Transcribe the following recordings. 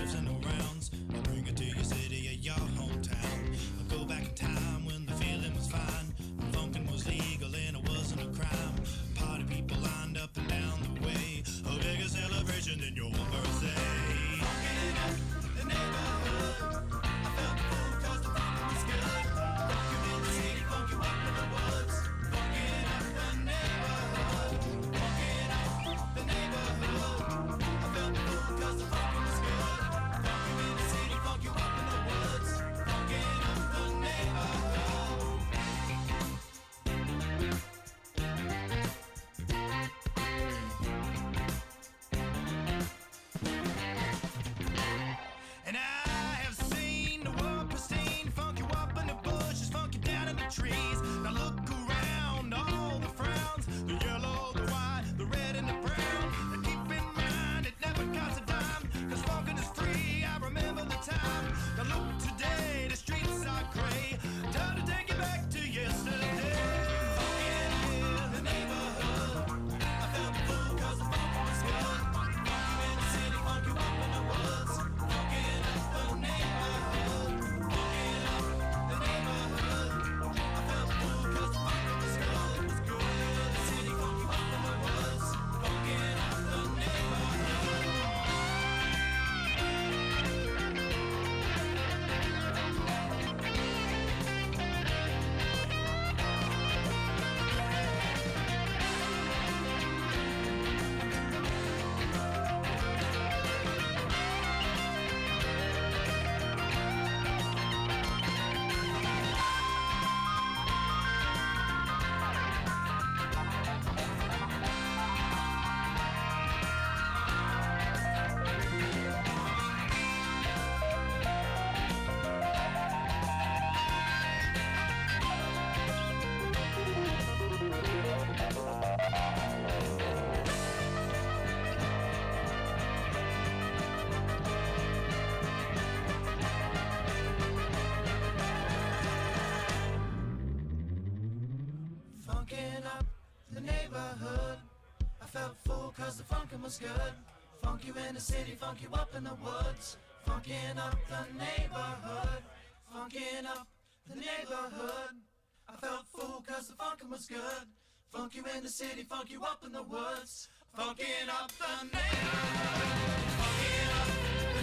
lives in the rounds. I'll bring it to your city or your hometown. I'll go back in time when the feeling was fine. When funkin' was legal and it wasn't a crime. Party people lined up and down the way. A bigger celebration than your birthday. Funkin' up the neighborhood. I felt the food cause the funkin' was good. Funk you in the city, funk you up in the woods. Funkin' up the neighborhood. Funkin' up the neighborhood. I felt the food cause the funkin' was good. Funk you in the city, funk you up in the woods. Funkin' up the neighborhood. And I have seen the world pristine, funk you up in the bushes, funk you down in the trees. Now look around, all the frowns, the yellow, the white, the red and the brown. And keep in mind, it never costs a dime, cause funkin' is free, I remember the time. Now look today, the streets are gray, time to take it back to yesterday. Funkin' in the neighborhood, I felt the food cause the funk was good. Funk you in the city, funk you up in the woods. Funkin' up the neighborhood, funkin' up the neighborhood. I felt the food cause the funk was good. It was good in the city, funk you up in the woods. Funkin' up the neighborhood. Funkin' up the neighborhood. I felt full cause the funkin' was good. Funk you in the city, funk you up in the woods. Funkin' up the neighborhood. Funkin' up the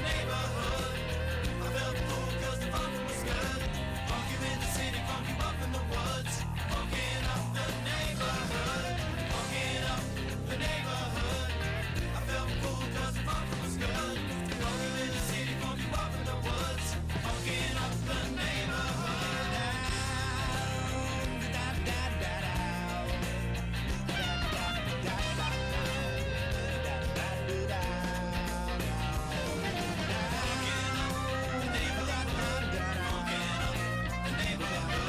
neighborhood. I felt full cause the funkin' was good. Funk you in the city, funk you up in the woods. Funkin' up the neighborhood. Funkin' up the neighborhood. I felt full cause the funkin' was good. Funk you in the city, funk you up in the woods. Funkin' up the neighborhood. Funkin' up the neighborhood. I felt full cause the funkin' was good. Funk you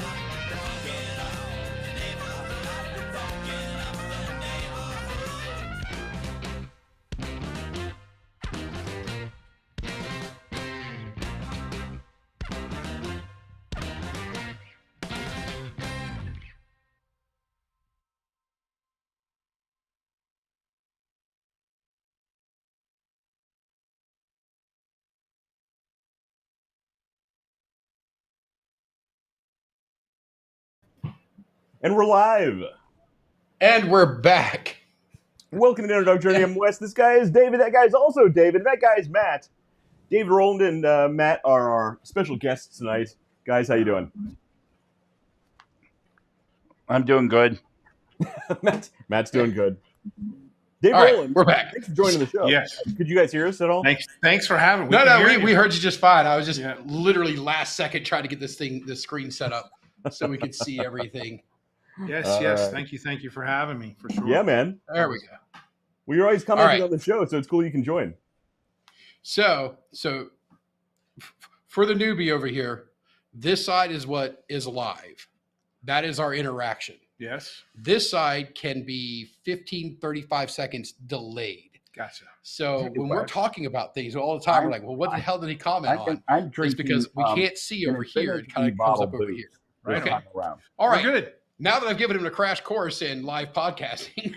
in the city, funk you up in the woods. Funkin' up the neighborhood. And we're live. And we're back. Welcome to Underdog Journey. I'm Wes. This guy is David. That guy is also David. That guy is Matt. David Rowland and Matt are our special guests tonight. Guys, how you doing? I'm doing good. Matt's doing good. Dave All right, Rowland, we're back. thanks for joining the show. Yes. Could you guys hear us at all? Thanks for having me. We heard you just fine. I was just literally last second trying to get this screen set up so we could see everything. Yes. Thank you for having me, for sure. Yeah, man. There we go. Well, you're always commenting All on the show, so it's cool you can join. So for the newbie over here, this side is what is live. That is our interaction. Yes. This side can be 15, 35 seconds delayed. Gotcha. So when we're talking about things all the time, we're like, well, what the hell did he comment on? I'm It's drinking, because we can't see over here. It kind of comes up over here. Right. Okay. Around. All right. We're good. Now that I've given him a crash course in live podcasting,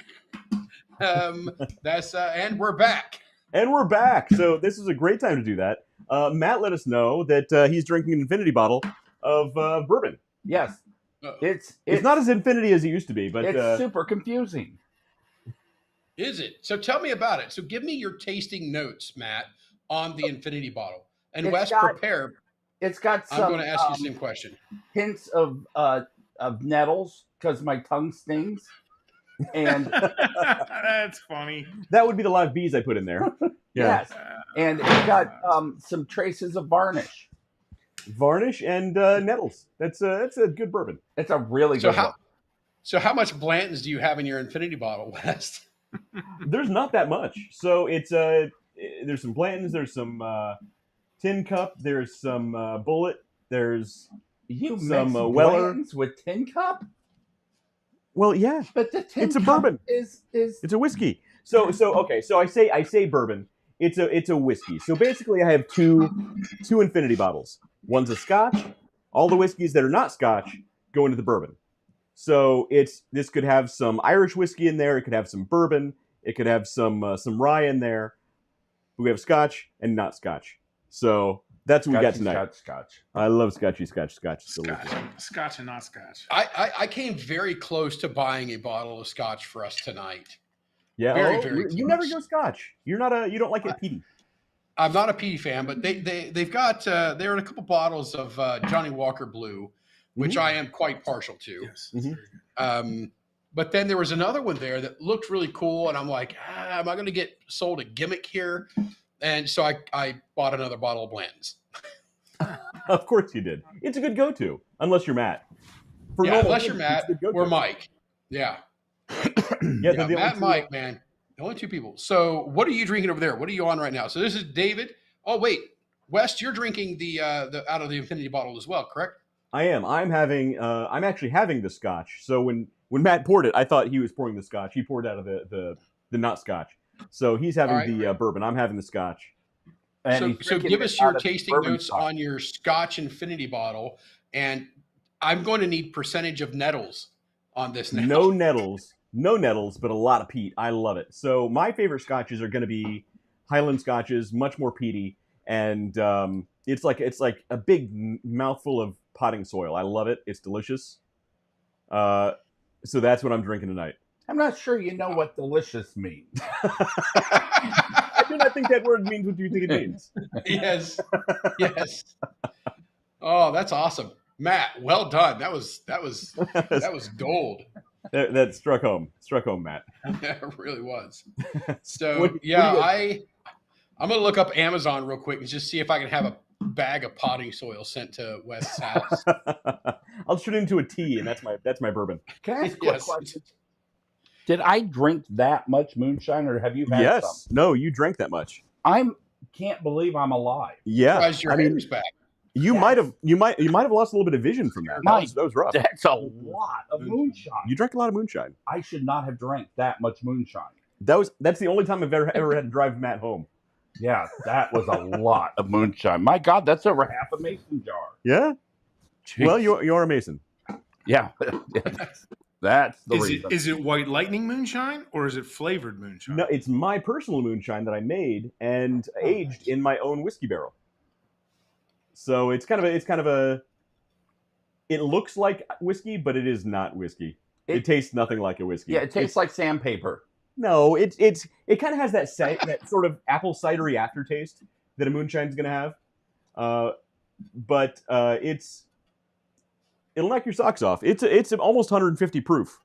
that's and we're back. And we're back. So this is a great time to do that. Matt let us know that he's drinking an infinity bottle of bourbon. Yes. It's not as infinity as it used to be, but it's super confusing. Is it? So tell me about it. So give me your tasting notes, Matt, on the infinity bottle. And Wes, prepare. It's got some. I'm going to ask you the same question. Hints of nettles because my tongue stings. And that's funny. That would be the live bees I put in there. Yeah. Yes. And it's got some traces of varnish. Varnish and nettles. That's a good bourbon. It's a really good one. So how much Blanton's do you have in your infinity bottle, Wes? There's not that much. So it's there's some Blantons, there's some Tin Cup, there's some Bullet, there's some Weller with Tin Cup. Well, yeah, but the Tin it's a Cup bourbon. Is it's a whiskey. So okay. So I say bourbon. It's a whiskey. So basically, I have two infinity bottles. One's a Scotch. All the whiskeys that are not Scotch go into the bourbon. So this could have some Irish whiskey in there. It could have some bourbon. It could have some rye in there. We have Scotch and not Scotch. So that's what we got tonight. Scotch. I love Scotch. Scotch and not Scotch. I came very close to buying a bottle of Scotch for us tonight. Yeah, very close. You never go Scotch. You don't like it peaty. I'm not a peaty fan, but they've got there are a couple bottles of Johnny Walker Blue, which I am quite partial to. Yes. But then there was another one there that looked really cool, and I'm like, am I going to get sold a gimmick here? And so I bought another bottle of Blanton's. Of course you did. It's a good go-to, unless you're Matt. Unless you're Matt or Mike. Yeah. Matt and Mike, man. The only two people. So what are you drinking over there? What are you on right now? So this is David. Oh, wait. Wes, you're drinking the out of the infinity bottle as well, correct? I am. I'm actually having the Scotch. So when Matt poured it, I thought he was pouring the Scotch. He poured out of the not Scotch. So he's having the bourbon. I'm having the Scotch. And so give us your tasting notes on your Scotch infinity bottle. And I'm going to need percentage of nettles on this now. No nettles, but a lot of peat. I love it. So my favorite Scotches are going to be Highland Scotches, much more peaty. And it's like a big mouthful of potting soil. I love it. It's delicious. So that's what I'm drinking tonight. I'm not sure you know what delicious means. I do not think that word means what you think it means. Yes. Oh, that's awesome, Matt. Well done. That was gold. That struck home, Matt. Yeah, it really was. So I'm gonna look up Amazon real quick and just see if I can have a bag of potting soil sent to Wes's house. I'll turn it into a tea, and that's my bourbon. Can I ask a quick question? Did I drink that much moonshine, or have you had some? No, you drank that much. Can't believe I'm alive. Yeah, your hair's back. You might have lost a little bit of vision from that. That was rough. That's a lot of moonshine. You drank a lot of moonshine. I should not have drank that much moonshine. That's the only time I've ever had to drive Matt home. Yeah, that was a lot of moonshine. My God, that's over half a mason jar. Yeah. Jeez. Well, you are a mason. Yeah. That's the reason. Is it White Lightning moonshine or is it flavored moonshine? No, it's my personal moonshine that I made and aged in my own whiskey barrel. So it looks like whiskey, but it is not whiskey. It tastes nothing like a whiskey. Yeah, it tastes like sandpaper. No, it kind of has that sort of apple cidery aftertaste that a moonshine's going to have. But it'll knock your socks off. It's almost 150 proof.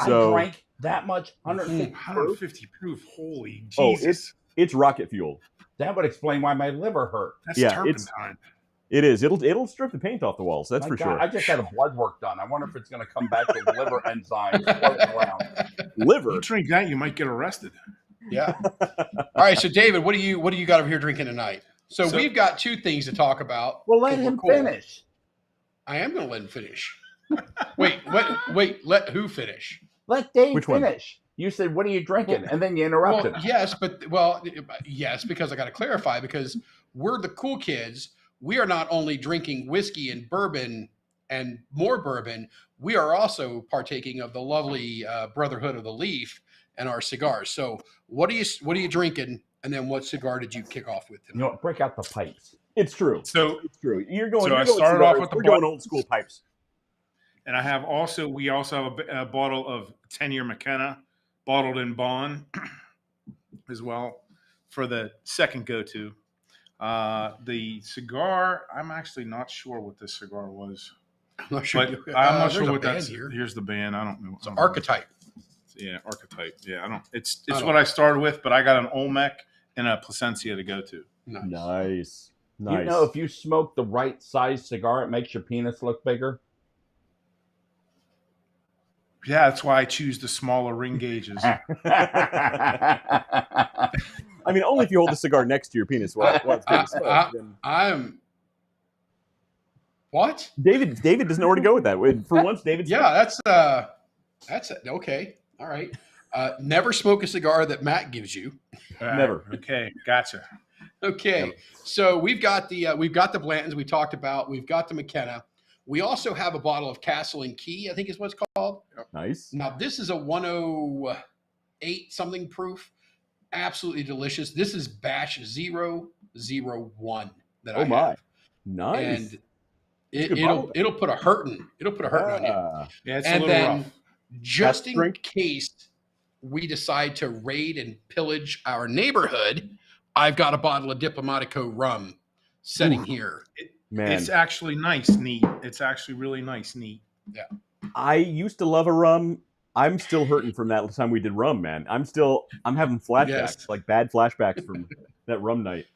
So, I drank that much 150 proof. Holy Jesus! Oh, it's rocket fuel. That would explain why my liver hurt. That's turpentine. It is. It'll strip the paint off the walls. That's for sure. I just had a blood work done. I wonder if it's going to come back with liver enzymes floating around. Liver. You drink that, you might get arrested. Yeah. All right. So, David, what do you got over here drinking tonight? So we've got two things to talk about. Well, let him finish. I am going to let him finish. Wait. Let who finish? Let Dave finish. You said, "What are you drinking?" And then you interrupted. Yes, because I got to clarify because we're the cool kids. We are not only drinking whiskey and bourbon and more bourbon, we are also partaking of the lovely Brotherhood of the Leaf and our cigars. So what are you drinking And then what cigar did you kick off with tonight? You know what? Break out the pipes. It's true. So It's true. You're going. So you're I going started cigars. off with the We're going old school pipes. and we also have a bottle of 10-year McKenna, bottled in bond, as well for the second go-to. The cigar, I'm actually not sure what this cigar was. I'm not sure. But I'm not sure there's a what band that's. here. Here's the band. I don't know. It's an Archetype. Yeah, Archetype. Yeah, I don't. It's I don't- what I started with, but I got an Olmec and a Plasencia to go to. Nice. You know, if you smoke the right size cigar, it makes your penis look bigger. Yeah, that's why I choose the smaller ring gauges. I mean, only if you hold the cigar next to your penis. I'm. What? David doesn't know where to go with that. For once, David. Yeah, that's okay. All right. Never smoke a cigar that Matt gives you. Never. Okay, gotcha. Okay, Never. So we've got the Blantons we talked about. We've got the McKenna. We also have a bottle of Castle and Key, I think is what it's called. Nice. Now this is a 108 something proof. Absolutely delicious. This is batch 001 that I have. My. Nice. And it'll put a hurting. It'll put a hurting on you. Yeah, it's And a little then rough. just Test in drink? case we decide to raid and pillage our neighborhood, I've got a bottle of Diplomatico rum sitting here. Man, It's actually nice, neat. It's actually really nice, neat. I used to love a rum. I'm still hurting from that time we did rum, man. I'm having flashbacks, Yes. like bad flashbacks from that rum night.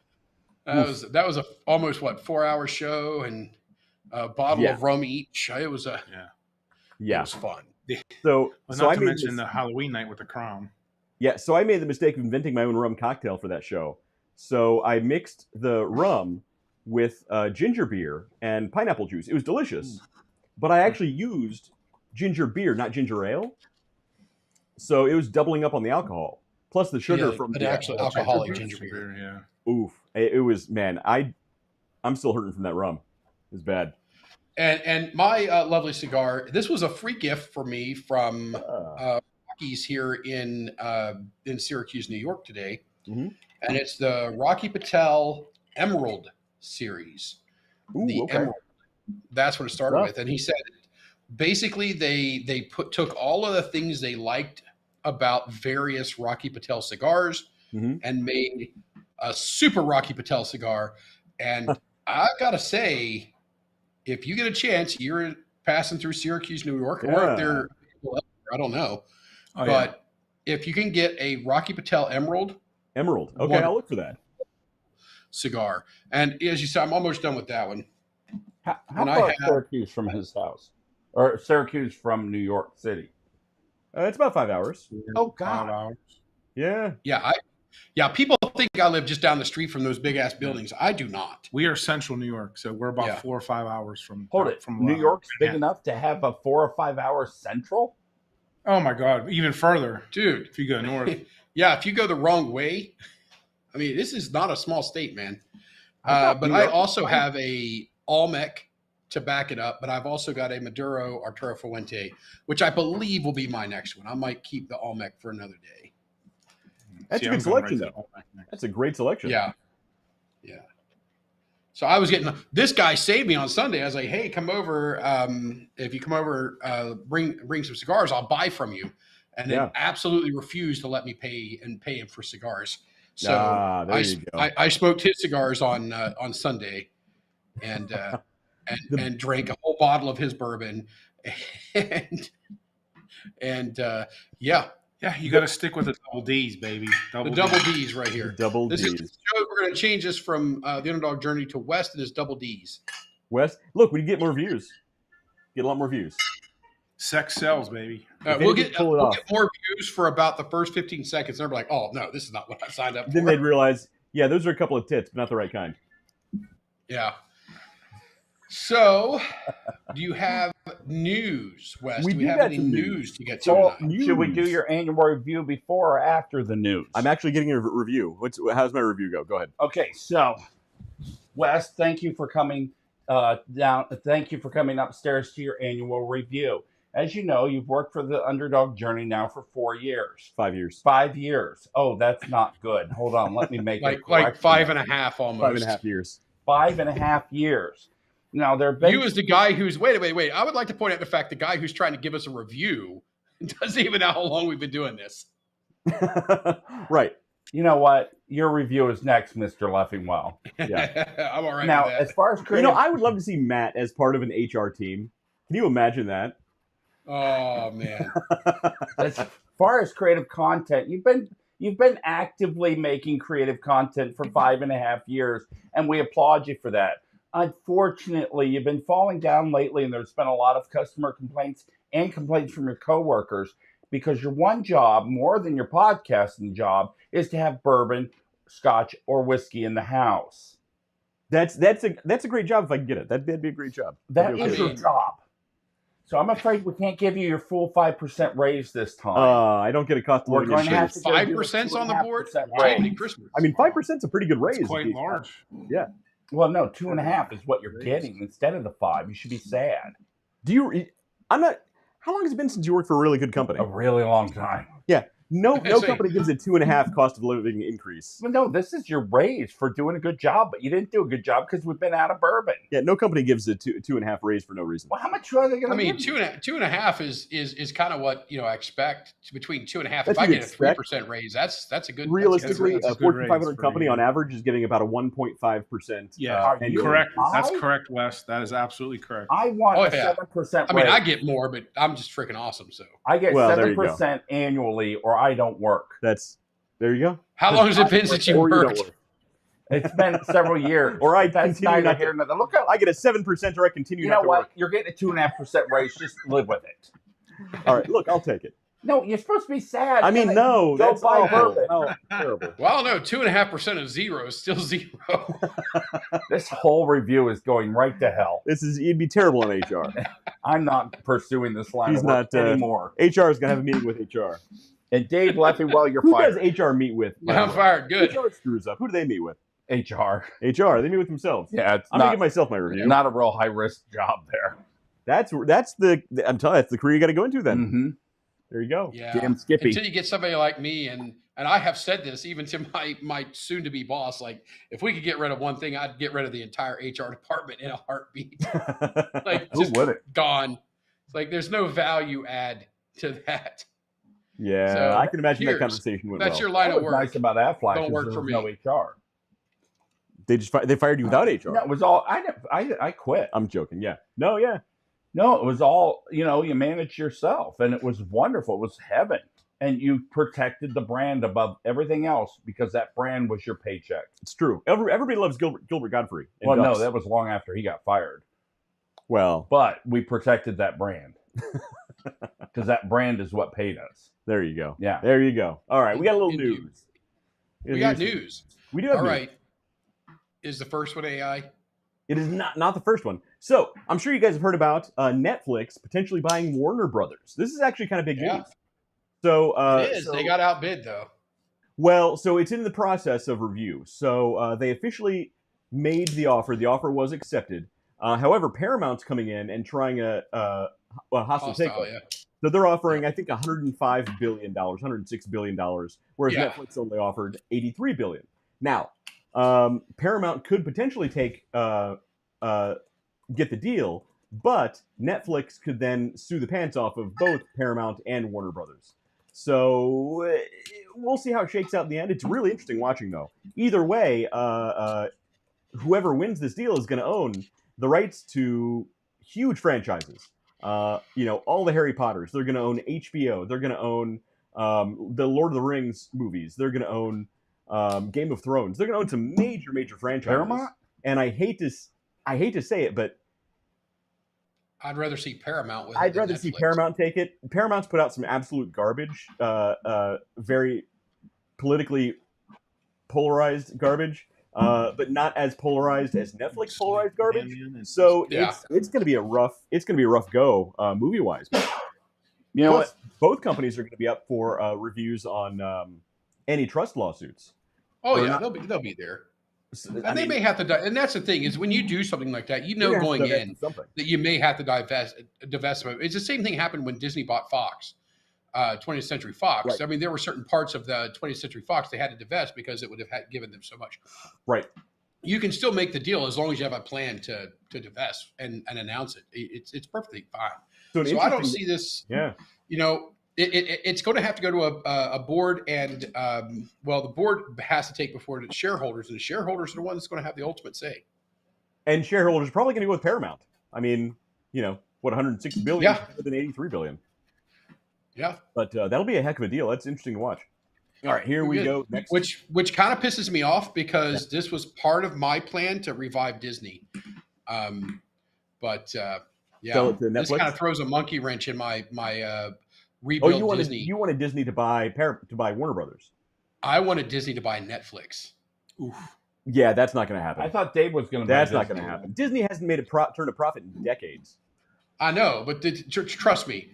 That was a almost 4-hour show and a bottle of rum each. It was it was fun. So Not I to made mention this, the Halloween night with the crown. yeah. So I made the mistake of inventing my own rum cocktail for that show. So I mixed the rum with ginger beer and pineapple juice. It was delicious, but I actually used ginger beer, not ginger ale. So it was doubling up on the alcohol, plus the sugar from an the actual alcoholic ginger beer. Yeah. Oof! It was, man. I'm still hurting from that rum. It was bad. And my lovely cigar. This was a free gift for me from Rockies here in Syracuse, New York today, Mhm. and it's the Rocky Patel Emerald series. Ooh, The okay. Emerald. That's what it started Wow. with. And he said, basically, they took all of the things they liked about various Rocky Patel cigars Mhm. and made a super Rocky Patel cigar. And I've got to say, if you get a chance, you're passing through Syracuse, New York, or Yeah. if they're people elsewhere, I don't know. Oh, But if you can get a Rocky Patel Emerald Emerald. Okay, One- I'll look for that. cigar, and as you said, I'm almost done with that one. How And I far is have- Syracuse from his house? Or Syracuse from New York City? It's about 5 hours. Oh, 5 God. hours. Yeah. People think I live just down the street from those big ass buildings. I do not. We are central New York, so we're about Yeah. 4 or 5 hours from. Hold it. From New York's big Manhattan. enough to have a 4 or 5 hour central? Oh my God! Even further, Dude. if you go north. Yeah, if you go the wrong way, I mean, this is not a small state, man. I thought But New I York was also fine. have a Olmec to back it up, but I've also got a Maduro Arturo Fuente, which I believe will be my next one. I might keep the Olmec for another day. That's See, a good I'm going selection, right though. to Olmec next. That's a great selection. Yeah. So I was getting this guy saved me on Sunday. I was like, "Hey, come over. If you come over, bring some cigars. I'll buy from you." And then absolutely refused to let me pay him for cigars. So there you go. I smoked his cigars on Sunday, and and drank a whole bottle of his bourbon, and yeah, Yeah, you got to stick with the double D's, baby. the double D's right here. Double This D's. is the show. We're going to change this from the Underdog Journey to West, and it's double D's. Wes, look, we get more views. Get a lot more views. Sex sells, baby. If We'll they get could pull it off. more views for about the first 15 seconds. They're like, "Oh no, this is not what I signed up Then for." they'd realize, yeah, those are a couple of tits, but not the right kind. Yeah. So, do you have news, Wes? We do we do have got any some news to get to So, tonight? should we do your annual review before or after the news? I'm actually getting a review. How's my review go? Go ahead. Okay, so Wes, thank you for coming down. Thank you for coming upstairs to your annual review. As you know, you've worked for the Underdog Journey now for 4 years. 5 years. 5 years. Oh, that's not good. Hold on. Let me make it like 5.5 almost. 5.5 years. 5.5 years. Now, there have been... You as the guy who's... Wait. I would like to point out the fact the guy who's trying to give us a review doesn't even know how long we've been doing this. Right. You know what? Your review is next, Mr. Leffingwell. Yeah. I'm all right Now, with that. as far as creative... I would love to see Matt as part of an HR team. Can you imagine that? Oh, man. As far as creative content, you've been actively making creative content for 5.5 years, and we applaud you for that. Unfortunately, you've been falling down lately, and there's been a lot of customer complaints and complaints from your coworkers because your one job, more than your podcasting job, is to have bourbon, scotch, or whiskey in the house. That's a great job if I can get it. That'd be a great job. That is your job. So I'm afraid we can't give you your full 5% raise this time. I don't get a cost of We're living going to have increase. to 5%'s on the board? Raise. Christmas. I mean, 5%'s a pretty good raise. It's quite large. Yeah. Well, no, 2.5 is what you're getting instead of the 5. You should be sad. How long has it been since you worked for a really good company? A really long time. Yeah. No company gives a 2.5 cost of living increase. Well, no, this is your raise for doing a good job, but you didn't do a good job because we've been out of bourbon. Yeah, no company gives a 2.5 raise for no reason. Well, how much are they going to give? 2.5 is kind of what I expect. Between 2.5. That's If I what you get a 3% raise, that's a good. Realistically, that's a good Fortune 500 raise company for on average is getting about a 1.5%. Yeah, annual. correct. That's correct, Wes. That is absolutely correct. I want a 7% raise. I mean, I get more, but I'm just freaking awesome. So I get 7% annually, or I don't work. There you go. How long has it been since you worked? It's been several years. Or I continue not here. Look out! I get a 7%, or I continue. You know what? You're getting a 2.5% raise. Just live with it. All right. Look, I'll take it. No, you're supposed to be sad. I mean, no, that's awful. Oh, terrible. Well, no, 2.5% of zero is still zero. This whole review is going right to hell. You'd be terrible on HR. I'm not pursuing this line of work anymore. HR is gonna have a meeting with HR. And Dave Leffingwell, you're fired. Who does HR meet with? I'm fired. Good. HR screws up. Who do they meet with? HR. HR. They meet with themselves. Yeah, I'm gonna give myself my review. Not a real high risk job there. I'm telling you, that's the career you got to go into then. Mm-hmm. There you go. Yeah. Damn Skippy. Until you get somebody like me, and I have said this even to my soon to be boss. Like, if we could get rid of one thing, I'd get rid of the entire HR department in a heartbeat. Like, just gone. It's like there's no value add to that. Yeah, so, I can imagine that conversation went That's your line of work. Nice about Aflac. Don't work for me. No HR. They fired you without HR. No, it was all. I quit. I'm joking. Yeah. No. Yeah. No, it was all. You managed yourself, and it was wonderful. It was heaven, and you protected the brand above everything else because that brand was your paycheck. It's true. Everybody loves Gilbert Godfrey. Well, no, that was long after he got fired. Well, but we protected that brand because that brand is what paid us. There you go. Yeah. There you go. All right. We got a little news. We got news. We do have news. All right. Is the first one AI? It is not the first one. So I'm sure you guys have heard about Netflix potentially buying Warner Brothers. This is actually kind of big news. So it is. They got outbid though. Well, so it's in the process of review. So they officially made the offer. The offer was accepted. However, Paramount's coming in and trying a hostile takeover. Yeah. So they're offering, I think, $105 billion, $106 billion, whereas Netflix only offered $83 billion. Now, Paramount could potentially get the deal, but Netflix could then sue the pants off of both Paramount and Warner Brothers. So we'll see how it shakes out in the end. It's really interesting watching, though. Either way, whoever wins this deal is going to own the rights to huge franchises. All the Harry Potters. They're going to own HBO. They're going to own the Lord of the Rings movies. They're going to own Game of Thrones. They're going to own some major franchises. Paramount? And I hate to say it, but I'd rather see Paramount with it. I'd rather see Paramount take it. Paramount's put out some absolute garbage, very politically polarized garbage. But not as polarized as Netflix polarized garbage. So it's going to be a rough go movie wise. You know what? Both companies are going to be up for reviews on antitrust lawsuits. Oh yeah, they'll be there. And they may have to, and that's the thing is when you do something like that, going in that you may have to divest. It's the same thing happened when Disney bought Fox, 20th Century Fox. Right. I mean, there were certain parts of the 20th Century Fox they had to divest because it would have given them so much. Right. You can still make the deal as long as you have a plan to divest and announce it. It's perfectly fine. So I don't see this. Yeah. It's going to have to go to a board, and the board has to take before the shareholders, and the shareholders are the ones that's going to have the ultimate say. And shareholders are probably going to go with Paramount. I mean, what, 160 billion rather than 83 billion. Yeah, but that'll be a heck of a deal. That's interesting to watch. All right, here we go. Next, which kind of pisses me off because this was part of my plan to revive Disney. This kind of throws a monkey wrench in my rebuild Disney. You wanted Disney to buy Warner Brothers. I wanted Disney to buy Netflix. Oof. Yeah, that's not going to happen. I thought Dave was going to. That's not going to happen. Disney hasn't made turn a profit in decades. I know, but trust me,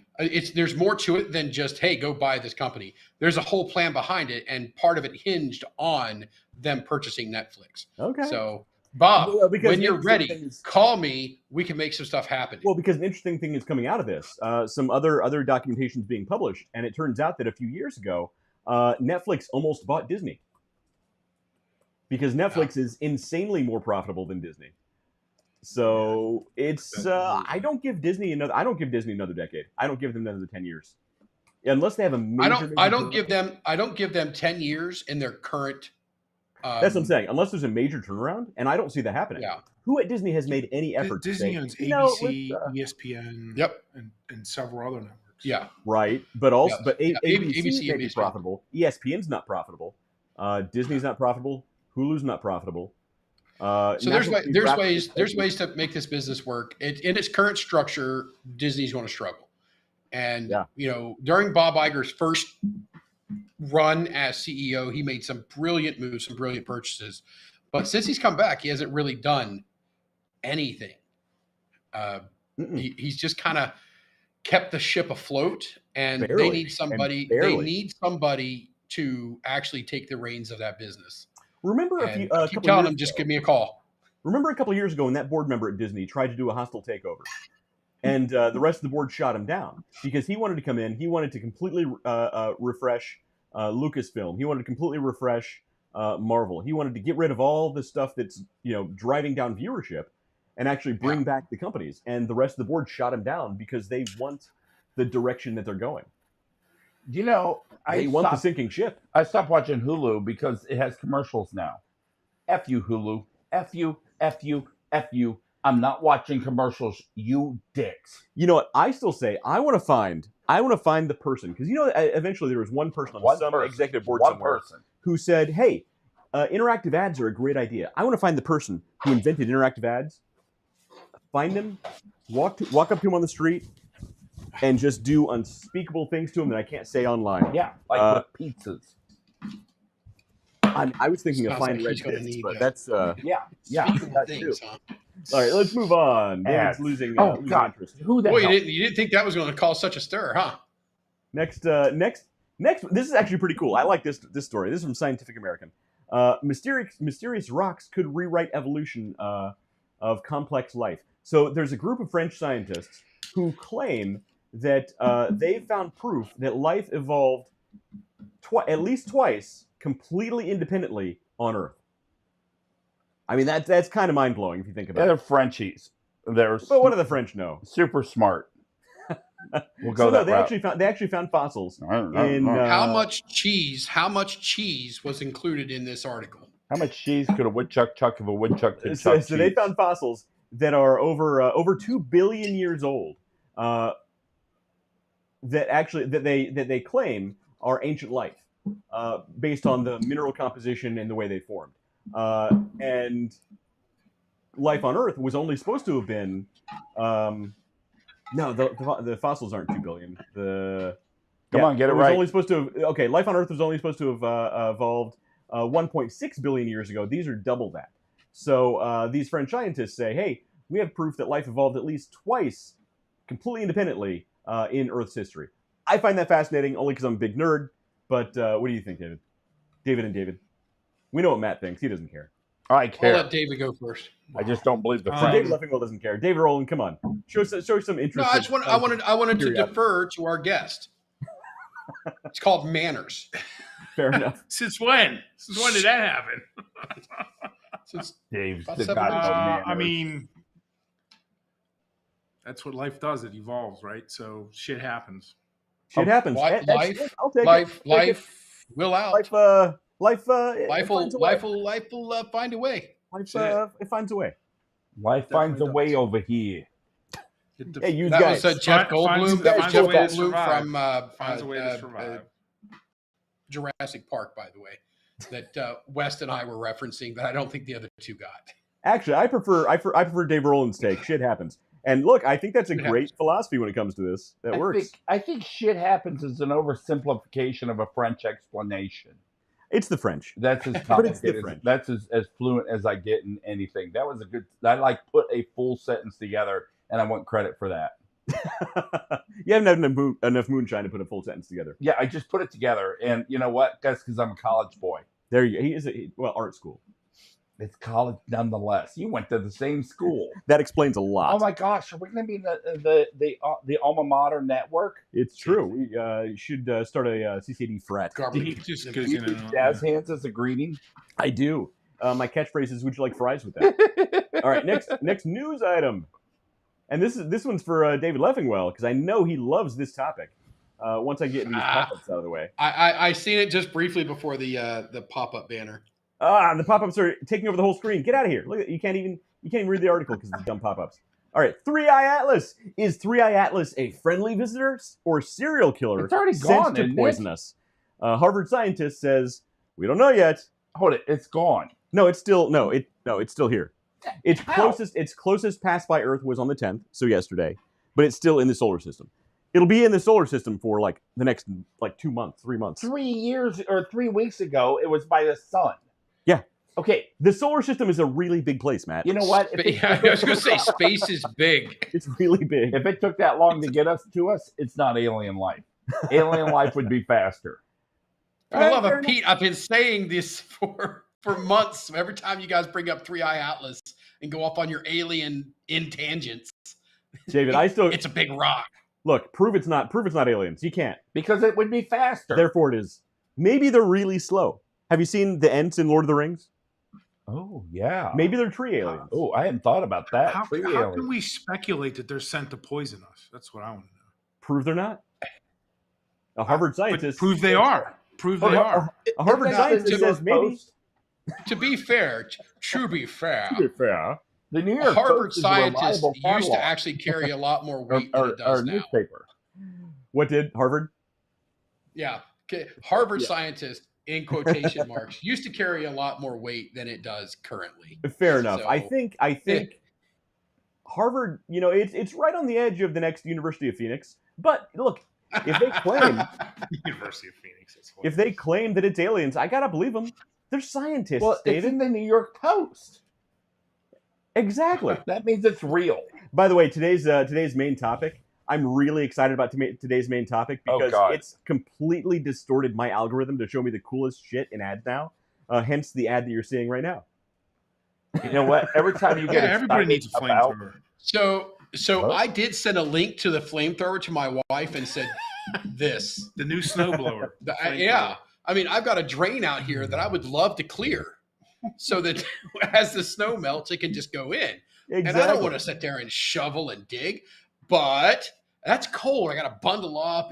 there's more to it than just, hey, go buy this company. There's a whole plan behind it, and part of it hinged on them purchasing Netflix. Okay. So, Bob, when you're ready, call me. We can make some stuff happen. Well, because an interesting thing is coming out of this. Some other documentation is being published, and it turns out that a few years ago, Netflix almost bought Disney. Because Netflix is insanely more profitable than Disney. So it's I don't give Disney another decade. I don't give them another 10 years. Unless they have a major I don't give them 10 years in their current that's what I'm saying. Unless there's a major turnaround, and I don't see that happening. Yeah. Who at Disney has made any effort Disney owns ABC, ESPN, and several other networks. Yeah. Right. But also ABC may be profitable. ESPN's not profitable. Disney's not profitable. Hulu's not profitable. So there's ways to make this business work. In its current structure, Disney's going to struggle. And during Bob Iger's first run as CEO, he made some brilliant moves, some brilliant purchases. But since he's come back, he hasn't really done anything. He's just kind of kept the ship afloat, and they need somebody. They need somebody to actually take the reins of that business. Remember keep telling them, just give me a call. Remember a couple of years ago when that board member at Disney tried to do a hostile takeover, and the rest of the board shot him down because he wanted to come in. He wanted to completely refresh Lucasfilm. He wanted to completely refresh Marvel. He wanted to get rid of all the stuff that's driving down viewership, and actually bring back the companies. And the rest of the board shot him down because they want the direction that they're going. They want the sinking ship. I stopped watching Hulu because it has commercials now. F you, Hulu. F you, F you, F you. I'm not watching commercials, you dicks. You know what? I still say I want to find the person, because eventually there was one person on some executive board somewhere who said, "Hey, interactive ads are a great idea. I want to find the person who invented interactive ads. Find him, walk up to him on the street, and just do unspeakable things to him that I can't say online." Yeah, like with pizzas. I was thinking of fine red tits, but that's that too. All right, let's move on. David's losing interest. Who the hell? You didn't think that was going to cause such a stir, huh? Next. This is actually pretty cool. I like this story. This is from Scientific American. Mysterious rocks could rewrite evolution of complex life. So there's a group of French scientists who claim that they found proof that life evolved at least twice completely independently on Earth. I mean, that's kind of mind-blowing if you think about it. They're Frenchies. But what do the French know? Super smart. We'll go that route. They actually found fossils. How much cheese was included in this article? How much cheese could a woodchuck chuck if a woodchuck could so chuck cheese? They found fossils that are over 2 billion years old. That they claim are ancient life, based on the mineral composition and the way they formed. And life on Earth was only supposed to have been the fossils aren't 2 billion. Come on, get it right. Only supposed to have, life on Earth was only supposed to have evolved 1.6 billion years ago. These are double that. So these French scientists say, hey, we have proof that life evolved at least twice completely independently in Earth's history. I find that fascinating only because I'm a big nerd. But what do you think, David? David. We know what Matt thinks. He doesn't care. I care. I'll let David go first. I just don't believe the So French. David Leffingwell doesn't care. David Rowland, come on, show some interest. No, I wanted to defer to our guest. It's called manners. Fair enough. Since when? Since when did that happen? Since Dave's about the 7 God years of ago. manners. I mean, that's what life does. It evolves, right? So shit happens. Shit happens. Life, I'll take life it. will out. Life will find a way. It finds a way. Life finds a Definitely way does. over here. Hey, you That guys. was Jeff Goldblum. That was finds Jeff a way to Goldblum survive. from Finds a way to survive. Jurassic Park, by the way, that West and I were referencing that I don't think the other two got. Actually, I prefer Dave Rowland's take. Shit happens. And look, I think that's a great philosophy when it comes to this. That works. I think shit happens is an oversimplification of a French explanation. It's the French. That's as But it's complicated. different. That's as fluent as I get in anything. That was a good. I put a full sentence together, and I want credit for that. You haven't had enough moonshine to put a full sentence together. Yeah, I just put it together, and you know what? That's because I'm a college boy. There you go. He is art school. It's college nonetheless. You went to the same school. That explains a lot. Oh my gosh, are we going to be the alma mater network? It's true. We should start a CCD frat. Garbage. Just Do because you use jazz hands as a greeting? I do. My catchphrase is, "Would you like fries with that?" All right, next news item, and this one's for David Leffingwell because I know he loves this topic. Once I get these pop-ups out of the way, I seen it just briefly before the pop-up banner. The pop-ups are taking over the whole screen. Get out of here! Look, you can't even read the article because of the dumb pop-ups. All right, 3-Eye Atlas. Is 3-Eye Atlas a friendly visitor or serial killer? It's already sent gone, to isn't poison us. Harvard scientist says we don't know yet. Hold it, it's gone. No, it's still here. Its How? closest pass by Earth was on the 10th, so yesterday, but it's still in the solar system. It'll be in the solar system for like the next 2 months, 3 months. 3 years or 3 weeks ago, it was by the sun. Yeah. Okay. The solar system is a really big place, Matt. You know what? I was going to say space is big. It's really big. If it took that long to get us to us, it's not alien life. Alien life would be faster. I love it, Pete. I've been saying this for months. Every time you guys bring up 3-Eye Atlas and go off on your alien in tangents, David, it's a big rock. Look, prove it's not aliens. You can't. Because it would be faster. Therefore it is. Maybe they're really slow. Have you seen the Ents in Lord of the Rings? Oh, yeah. Maybe they're tree aliens. Oh, I hadn't thought about that. How Tree can aliens. we speculate that they're sent to poison us? That's what I want to know. Prove they're not. A Harvard scientist. Prove they are. Prove they are. A Harvard Isn't that the scientist New says York maybe. Post? To be fair, to be fair, The New York Harvard Post is a scientists reliable used catalog. to actually carry a lot more weight than it Our does now. newspaper. What did Harvard? Yeah. Okay. Harvard scientists, in quotation marks, used to carry a lot more weight than it does currently. Fair enough. So- I think Harvard, it's right on the edge of the next University of Phoenix. But look, if they claim University of Phoenix. if they claim that it's aliens, I gotta believe them. They're scientists, Well, it's David. in the New York Post. Exactly. That means it's real. By the way, today's main topic. I'm really excited about today's main topic because it's completely distorted my algorithm to show me the coolest shit in ads now. Hence the ad that you're seeing right now. You know what? Every time you get everybody needs a about- flamethrower. So What? I did send a link to the flamethrower to my wife and said, this. The new snowblower. Yeah. I mean, I've got a drain out here that I would love to clear so that as the snow melts, it can just go in. Exactly. And I don't want to sit there and shovel and dig, but that's cold. I got to bundle up.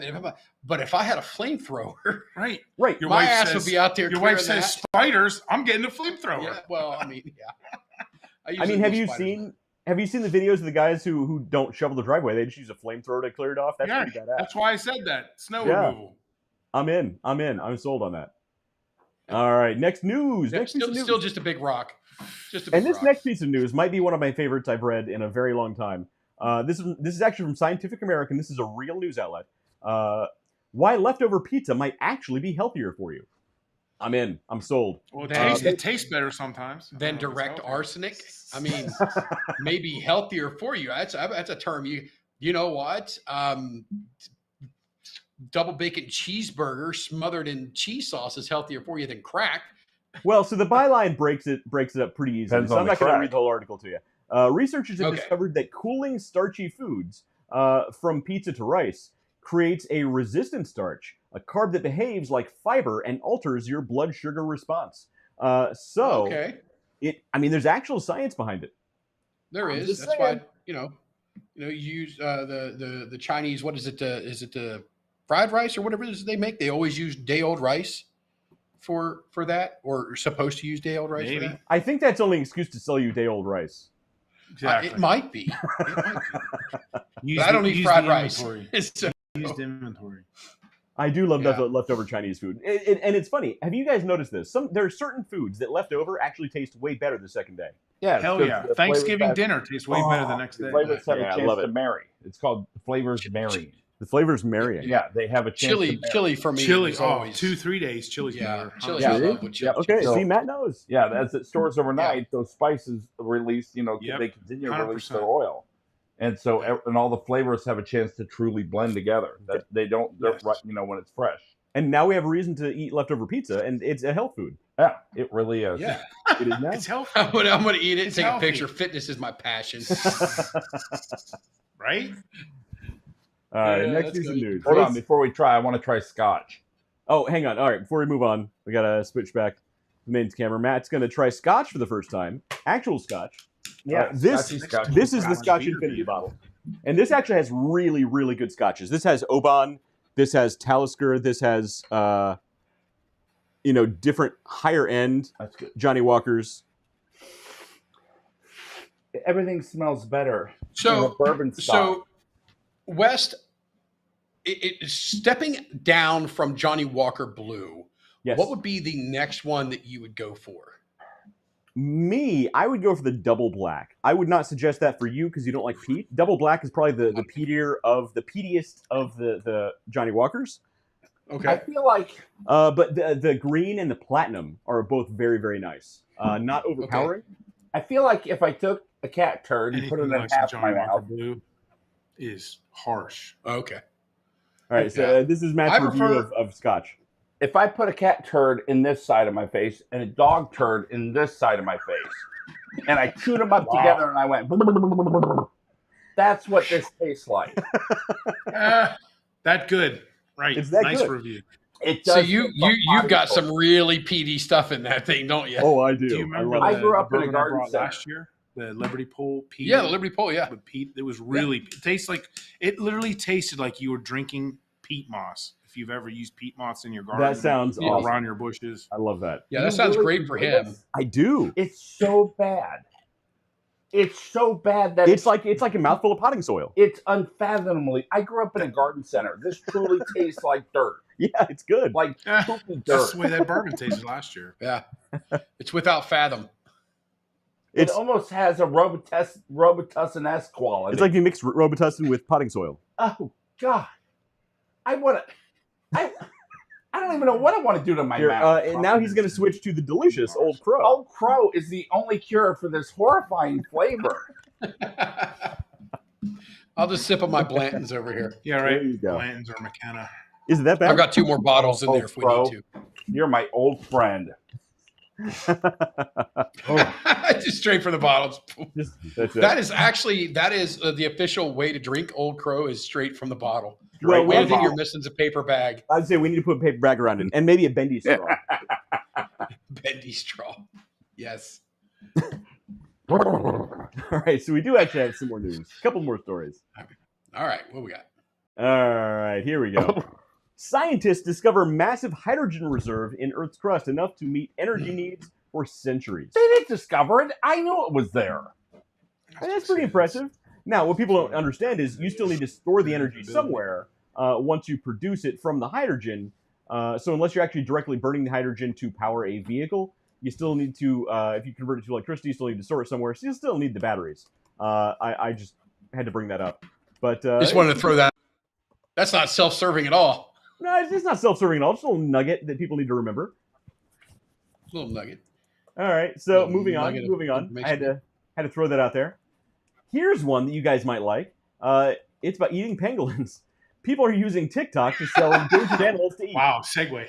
But if I had a flamethrower, Right. Right. Your my wife ass says, would be out there Your clearing wife says, that. spiders, I'm getting a flamethrower. Yeah, well, I mean, yeah. I mean, have you seen the videos of the guys who don't shovel the driveway? They just use a flamethrower to clear it off. That's Yeah, pretty badass. That's why I said that. Snow Yeah. removal. I'm in. I'm sold on that. All right, next news. Yeah, Next piece of news. still just a big rock. Just a big And this rock. next piece of news might be one of my favorites I've read in a very long time. This is actually from Scientific American. This is a real news outlet. Why leftover pizza might actually be healthier for you. I'm in. I'm sold. Well, it tastes better sometimes. Than direct arsenic. I mean, maybe healthier for you. That's a term. You know what? Double bacon cheeseburger smothered in cheese sauce is healthier for you than crack. Well, so the byline breaks it up pretty easily. Depends So on I'm the not going to crack. read the whole article to you. Researchers have discovered that cooling starchy foods, from pizza to rice, creates a resistant starch, a carb that behaves like fiber and alters your blood sugar response. Okay. There's actual science behind it. There I'm is. just That's saying. why you use the Chinese. What is it? Is it the fried rice or whatever it is they make? They always use day old rice for that, or are supposed to use day old rice for Maybe. that. I think that's only an excuse to sell you day old rice. Exactly. It might be. Use But I don't the- need use fried the rice. inventory. It's Use the inventory. I do love Yeah. leftover Chinese food, and it's funny. Have you guys noticed this? There are certain foods that left over actually taste way better the second day. Yeah, Hell yeah. Thanksgiving dinner tastes way better the next day. Flavors have Yeah, I a chance love to it. marry. It's called flavors marrying. The flavor's marrying. Yeah, they have a chance to marry. chili for me. Chili, is always 2-3 days. Chili's Yeah, better. chili. Yeah. I love with chili. Okay, So- see, Matt knows. Yeah, as it stores overnight, those spices release, Yep. they continue to release 100%. their oil. And so, and all the flavors have a chance to truly blend together. That they don't, they're Yes. right, when it's fresh. And now we have a reason to eat leftover pizza, and it's a health food. Yeah, it really is. Yeah, It is now. It's healthy, I'm gonna eat it. It's Take healthy. a picture. Fitness is my passion. right? All right, Yeah, next that's is the good. news. Hold on, before we try, I want to try scotch. Oh, hang on. All right, before we move on, we gotta switch back to the main camera. Matt's gonna try scotch for the first time. Actual scotch. This is the Scotch Infinity bottle, and this actually has really, really good scotches. This has Oban. This has Talisker. This has different higher end That's good. Johnny Walkers. Everything smells better. in So, a bourbon style. so West, stepping down from Johnny Walker Blue. Yes. What would be the next one that you would go for? I would go for the double black. I would not suggest that for you because you don't like peat. Double black is probably the peatiest of the Johnny Walkers. I Okay. feel like But the green and the platinum are both very, very nice. Not overpowering. if I took a cat turd and put it in Anything half like my Johnny Walker mouth, Blue is harsh. Okay. All right, so this is Matt's I review prefer- of scotch. if I put a cat turd in this side of my face and a dog turd in this side of my face, and I chewed them up together and I went, that's what this tastes like. That good. Right. It's that nice good. review. It So does you've got some really peaty stuff in that thing, don't you? Oh, I do. Do you I remember love I it. grew up in a bourbon I garden brought center. last year? The Liberty Pole peat. Yeah, the Liberty Pole. Yeah. The peat. It was really. It tastes like. It literally tasted like you were drinking peat moss. If you've ever used peat moss in your garden, That sounds Yeah. awesome. around your bushes. I love that. Yeah, that sounds great for him. I do. It's so bad. It's so bad that It's like a mouthful of potting soil. it's unfathomably. I grew up in a garden center. This truly tastes like dirt, Yeah, it's good. like Eh, poopy That's dirt. the way that bourbon tasted last year. Yeah. It's without fathom. It It's almost has a Robitussin-esque quality. it's like you mix Robitussin with potting soil. oh God, I want to. I don't even know what I want to do to my Here, mouth. and now he's going to switch to the delicious Old Crow. Old Crow is the only cure for this horrifying flavor. I'll just sip on my Blantons over here. Yeah, right. There you go. Blanton's or McKenna. Is it that bad? I've got 2 more bottles in there if we Bro. need You're my old friend. to. Just straight from the bottles. That's it. That is the official way to drink Old Crow is straight from the bottle. Well, The only thing bottle. you're missing is a paper bag, I'd say we need to put a paper bag around it and maybe a bendy straw. bendy straw. Yes. All right, so we do actually have some more news. A couple more stories. All right, what we got? All right, here we go. Scientists discover massive hydrogen reserve in Earth's crust, enough to meet energy needs for centuries. They didn't discover it. I knew it was there. And that's pretty impressive. Now, what people don't understand is you still need to store the energy somewhere once you produce it from the hydrogen. So unless you're actually directly burning the hydrogen to power a vehicle, you still need to, if you convert it to electricity, you still need to store it somewhere. So you still need the batteries. I just had to bring that up. But Just wanted to throw that. That's not self-serving at all. no, it's not self-serving at all. Just a little nugget that people need to remember. Little nugget. All right, so Little moving on. nugget of I had to throw that out there. Here's one that you guys might like. It's about eating pangolins. People are using TikTok to sell endangered animals to eat. Wow, segue.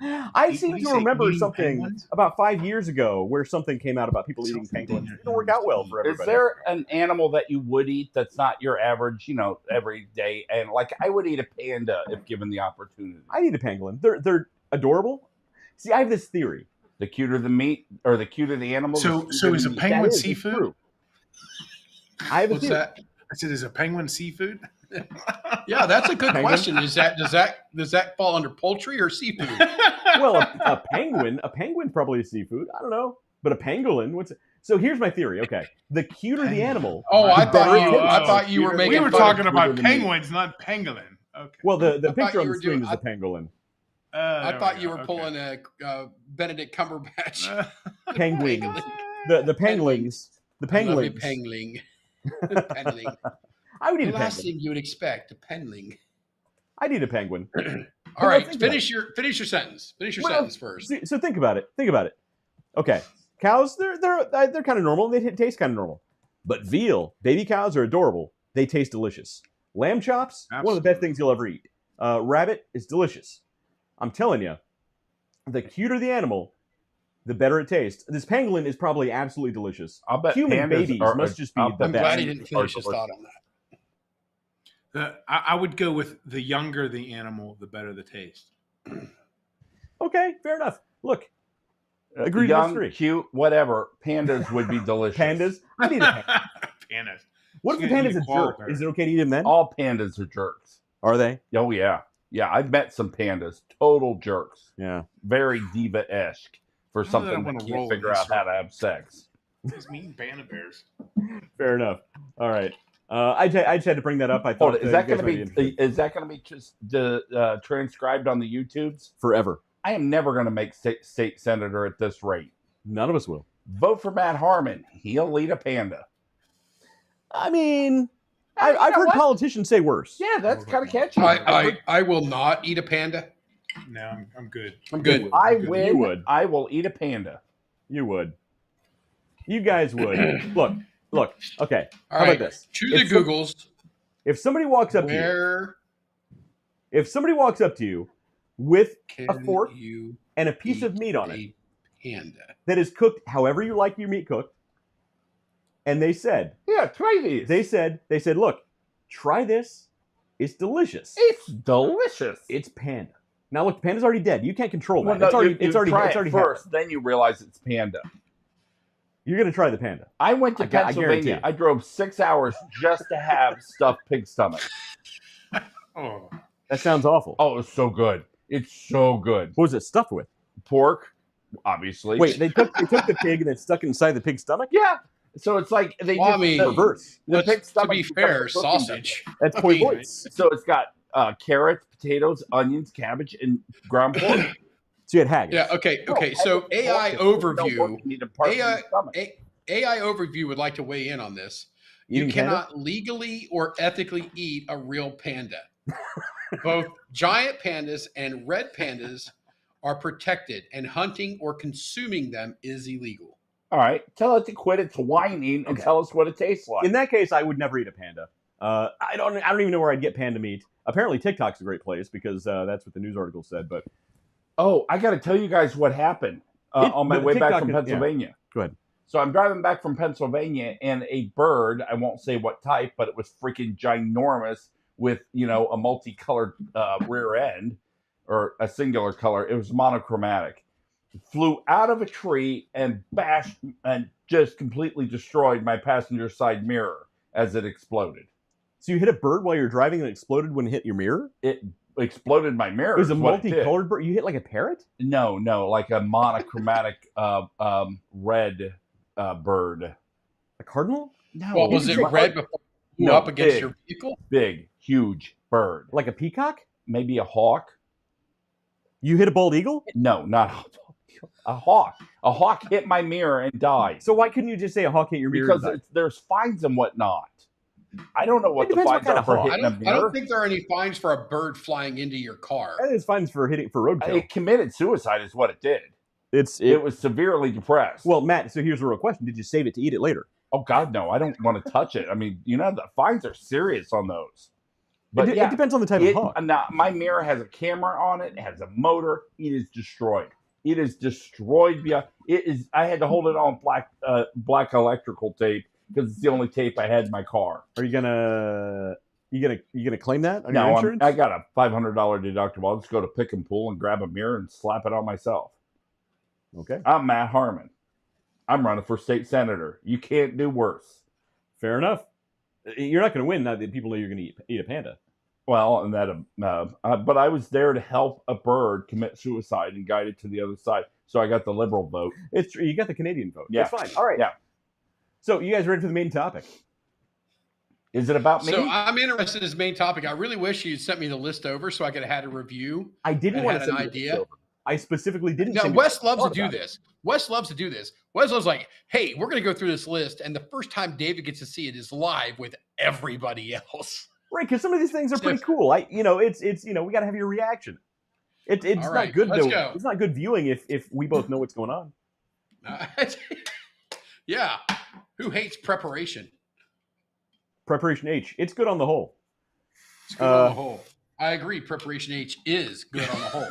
I seem to remember something about 5 years ago where something came out about people eating pangolins. It didn't work out well for everybody. Is there an animal that you would eat that's not your average, every day? And like, I would eat a panda if given the opportunity. I'd eat a pangolin. They're adorable. See, I have this theory. The cuter the meat, or the cuter the animal. So is a penguin seafood? I have a What's theory. that? I said, is a penguin seafood? Yeah, does that fall under poultry or seafood? Well, a penguin probably is seafood. I don't know, but a pangolin. So here's my theory. Okay, the cuter the animal. Oh, I thought you were making. We were talking about penguins, not pangolin. Okay. Well, the picture on the screen is a pangolin. I thought you were pulling a Benedict Cumberbatch. Penguins. The penguins. The penguins. Pangling. I would eat the a last penguin. thing you would expect, a penguin. I'd eat a penguin. All right, finish your sentence. Finish your sentence first. So think about it. Okay, cows, they're kind of normal. They taste kind of normal. But veal, baby cows are adorable. They taste delicious. Lamb chops, one of the best things you'll ever eat. Rabbit is delicious. I'm telling you, the cuter the animal, the better it tastes. This pangolin is probably absolutely delicious. I'll bet human babies must just be the best. I'm glad he didn't finish his thought on that. I would go with the younger the animal, the better the taste. Okay, fair enough. Look, agree to young, disagree. cute, whatever. Pandas would be delicious. Pandas? I need a panda. Pandas. What if the panda's a jerk? Is it okay to eat him then? All pandas are jerks. Are they? Oh, yeah. Yeah, I've met some pandas. Total jerks. Yeah. Very diva-esque for something that can't figure out how to have sex. These mean panda bears. Fair enough. All right. I just had to bring that up. I thought is that going to be just transcribed on the YouTubes forever? I am never going to make state senator at this rate. None of us will. Vote for Matt Harmon. He'll eat a panda. I mean, I've heard politicians say worse. Yeah, that's kind of catchy. I will not eat a panda. No, I'm good. I'm good. I win. You would. I will eat a panda. You would. You guys would. Look. Okay. All How right, about this? To the Googles. If somebody walks up to you with a fork and a piece of meat on it, panda that is cooked however you like your meat cooked, and they said, "Yeah, try these." They said, "Look, try this. It's delicious. It's delicious. It's panda." Now look, the panda's already dead. You can't control that. Well, no, it's already first. Happened. Then you realize it's panda. You're gonna try the panda. I went to Pennsylvania. I drove 6 hours just to have stuffed pig stomach. Oh, that sounds awful. Oh, it's so good. It's so good. What was it stuffed with? Pork, obviously. Wait, they took the pig and then stuck it inside the pig's stomach? Yeah. So it's like they reverse. The pig stomach. To be fair, sausage. That's points. So it's got carrots, potatoes, onions, cabbage, and ground pork. So you had haggis. Yeah. Okay. So AI overview. AI overview would like to weigh in on this. You cannot legally or ethically eat a real panda. Both giant pandas and red pandas are protected, and hunting or consuming them is illegal. All right. Tell it to quit its whining and tell us what it tastes like. In that case, I would never eat a panda. I don't even know where I'd get panda meat. Apparently, TikTok's a great place because that's what the news article said. But I got to tell you guys what happened on my way back from Pennsylvania. Yeah. Go ahead. So I'm driving back from Pennsylvania, and a bird, I won't say what type, but it was freaking ginormous with, a multicolored rear end, or a singular color. It was monochromatic. It flew out of a tree and bashed and just completely destroyed my passenger side mirror as it exploded. So you hit a bird while you're driving and it exploded when it hit your mirror? It exploded my mirror. It was a multicolored bird? You hit like a parrot? No, like a monochromatic red bird. A cardinal? No. Well, was it red before you up against your vehicle? Big, huge bird. Like a peacock? Maybe a hawk. You hit a bald eagle? No, not a hawk. A hawk hit my mirror and died. So why couldn't you just say a hawk hit your mirror? Because there's fines and whatnot. I don't know what the fines are for hitting a mirror. I don't think there are any fines for a bird flying into your car. I think it's fines for roadkill. It committed suicide is what it did. It was severely depressed. Well, Matt, so here's a real question. Did you save it to eat it later? Oh, God, no. I don't want to touch it. I mean, the fines are serious on those. But it depends on the type of hawk. Now, my mirror has a camera on it. It has a motor. It is destroyed. It is destroyed. I had to hold it on black electrical tape because it's the only tape I had in my car. Are you gonna claim that on your insurance? I got a $500 deductible. I'll just go to Pick and Pull and grab a mirror and slap it on myself. Okay. I'm Matt Harmon. I'm running for state senator. You can't do worse. Fair enough. You're not going to win. Now that people know you're going to eat a panda. Well, and that, but I was there to help a bird commit suicide and guide it to the other side. So I got the liberal vote. It's true. You got the Canadian vote. Yeah. It's fine. All right. Yeah. So you guys ready for the main topic? Is it about me? So I'm interested in this main topic. I really wish you'd sent me the list over so I could have had a review. I didn't want to have an idea. I specifically didn't. Now, Wes loves to do this. Wes loves to do this. Wes loves like, hey, we're going to go through this list, and the first time David gets to see it is live with everybody else. Right, because some of these things are pretty cool. It's we got to have your reaction. It's All right, not good. Let's go. It's not good viewing if we both know what's going on. Yeah. Who hates preparation? Preparation H. It's good on the whole. It's good on the whole. I agree. Preparation H is good on the whole.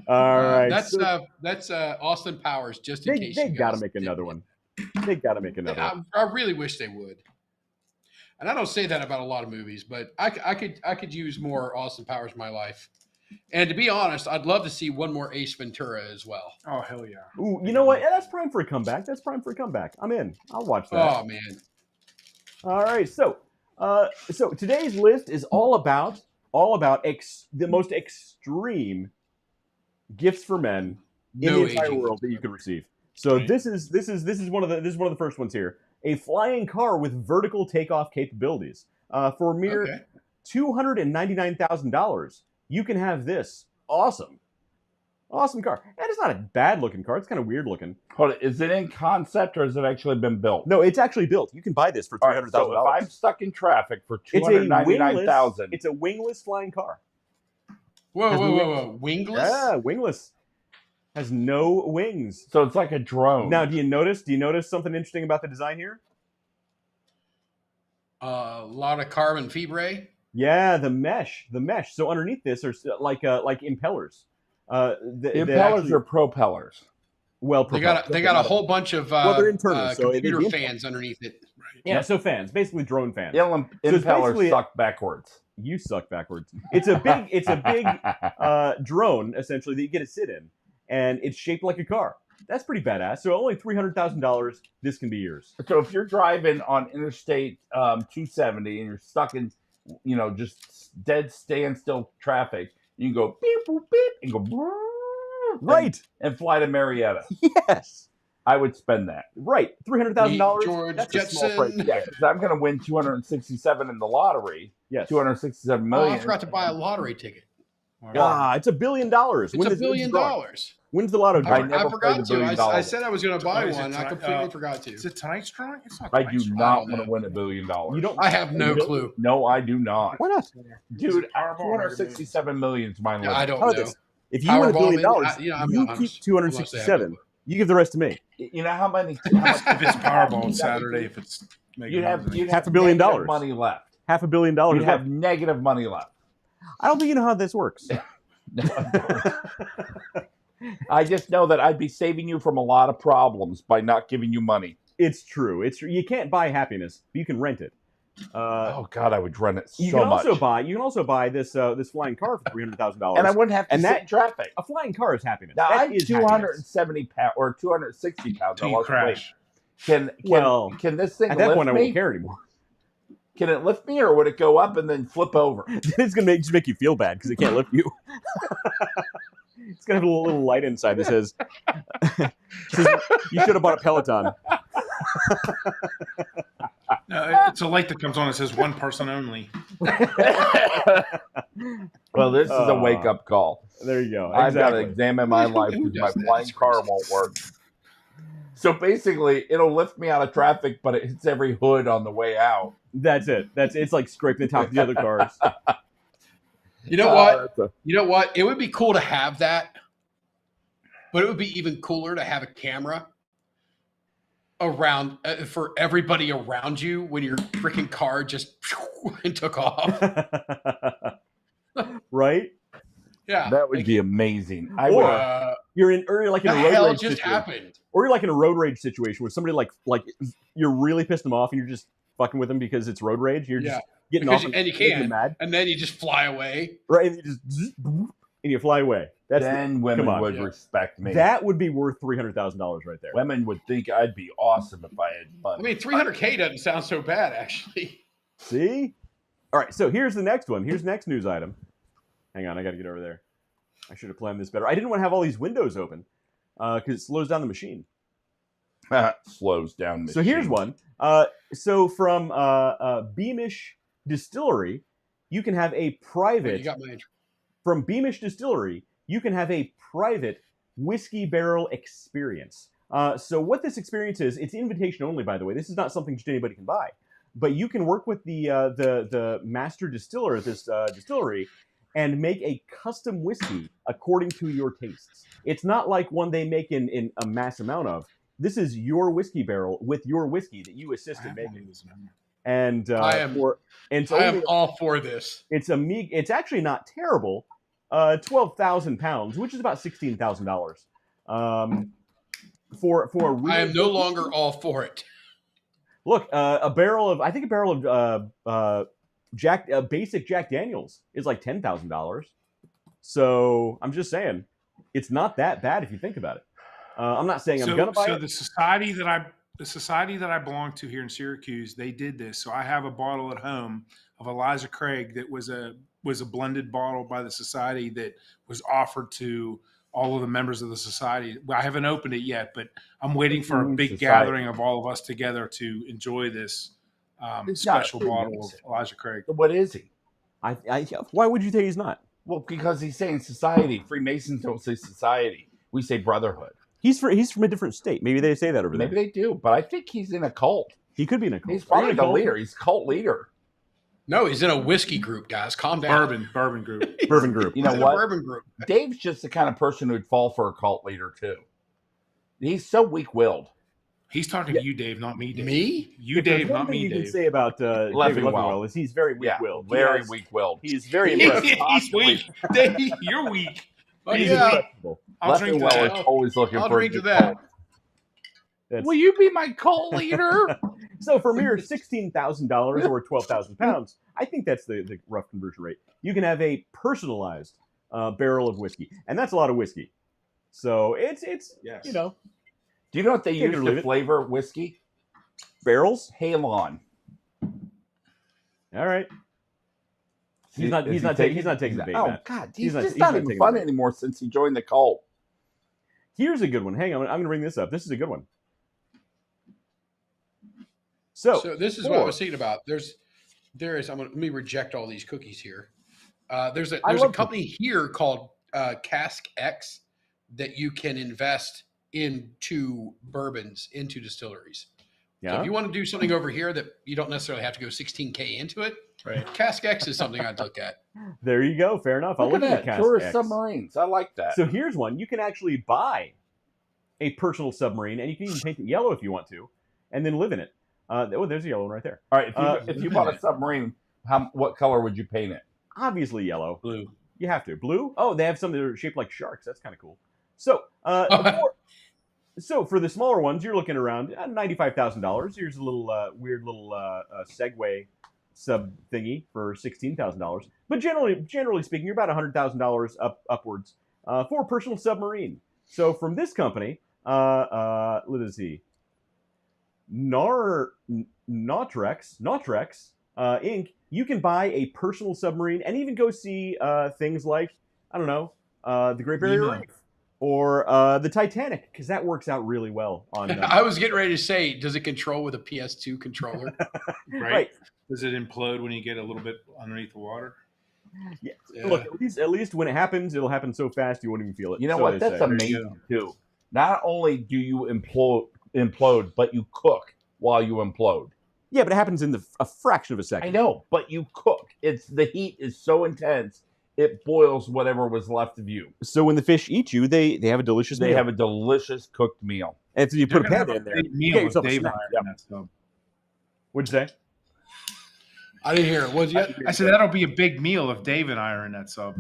All right. That's Austin Powers. Just in case they got to make another one. They got to make another one. I really wish they would. And I don't say that about a lot of movies, but I could use more Austin Powers in my life. And to be honest, I'd love to see one more Ace Ventura as well. Oh, hell yeah. Ooh, you know what? Yeah, that's prime for a comeback. I'm in. I'll watch that. Oh, man. All right. So today's list is all about the most extreme gifts for men in the entire world that you can receive. So this is one of the first ones here. A flying car with vertical takeoff capabilities. For a mere $299,000, you can have this awesome car. And it's not a bad looking car. It's kind of weird looking. Hold it. Is it in concept or has it actually been built? No, it's actually built. You can buy this for $300,000. So if I'm stuck in traffic for $299,000, it's a wingless flying car. Whoa. Wingless? Yeah, wingless. Has no wings. So it's like a drone. Now, do you notice something interesting about the design here? A lot of carbon fibre. Yeah, the mesh. So underneath this are like impellers. The impellers are propellers. Well, they got a whole bunch of they're internal, computer fans underneath it. Right. Yeah, so fans, basically drone fans. Yeah, impellers suck backwards. You suck backwards. It's a big drone essentially that you get to sit in, and it's shaped like a car. That's pretty badass. So only $300,000. This can be yours. So if you're driving on Interstate 270 and you're stuck in, just dead standstill traffic, you can go beep boop beep and go right and fly to Marietta. Yes, I would spend that. Right, $300,000. George That's Jetson. a small price. Yeah, because I'm going to win 267 in the lottery. Yes, 267 Oh, million. I forgot to buy a lottery ticket. it's $1 billion. It's $1 billion. When's the lotto I draw? never I forgot played to. $1 billion. I said I was going to buy Is it one. I completely forgot to. Is it tonight's drawing? It's not I tonight's do drawing. not don't want to know. win $1 billion. You don't. I have no clue. No, I do not. Why not? Dude, Powerball 267 million is mine. I don't How about know. this? If you win $1 billion, I'm you not- keep I'm 267. You give the rest to me. You know how many? If it's Powerball, it's Saturday. If it's You'd have $500 million. negative money left. $500 million. You'd have negative money left. I don't think you know how this works. I just know that I'd be saving you from a lot of problems by not giving you money. It's true. You can't buy happiness, but you can rent it. Oh God, I would rent it so you can much. You can also buy this flying car for $300,000, and I wouldn't have to sit in traffic. A flying car is happiness. Now That I'm is 270 pounds or 260 pounds. Till you crash. Can this thing at that lift point I me? won't care anymore. Can it lift me, or would it go up and then flip over? It's gonna make you feel bad because it can't lift you. It's gonna have a little light inside that says, "You should have bought a Peloton." No, it's a light that comes on that says one person only. Well, this is a wake-up call. There you go. I've got to Exactly. examine my life because my flying car won't work. So basically, it'll lift me out of traffic, but it hits every hood on the way out. That's it. It's like scraping the top of the other cars. You know what? You know what? It would be cool to have that, but it would be even cooler to have a camera around for everybody around you when your freaking car just and took off. Right? Yeah, That would be amazing. You're in, or you're like in the a road hell rage just situation. happened? Or you're like in a road rage situation where somebody like you're really pissed them off and you're just fucking with them because it's road rage. You're just getting off and you making them can, mad. and then you just fly away. Right, and you just and you fly away. Then women would respect me. That would be worth $300,000 right there. Women would think I'd be awesome if I had money. I mean, $300K doesn't sound so bad, actually. See? All right, so here's the next one. Here's the next news item. Hang on, I got to get over there. I should have planned this better. I didn't want to have all these windows open because it slows down the machine. Slows down the machine. So here's one. So from Beamish Distillery, you can have a private... You got my intro. From Beamish Distillery, you can have a private whiskey barrel experience. So what this experience is, it's invitation only, by the way. This is not something just anybody can buy. But you can work with the master distiller at this distillery and make a custom whiskey according to your tastes. It's not like one they make in a mass amount of. This is your whiskey barrel with your whiskey that you assist in making. And I am all for this. It's actually not terrible. 12,000 pounds, which is about $16,000. For a real I am no longer all for it. Look, a barrel of basic Jack Daniels is like $10,000. So I'm just saying, it's not that bad if you think about it. I'm not saying I'm gonna buy it. So the society that I belong to here in Syracuse, they did this. So I have a bottle at home of Elijah Craig that was a blended bottle by the society that was offered to all of the members of the society. I haven't opened it yet, but I'm waiting for a big gathering of all of us together to enjoy this special bottle of Elijah Craig. What is he? Why would you say he's not? Well, because he's saying society. Freemasons don't say society. We say brotherhood. He's from a different state. Maybe they say that over there. Maybe they do, but I think he's in a cult. He could be in a cult. He's probably the leader. He's cult leader. No, he's in a whiskey group, guys. Calm down. Bourbon group. Bourbon group. You know what? Bourbon group. Dave's just the kind of person who'd fall for a cult leader too. He's so weak-willed. He's talking to you, Dave, not me, Dave. Me? You, Dave, not me, Dave. You can can say about David Leffingwell is he's very weak-willed. Very weak-willed. He's very impressive. He's weak. Dave, you're weak. He's yeah. I'll drink to that. Always looking I'll for drink to that. Will you be my cult leader? So for mere $16,000 or 12,000 pounds, I think that's the rough conversion rate. You can have a personalized barrel of whiskey, and that's a lot of whiskey. So it's yes. You know. Do you know what they use to flavor whiskey? Barrels? Halon. All right. He's not taking the bait. Oh God, he's just not even fun anymore since he joined the cult. Here's a good one. Hang on, I'm going to bring this up. This is a good one. So this is what I was thinking about. Let me reject all these cookies here. There's a company here called Cask X that you can invest into bourbons, into distilleries. Yeah. So if you want to do something over here that you don't necessarily have to go 16K into it, right? Cask X is something I'd look at. There you go. Fair enough. I'll look at Cask Tourist X. submarines. I like that. So here's one. You can actually buy a personal submarine, and you can even paint it yellow if you want to, and then live in it. There's a yellow one right there. All right, if you bought a submarine, what color would you paint it? Obviously yellow. Blue. You have to. Blue? Oh, they have some that are shaped like sharks. That's kind of cool. So, so for the smaller ones, you're looking around $95,000. Here's a little weird little Segway sub thingy for $16,000. But generally speaking, you're about $100,000 upwards for a personal submarine. So from this company, let's see. Nautrex Inc., you can buy a personal submarine and even go see things like, I don't know, the Great Barrier Reef or the Titanic, because that works out really well. I was getting ready to say, does it control with a PS2 controller? Right. Does it implode when you get a little bit underneath the water? Yeah. Look, at least when it happens, it'll happen so fast you won't even feel it. You know what? That's amazing too. Not only do you implode, but you cook while you implode. Yeah, but it happens in a fraction of a second. I know, but you cook. The heat is so intense, it boils whatever was left of you. So when the fish eat you, they have a delicious meal. They have a delicious cooked meal. And if you put a They're gonna panda have in there, big you meal get with yourself a Dave and snack. I in that sub. What'd you say? I didn't hear it. Was yet? I said that'll be a big meal if Dave and I are in that sub.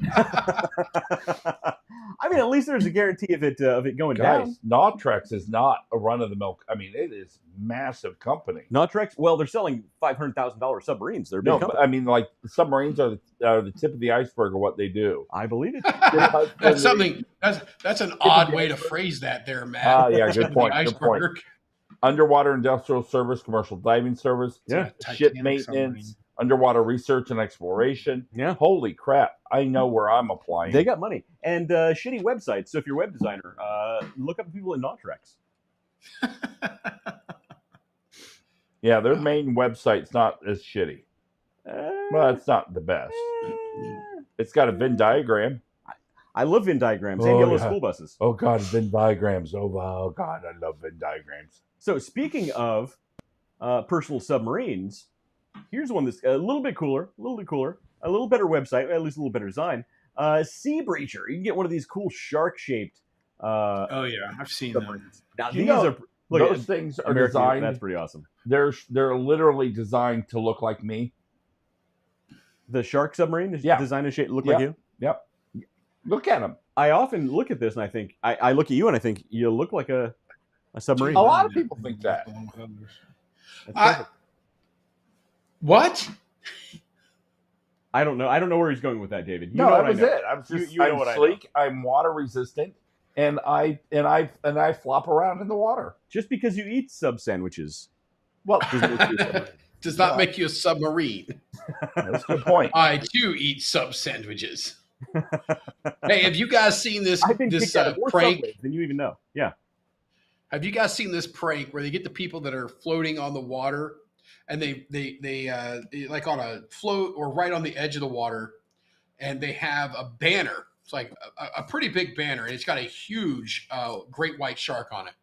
I mean, at least there's a guarantee of it going Guys, down. Nautrex is not a run of the mill. I mean, it is massive company. Nautrex, well, they're selling $500,000 submarines. They're a big No, company. but I mean, like submarines are the tip of the iceberg of what they do. I believe it. That's something. That's an odd way to phrase that, there, Matt. Yeah, good point. Good point. Iceberg. Underwater industrial service, commercial diving service, Yeah. ship Titanic maintenance, submarine. underwater research and exploration. Yeah. Holy crap! I know where I'm applying. They got money and shitty websites. So if you're a web designer, look up people in Nautrex. Yeah, their main website's not as shitty. Well, it's not the best. It's got a Venn diagram. I love Venn diagrams and Oh, yellow yeah. school buses. Oh God, Venn diagrams. Oh God, I love Venn diagrams. So speaking of personal submarines, here's one that's a little bit cooler, a little better website, at least a little better design. Sea Breacher. You can get one of these cool shark-shaped Oh yeah, I've seen them. submarines. Now You these know, are look Those at things are American. designed. That's pretty awesome. They're literally designed to look like me. The shark submarine is Yeah. designed to look Yeah. like you. Yep. Look at them. I often look at this and I think I look at you and I think you look like a submarine. A lot of people think that. That's perfect. What? I don't know. I don't know where he's going with that, David. You No, know that what was I know. it. I was just You know I'm what I know. sleek. I'm water resistant, and I flop around in the water. Just because you eat sub sandwiches Well, doesn't make you a submarine. Does not make you a submarine. that's a good point. I too eat sub sandwiches. Hey, have you guys seen this I've been this kicked out of more prank? subways than you even know. Yeah. Have you guys seen this prank where they get the people that are floating on the water, and they like on a float or right on the edge of the water, and they have a banner. It's like a pretty big banner, and it's got a huge great white shark on it.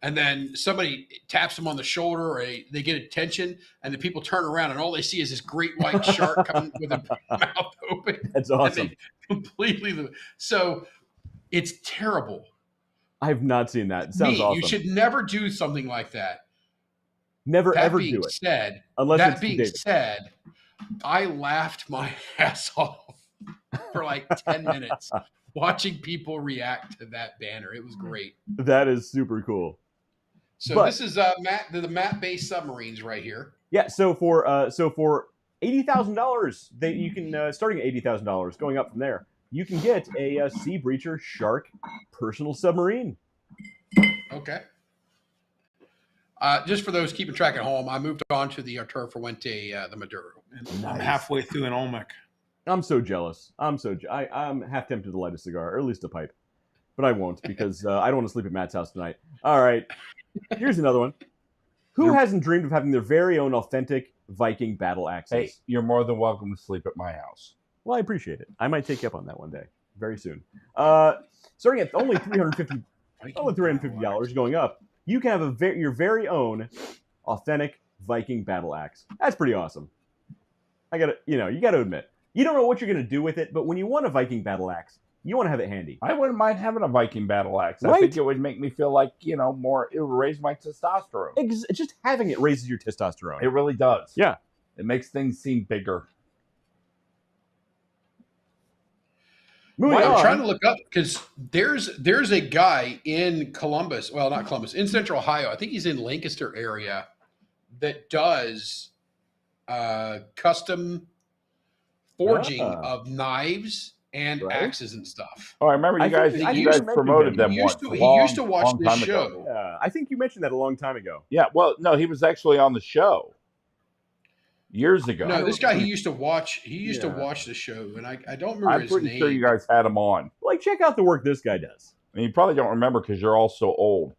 And then somebody taps them on the shoulder, or they get attention, and the people turn around, and all they see is this great white shark coming with a mouth open. That's And awesome. they completely. So it's terrible. I have not seen that. It sounds awesome. You should never do something like that. Never That ever being do it. said, Unless that it's being David. said, I laughed my ass off for like 10 minutes watching people react to that banner. It was great. That is super cool. So But- this is the map-based submarines right here. Yeah, so for $80,000, you can starting at $80,000, going up from there, you can get a Sea Breacher Shark personal submarine. Okay. Just for those keeping track at home, I moved on to the Arturo Fuente, the Maduro. I'm halfway through an Olmec. I'm so jealous. I'm half tempted to light a cigar, or at least a pipe, but I won't because I don't want to sleep at Matt's house tonight. All right, here's another one. Who hasn't dreamed of having their very own authentic Viking battle axes? Hey, you're more than welcome to sleep at my house. Well, I appreciate it. I might take you up on that one day, very soon. Starting at only $350 going up, you can have your very own authentic Viking battle axe. That's pretty awesome. You gotta admit, you don't know what you're gonna do with it, but when you want a Viking battle axe, you want to have it handy. I wouldn't mind having a Viking battle axe. I Right? think it would make me feel like, more, it would raise my testosterone. Just having it raises your testosterone. It really does. Yeah. It makes things seem bigger. Moving I'm on. trying to look up because there's a guy in Columbus, well, not Columbus, in Central Ohio. I think he's in Lancaster area that does custom forging of knives and Right. axes and stuff. Oh, I remember I you guys. think- You I think guys you mentioned promoted him. them He once. used to watch long this time ago. show. Yeah, I think you mentioned that a long time ago. Yeah, well, no, he was actually on the show years ago. No, this guy he used to watch. He used to Yeah. watch the show, and I don't remember I'm his pretty name. sure you guys had him on. Like, check out the work this guy does. And you probably don't remember because you're all so old.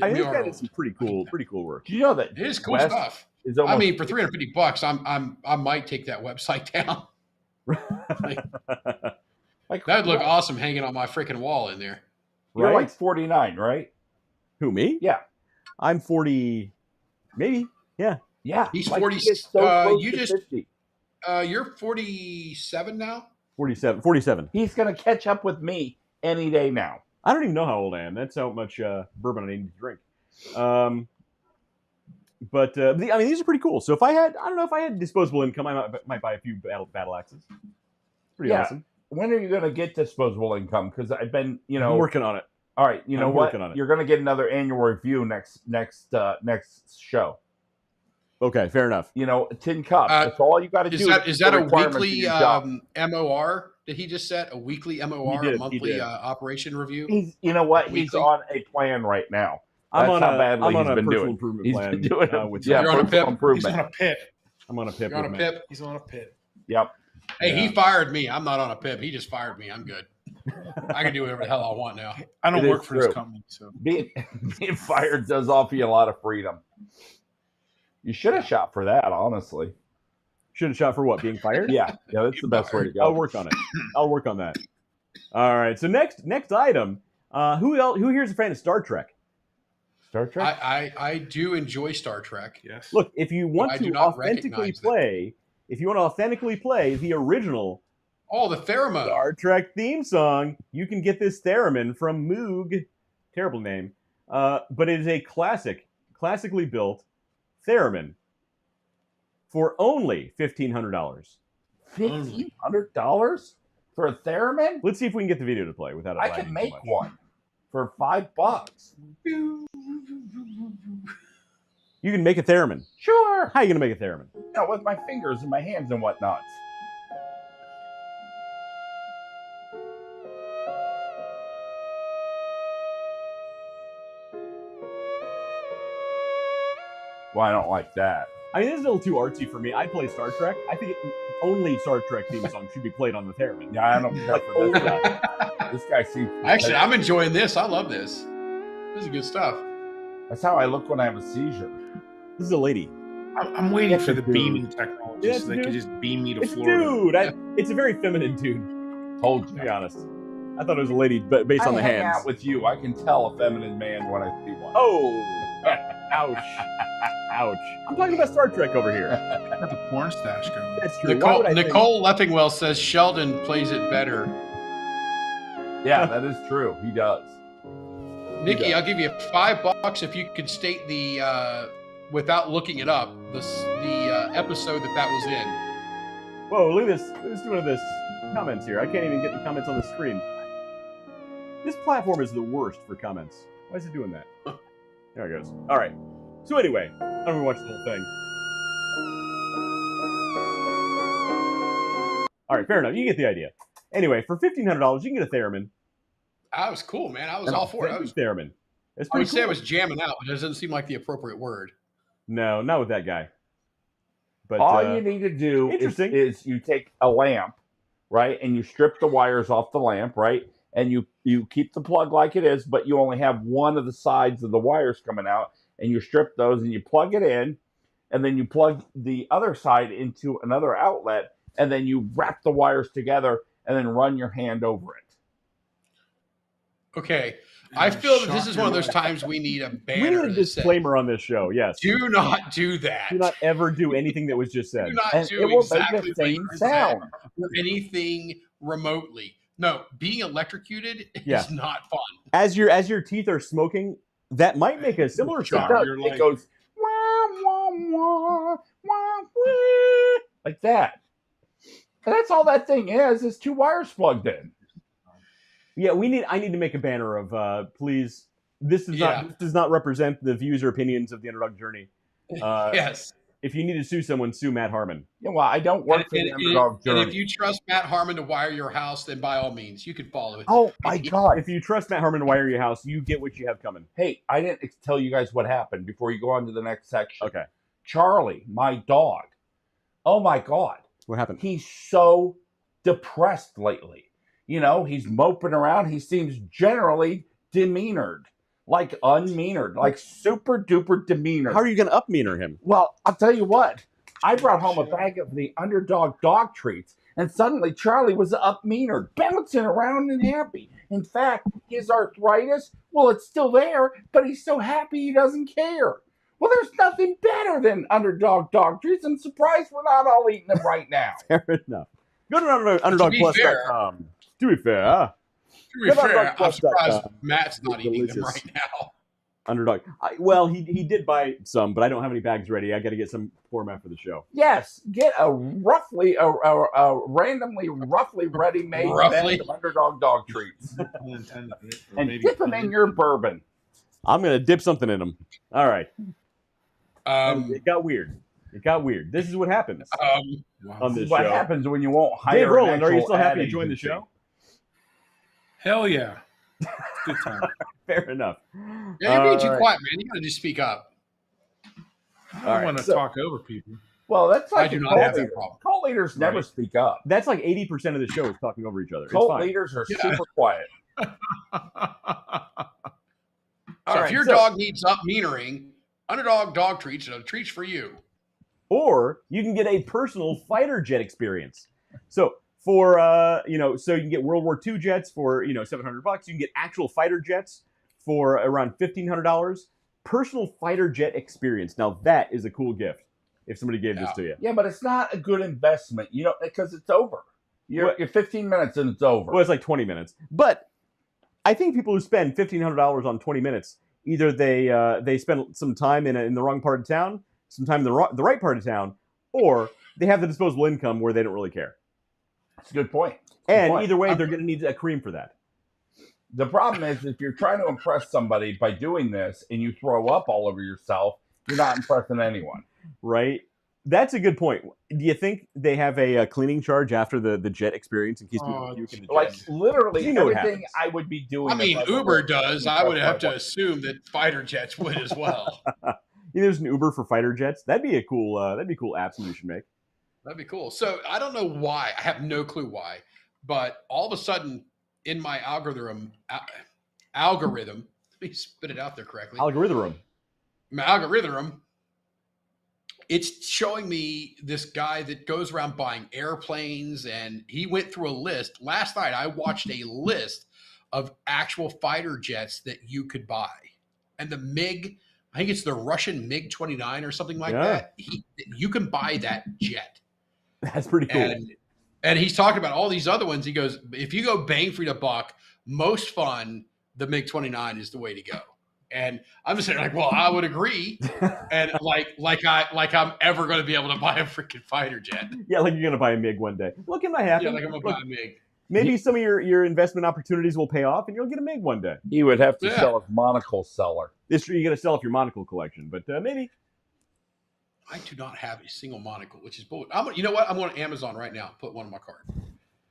I We think are that old. is some pretty cool work. Do you know that It is cool West stuff. is almost I mean, for $350, I might take that website down. like That'd look awesome hanging on my freaking wall in there. You're Right? like 49, right? Who, me? Yeah. I'm 40, maybe. Yeah. Yeah. He's like, 40 he is so close you to just- 50. You're 47 now. 47. He's going to catch up with me any day now. I don't even know how old I am. That's how much bourbon I need to drink. But I mean, these are pretty cool. So if I don't know if I had disposable income, I might buy a few battle axes. Pretty awesome. When are you going to get disposable income? Because I've been, I'm working on it. All right, you know what? You're going to get another annual review next show. Okay, fair enough. Tin cup. That's all you got to do. Is that a weekly MOR that he just set? A weekly MOR, a monthly operation review? You know what? He's on a plan right now. I'm on a personal improvement plan. You're on a PIP. He's on a PIP. I'm on a PIP. You're on a PIP. He's on a PIP. Yep. Hey, he fired me. I'm not on a PIP. He just fired me. I'm good. I can do whatever the hell I want now. I don't work for his company, so being fired does offer you a lot of freedom. You should have shot for that, honestly. Should have shot for what? Being fired? Yeah, that's the best way to go. I'll work on it. I'll work on that. All right. So next item. Who here is a fan of Star Trek? Star Trek? I do enjoy Star Trek. Yes. Look, if you want to authentically play the original the theremin Star Trek theme song, you can get this theremin from Moog. Terrible name. But it is a classically built theremin for only $1,500. $1,500 for a theremin? Let's see if we can get the video to play without it. I can make one for $5. You can make a theremin. Sure. How are you going to make a theremin? With my fingers and my hands and whatnot. Well, I don't like that. I mean, this is a little too artsy for me. I play Star Trek. I think only Star Trek theme songs should be played on the theremin. Yeah, I don't care for this guy. This guy seems... Actually, I'm enjoying this. I love this. This is good stuff. That's how I look when I have a seizure. This is a lady. I'm waiting for the beaming technology so they could just beam me to Florida. Dude. It's a very feminine dude. Told you. To be honest. I thought it was a lady based on the hands. I hang out with you. I can tell a feminine man when I see one. Oh. Ouch. Ouch. I'm talking about Star Trek over here. Got the porn stash going. That's true. Nicole Leffingwell says Sheldon plays it better. Yeah, that is true. He does. Nikki, I'll give you $5 if you could state the without looking it up the episode that was in. Whoa! Look at this. Let's do one of this comments here. I can't even get the comments on the screen. This platform is the worst for comments. Why is it doing that? There it goes. All right. So anyway, I'm gonna watch the whole thing. All right, fair enough. You get the idea. Anyway, for $1,500, you can get a theremin. That was cool, man. I was all for it. Theremin. I would say I was jamming out, but it doesn't seem like the appropriate word. No, not with that guy. But all you need to do is you take a lamp, right, and you strip the wires off the lamp, right, and you keep the plug like it is, but you only have one of the sides of the wires coming out, and you strip those and you plug it in, and then you plug the other side into another outlet, and then you wrap the wires together and then run your hand over it. Okay. I feel that this is one of those times we need a banner. We need a disclaimer on this show, yes. Do not do that. Do not ever do anything that was just said. Do not do exactly the same sound or anything remotely. No, being electrocuted is not fun. As your teeth are smoking, that might make a similar sound. It goes wah, wah, wah, wah, wah, like that. And that's all that thing is two wires plugged in. Yeah, I need to make a banner of please. This does not represent the views or opinions of the Underdog Journey. Yes. If you need to sue someone, sue Matt Harmon. Yeah, well, I don't work for the Underdog Journey. And if you trust Matt Harmon to wire your house, then by all means, you can follow it. Oh my God! If you trust Matt Harmon to wire your house, you get what you have coming. Hey, I didn't tell you guys what happened before you go on to the next section. Okay. Charlie, my dog. Oh my God! What happened? He's so depressed lately. You know, he's moping around. He seems generally demeanored, like unmeanored, like super duper demeanored. How are you going to up-meaner him? Well, I'll tell you what. I brought home a bag of the Underdog dog treats, and suddenly Charlie was up-meanored, bouncing around and happy. In fact, his arthritis, well, it's still there, but he's so happy he doesn't care. Well, there's nothing better than Underdog dog treats. I'm surprised we're not all eating them right now. Fair enough. Go to UnderdogPlus.com. To be fair, To be fair, I'm surprised Matt's not eating them right now. Underdog. Well, he did buy some, but I don't have any bags ready. I got to get some format for the show. Yes, get a randomly roughly ready-made bag of Underdog dog treats, and dip them in your bourbon. I'm gonna dip something in them. All right. It got weird. This is what happens on this show. What happens when you won't hire? Dave Rowland, are you still happy to join the show? Hell yeah. Good time. Fair enough. Yeah, you're being too quiet, man. You gotta just speak up. I don't want to talk over people. Well, that's like I do not have that problem. Cult leaders never speak up. That's like 80% of the show is talking over each other. Cult leaders are super quiet. If your dog needs up metering, Underdog dog treats are treats for you. Or you can get a personal fighter jet experience. So for so you can get World War II jets for $700. You can get actual fighter jets for around $1,500. Personal fighter jet experience. Now that is a cool gift. If somebody gave this to you. Yeah, but it's not a good investment, because it's over. You're 15 minutes and it's over. Well, it's like 20 minutes. But I think people who spend $1,500 on 20 minutes, either they spend some time in the wrong part of town, some time in the right part of town, or they have the disposable income where they don't really care. That's a good point. Either way, they're going to need a cream for that. The problem is if you're trying to impress somebody by doing this and you throw up all over yourself, you're not impressing anyone. Right? That's a good point. Do you think they have a cleaning charge after the jet experience in case people puke in the jet? Like literally everything I would be doing. I mean, Uber does. I would have to assume that fighter jets would as well. There's an Uber for fighter jets. That'd be a cool app you should make. That'd be cool. So I don't know why. I have no clue why. But all of a sudden in my algorithm, let me spit it out there correctly. My algorithm, it's showing me this guy that goes around buying airplanes, and he went through a list. Last night, I watched a list of actual fighter jets that you could buy. And the MiG, I think it's the Russian MiG-29 or something like that. You can buy that jet. That's pretty cool. And he's talking about all these other ones. He goes, if you go bang for the buck, most fun, the MiG-29 is the way to go. And I'm just saying, like, well, I would agree. And like I'm ever going to be able to buy a freaking fighter jet. Yeah, like you're going to buy a MiG one day. Look, it might happen. Yeah, like I'm going to buy a MiG. Maybe some of your investment opportunities will pay off, and you'll get a MiG one day. He would have to sell his monocle seller. It's true. You got to sell off your monocle collection, but maybe. I do not have a single monocle, which is bull. You know what? I'm going to Amazon right now. Put one on my cart.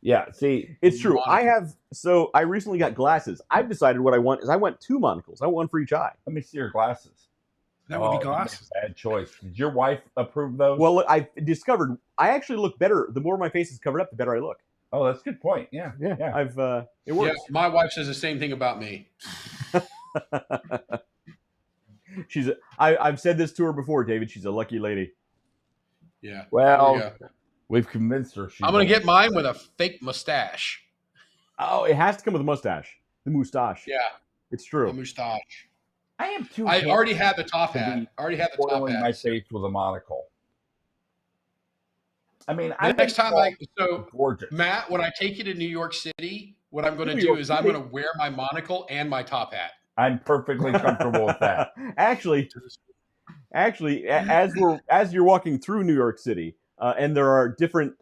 Yeah, see, it's true. I recently got glasses. I've decided what I want is I want 2 monocles. I want one for each eye. Let me see your glasses. That would be glasses. Bad choice. Did your wife approve those? Well, look, I discovered I actually look better. The more my face is covered up, the better I look. Oh, that's a good point. Yeah. It works. Yeah, my wife says the same thing about me. I've said this to her before, David. She's a lucky lady. Yeah. Well, we've convinced her. I'm going to get mine with a fake mustache. Oh, it has to come with a mustache. The moustache. Yeah. It's true. The moustache. I already had the top hat. My face with a monocle. I mean, next time gorgeous. Matt, when I take you to New York City, what I'm going to do is I'm going to wear my monocle and my top hat. I'm perfectly comfortable with that. Actually, as you're walking through New York City, and there are different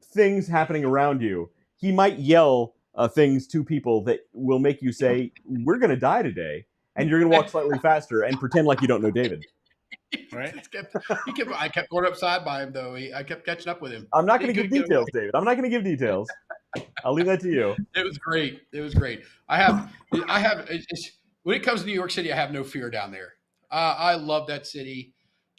things happening around you, he might yell things to people that will make you say, "We're going to die today," and you're going to walk slightly faster and pretend like you don't know David. Right? I kept going upside by him, though. I kept catching up with him. I'm not going to give details, David. I'm not going to give details. I'll leave that to you. It was great. I have. When it comes to New York City, I have no fear down there. I love that city.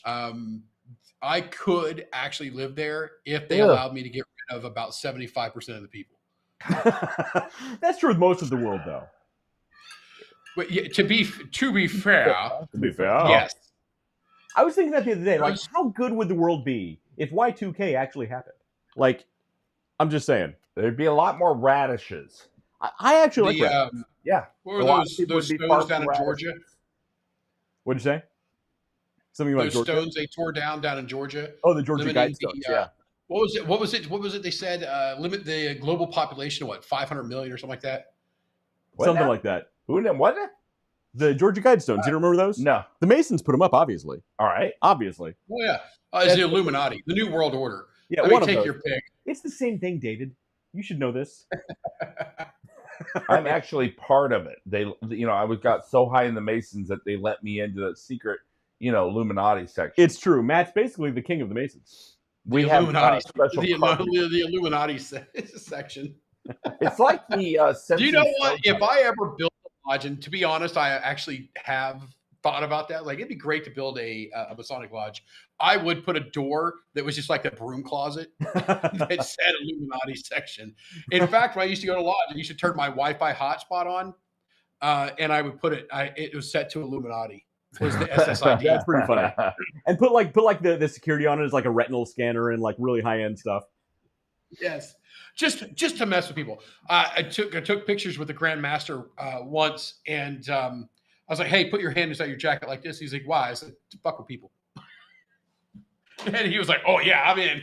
I could actually live there if they allowed me to get rid of about 75% of the people. That's true with most of the world, though. But yeah, to be fair, yes. I was thinking that the other day. Like, how good would the world be if Y2K actually happened? Like, I'm just saying. There'd be a lot more radishes. I actually like radishes. Yeah. What were those stones down in Georgia? What'd you say? Something about those stones they tore down in Georgia. Oh, the Georgia Guidestones. Yeah. What was it? They said limit the global population to what, 500 million or something like that. Something like that. Who? What? The Georgia Guidestones. You don't remember those? No. The Masons put them up, obviously. All right. Obviously. Oh, yeah. It's the Illuminati, the New World Order. Yeah, one of take those. Your pick. It's the same thing, David. You should know this. I'm actually part of it. They, I got so high in the Masons that they let me into the secret, Illuminati section. It's true. Matt's basically the king of the Masons. We have special the Illuminati section. It's like the. Do you know what? If I ever build a lodge, and to be honest, I actually have thought about that. Like, it'd be great to build a Masonic lodge. I would put a door that was just like a broom closet that said Illuminati section. In fact, when I used to go to lodge, I used to turn my Wi-Fi hotspot on, and I would put it. It was set to Illuminati. Was the SSID? That's pretty funny. And put the security on it as like a retinal scanner and like really high end stuff. Yes, just to mess with people. I took pictures with the Grand Master once, and I was like, "Hey, put your hand inside your jacket like this." He's like, "Why?" I said, "To fuck with people." And he was like, "Oh yeah, I'm in."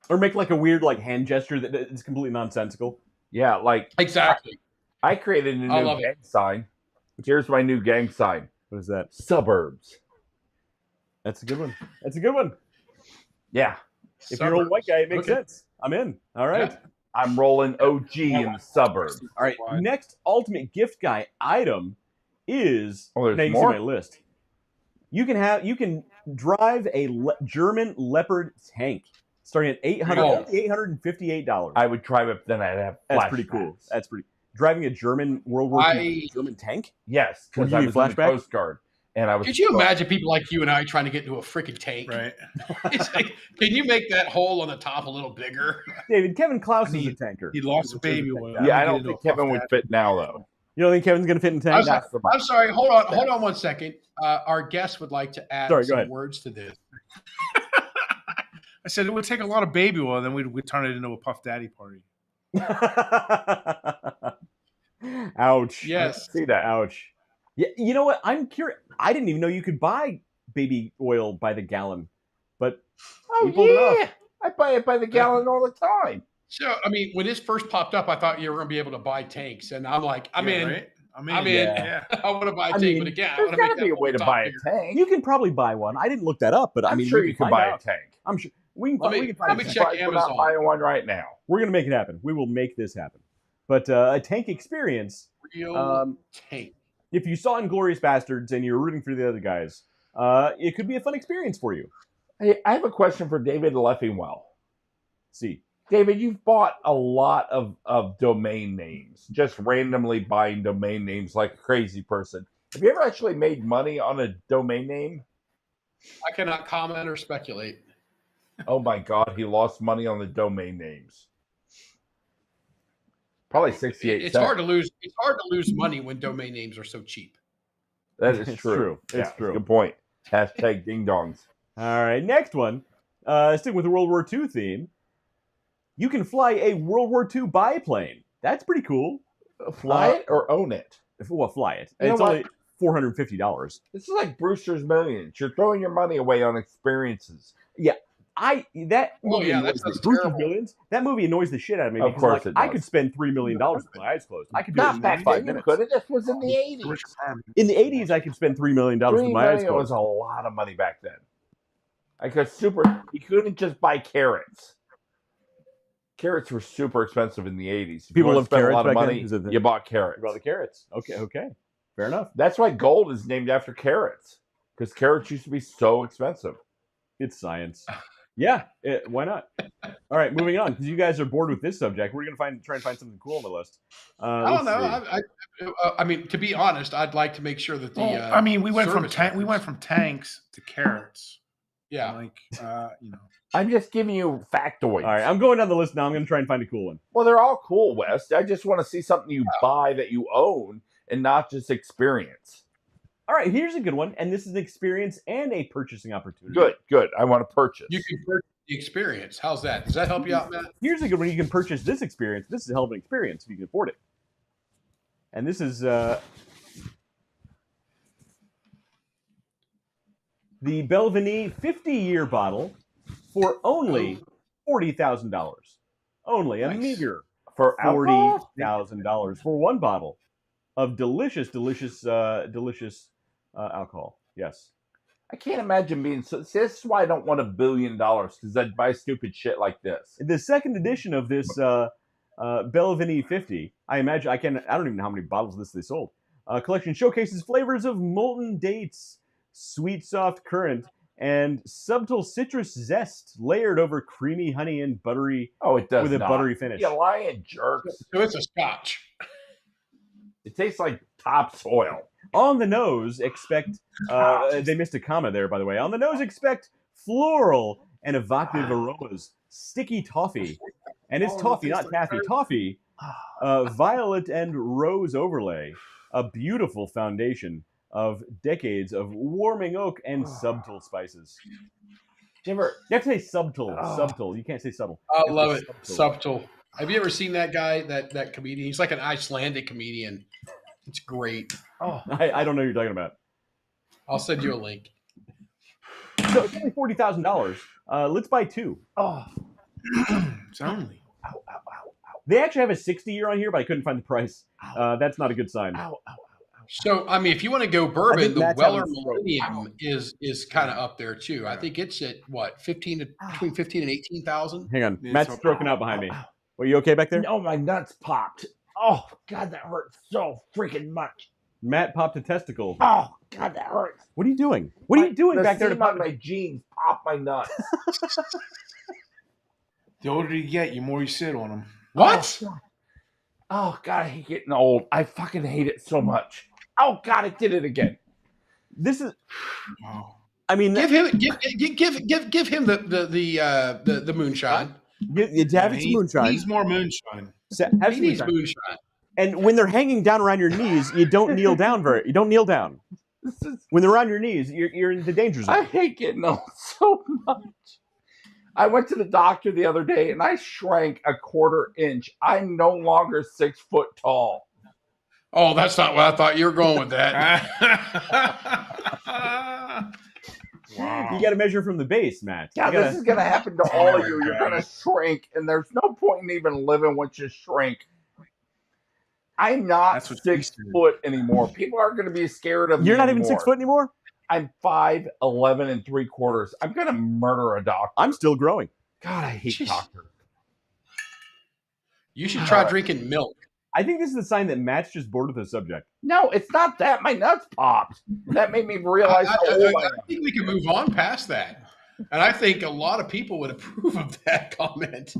Or make like a weird like hand gesture that is completely nonsensical. Yeah, like exactly. I created a new gang sign. Here's my new gang sign. What is that? Suburbs. That's a good one. That's a good one. Yeah. If you're a white guy, it makes sense. I'm in. All right. Yeah. I'm rolling OG in the suburbs. All right. Next ultimate gift guy item is there's more? My list. You can drive a German Leopard tank starting at $858. I would drive it, then I'd have flashbacks. That's pretty cool. That's pretty. Driving a German World War II German tank? Yes, because I was in the Coast Guard. And I was. Could you imagine people like you and I trying to get into a freaking tank? Right. It's like, can you make that hole on the top a little bigger? David, Kevin Klaus is a tanker. He lost a baby oil. Yeah, I don't think Kevin would fit now, though. You don't think Kevin's going to fit in the tank? I'm sorry. Hold on 1 second. Our guest would like to add some words to this. I said it would take a lot of baby oil, then we'd turn it into a Puff Daddy party. Ouch. Yes. See that. Ouch. Yeah, you know what? I'm curious. I didn't even know you could buy baby oil by the gallon, but I buy it by the gallon all the time. So, I mean, when this first popped up, I thought you were going to be able to buy tanks, and I'm like, I'm in. Right? I'm in. Yeah. I want to buy a tank, but again, there's got to be a way to buy a tank. You can probably buy one. I didn't look that up, but I'm sure you can buy a tank. I'm sure we can. Let me check Amazon. We're not buying one right now. We're going to make it happen. We will make this happen. But a tank experience. Real tank. If you saw Inglourious Bastards and you're rooting for the other guys, it could be a fun experience for you. Hey, I have a question for David Leffingwell. See, David, you've bought a lot of domain names, just randomly buying domain names like a crazy person. Have you ever actually made money on a domain name? I cannot comment or speculate. Oh my God, he lost money on the domain names. Probably 68 cents. It's hard to lose money when domain names are so cheap. That is true. It's true. Good point. Hashtag ding dongs. All right, next one. Sticking with the World War II theme. You can fly a World War II biplane. That's pretty cool. Fly it or own it? Well, fly it. It's only $450. This is like Brewster's Millions. You're throwing your money away on experiences. Yeah. Brewster's Millions. That movie annoys the shit out of me. Of course, I could spend $3 million with my eyes closed. I could do not it back in 5 then. minutes. This was in the 80s. In the 80s, I could spend $3 million with my eyes closed. It was a lot of money back then. You couldn't just buy carrots. Carrots were super expensive in the 80s. People love spend carrots a lot of back money. then? You bought carrots. You bought the carrots. Okay. Fair enough. That's why gold is named after carrots, because carrots used to be so expensive. It's science. Yeah, why not? All right, moving on, because you guys are bored with this subject. We're going to try and find something cool on the list. I don't know. I mean, to be honest, I'd like to make sure that the. we went from tanks to carrots. Yeah, I'm just giving you factoids. All right, I'm going down the list now. I'm going to try and find a cool one. Well, they're all cool, Wes. I just want to see something you buy that you own and not just experience. All right, here's a good one, and this is an experience and a purchasing opportunity. Good. I want to purchase. You can purchase the experience. How's that? Does that help you out, Matt? Here's a good one. You can purchase this experience. This is a hell of an experience if you can afford it. And this is the Belvini 50-year bottle for only $40,000. Only a meager for $40,000 for one bottle. of delicious alcohol. Yes. I can't imagine being so. See, this is why I don't want $1 billion, because I'd buy stupid shit like this. The second edition of this Belvini 50, I imagine I don't even know how many bottles of this they sold. Collection showcases flavors of molten dates, sweet soft currant, and subtle citrus zest layered over creamy honey and buttery. Oh, it does with a not. buttery finish. You lying jerks. So it's a Scotch. It tastes like topsoil. On the nose, expect they missed a comma there, by the way. On the nose, expect floral and evocative aromas, sticky toffee, and it's toffee, not taffy. Toffee, violet and rose overlay, a beautiful foundation of decades of warming oak and subtle spices. You have to say subtle. Subtle. You can't say subtle. I love it. Subtle. Have you ever seen that guy, that comedian? He's like an Icelandic comedian. It's great. Oh, I don't know what you're talking about. I'll send you a link. So it's only $40,000. Let's buy two. Oh, it's only. Ow, ow, ow, ow. They actually have a 60-year on here, but I couldn't find the price. That's not a good sign. Ow, ow, ow. So, I mean, if you want to go bourbon, the Matt's Weller having a stroke. Millennium is kind of up there too. I think it's at what, between 15 and 18,000. Hang on, Yeah, Matt's so- stroking out behind me. Are you okay back there? No, my nuts popped. Oh, God, that hurts so freaking much. Matt popped a testicle. Oh, God, that hurts. What are you doing? What are you doing back there to seam pop on my jeans pop my nuts. The older you get, the more you sit on them. What? Oh, God, I hate getting old. I fucking hate it so much. Oh, God, it did it again. This is. Wow. I mean, Give him the moonshine. have some moonshine. Needs more moonshine. Have He some needs moonshine. moonshine. And when they're hanging down around your knees, you don't kneel down You don't kneel down. This is. When they're around your knees, you're in the danger zone. I hate getting old so much. I went to the doctor the other day and I shrank a 1/4 inch. I'm no longer 6 foot tall. Oh, that's not what I thought you were going with that. Wow. You got to measure from the base, Matt. Yeah, this is going to happen to all of you. You're going to shrink, and there's no point in even living once you shrink. I'm not That's what 6 she said. foot anymore. People aren't going to be scared of me You're not even anymore. 6 foot anymore? I'm 5'11 3/4. I'm going to murder a doctor. I'm still growing. God, I hate Jeez. doctors. You should try drinking milk. I think this is a sign that Matt's just bored with the subject. No, it's not that. My nuts popped. That made me realize how old I I am. think we can move on past that. And I think a lot of people would approve of that comment.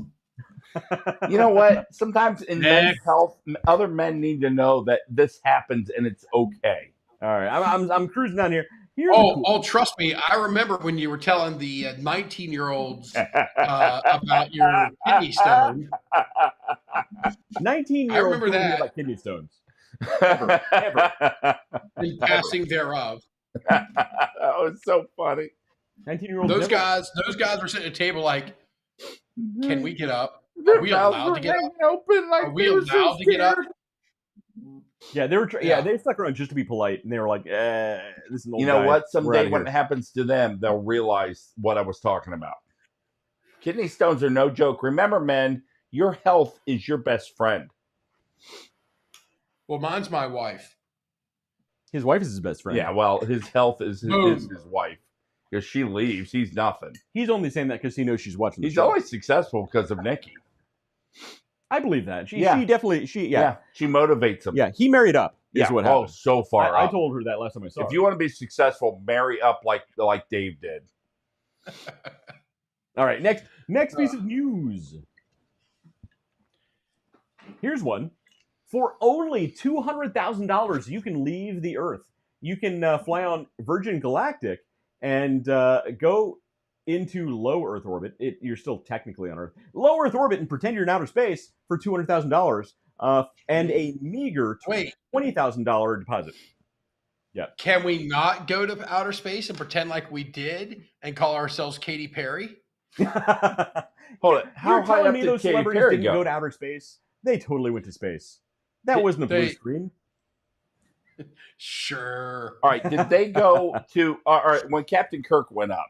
You know what? Sometimes in men's Next. health, other men need to know that this happens and it's okay. All right, I'm cruising down here. Here's a cool- Oh, trust me. I remember when you were telling the 19-year-olds about your kidney stone. 19-year-old. I remember that. About kidney stones. Ever. And passing thereof. That was so funny. 19-year-old. Those guys were sitting at a table like, can we get up? Their Are we mouths allowed were to get up? hanging open like Are we they were so allowed to get up? scared. Yeah, they were. Yeah. They stuck around just to be polite, and they were like, "This is an old You know guy. what? We're Someday outta when here." it happens to them, they'll realize what I was talking about. Kidney stones are no joke. Remember, men, your health is your best friend. Well, mine's my wife. His wife is his best friend. Yeah, well, his health is Boom. his wife. If she leaves, he's nothing. He's only saying that because he knows she's watching the He's show. always successful because of Nikki. I believe that. She Yeah. definitely. Yeah, she motivates him. Yeah, he married up. Is Yeah. what Oh, happened. so far I up. told her that last time I saw her. If you want to be successful, marry up like Dave did. All right, next piece of news. Here's one. For only $200,000, you can leave the Earth. You can fly on Virgin Galactic and go into low Earth orbit. You're still technically on Earth. Low Earth orbit and pretend you're in outer space for $200,000 and a meager $20,000 deposit. Can we not go to outer space and pretend like we did and call ourselves Katy Perry? Hold it. How You're high telling up me did those Katy celebrities Perry didn't go? go to outer space? They totally went to space. That wasn't a blue they- screen. Sure. All right, did they go to? All right, when Captain Kirk went up,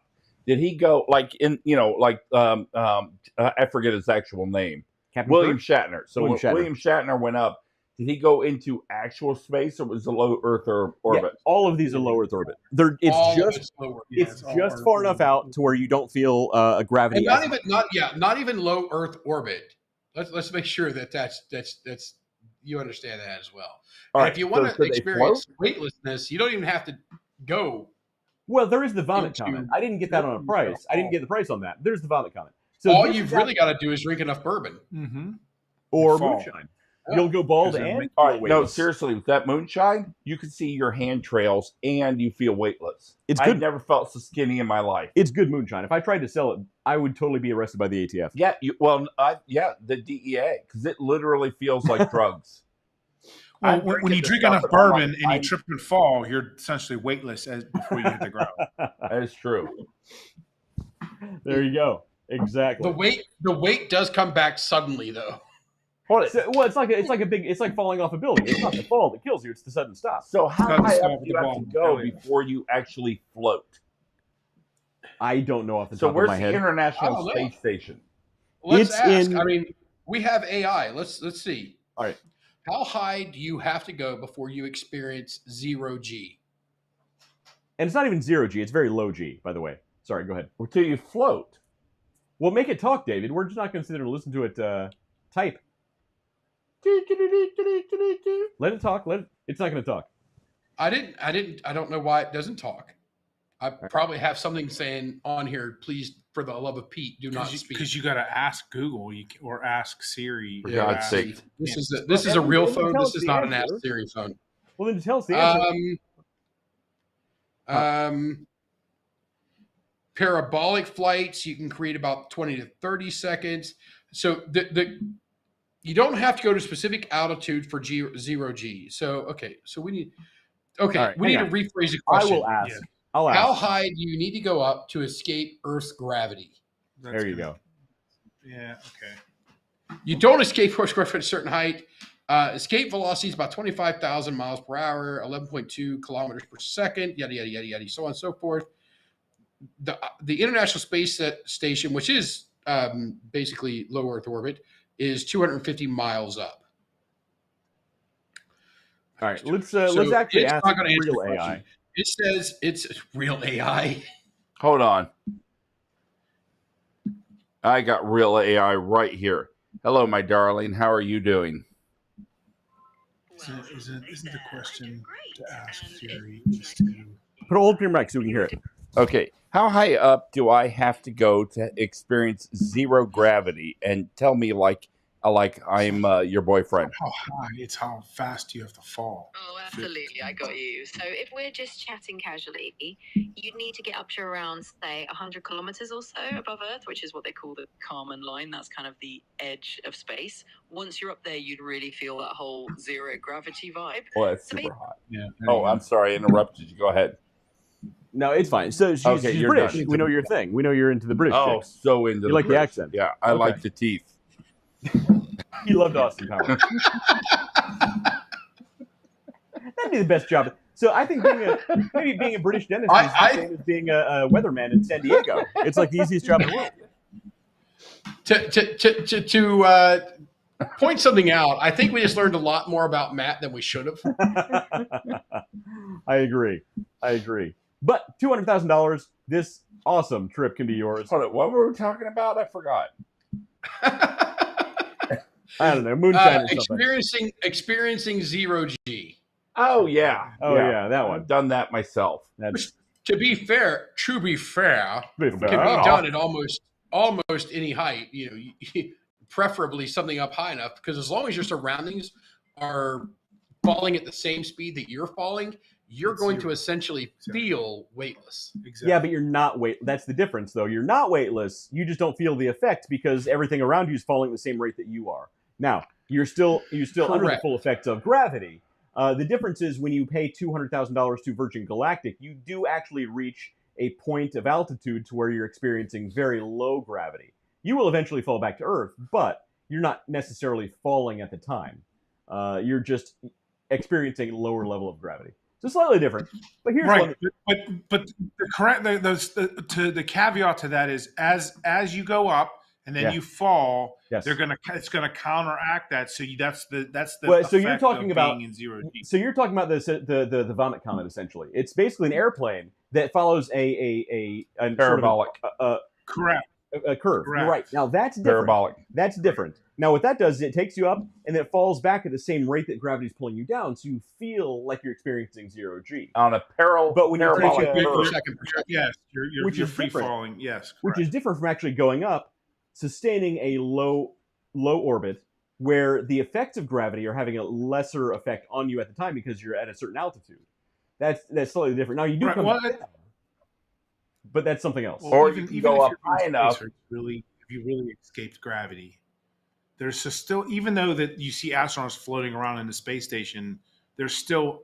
did he go like in? I forget his actual name. Captain William Kirk? Shatner. So William when Shatner. William Shatner went up, Did he go into actual space, or was it low Earth orbit? Yeah, all of these are low Earth orbit. It's just far enough out to where you don't feel a gravity. And not even low Earth orbit. Let's make sure that's you understand that as well. All and right, if you want so to experience weightlessness, you don't even have to go. Well, there is the vomit comment. I didn't get that on a price. I didn't get the price on that. There's the vomit comment. So all you've really got to do is drink enough bourbon or moonshine. You'll go bald and all right. No, seriously, with that moonshine, you can see your hand trails and you feel weightless. It's good. I've never felt so skinny in my life. It's good moonshine. If I tried to sell it, I would totally be arrested by the ATF. Yeah, the DEA, because it literally feels like drugs. Well, when you drink enough bourbon and you trip and fall, you're essentially weightless before you hit the ground. That is true. There you go. Exactly. The weight does come back suddenly, though. Well, it's like falling off a building. It's not the fall that kills you; it's the sudden stop. So how high up do you have to go before you actually float? I don't know off the so top of my head. So where's the International Space Station? Let's ask. I mean, we have AI. Let's see. All right. How high do you have to go before you experience 0G? And it's not even 0G; it's very low G, by the way. Sorry, go ahead. Until you float. Well, make it talk, David. We're just not going to sit there and listen to it type. Let it talk. It's not going to talk. I don't know why it doesn't talk. I probably have something saying on here, please, for the love of Pete, do not speak. Because you got to ask Google or ask Siri. For God's sake. This is a real phone. This is not an Ask Siri phone. Well, then tell us the answer. Parabolic flights, you can create about 20 to 30 seconds. So you don't have to go to specific altitude for 0G. So we need to rephrase the question. I will ask. I'll ask. How high do you need to go up to escape Earth's gravity? There you go. Yeah. Okay. You don't escape Earth's gravity at a certain height. Escape velocity is about 25,000 miles per hour, 11.2 kilometers per second. Yada yada yada yada, so on and so forth. The International Space Station, which is basically low Earth orbit, is 250 miles up. All right, let's actually ask real AI. It says it's real AI. Hold on. I got real AI right here. Hello, my darling. How are you doing? Isn't the question to ask Siri? Put a hold your mic so we can hear it. Okay. How high up do I have to go to experience zero gravity? And tell me like I'm your boyfriend. How high? It's how fast you have to fall. Oh, absolutely. I got you. So if we're just chatting casually, you'd need to get up to around, say, 100 kilometers or so above Earth, which is what they call the Kármán line. That's kind of the edge of space. Once you're up there, you'd really feel that whole zero gravity vibe. Well, that's super hot. Yeah. Oh, I'm sorry. I interrupted you. Go ahead. No, it's fine. So she's British. Done. We know your thing. We know you're into the British. Oh, chicks. So into you like British. The accent. Yeah, I like the teeth. He loved Austin Powers. That'd be the best job. So I think maybe being a British dentist is the same as being a weatherman in San Diego. It's like the easiest job in the world. To point something out, I think we just learned a lot more about Matt than we should have. I agree. But $200,000, this awesome trip can be yours. Hold on, what were we talking about? I forgot. I don't know, moonshine or something. Experiencing 0G. Oh yeah, that one. I've done that myself. To be fair, can be done at almost any height. You know, preferably something up high enough, because as long as your surroundings are falling at the same speed that you're falling, you're going to essentially feel weightless. Exactly. Yeah, but you're not That's the difference, though. You're not weightless. You just don't feel the effect because everything around you is falling at the same rate that you are. Now, you're still under the full effects of gravity. The difference is when you pay $200,000 to Virgin Galactic, you do actually reach a point of altitude to where you're experiencing very low gravity. You will eventually fall back to Earth, but you're not necessarily falling at the time. You're just experiencing a lower level of gravity. So slightly different, but here's one. But the caveat to that is as you go up and then you fall, Yes. it's gonna counteract that. So that's the well, so you're talking about being in 0G. So you're talking about the vomit comet essentially. It's basically an airplane that follows a Parabolic. Sort of Correct. a curve. Correct. You're right. Now that's different. Parabolic. That's different. Now what that does is it takes you up and then it falls back at the same rate that gravity's pulling you down, so you feel like you're experiencing 0G. On a But when you parabolic take curve. Yes, Which you're is free different. falling. Yes, which correct. is different from actually going up, sustaining a low orbit, where the effects of gravity are having a lesser effect on you at the time because you're at a certain altitude. That's slightly different. Now you do come back down, but that's something else. Well, Or even, you can even go if up you're in high space, enough. or if you really escaped gravity, there's just still, even though that you see astronauts floating around in the space station, there's still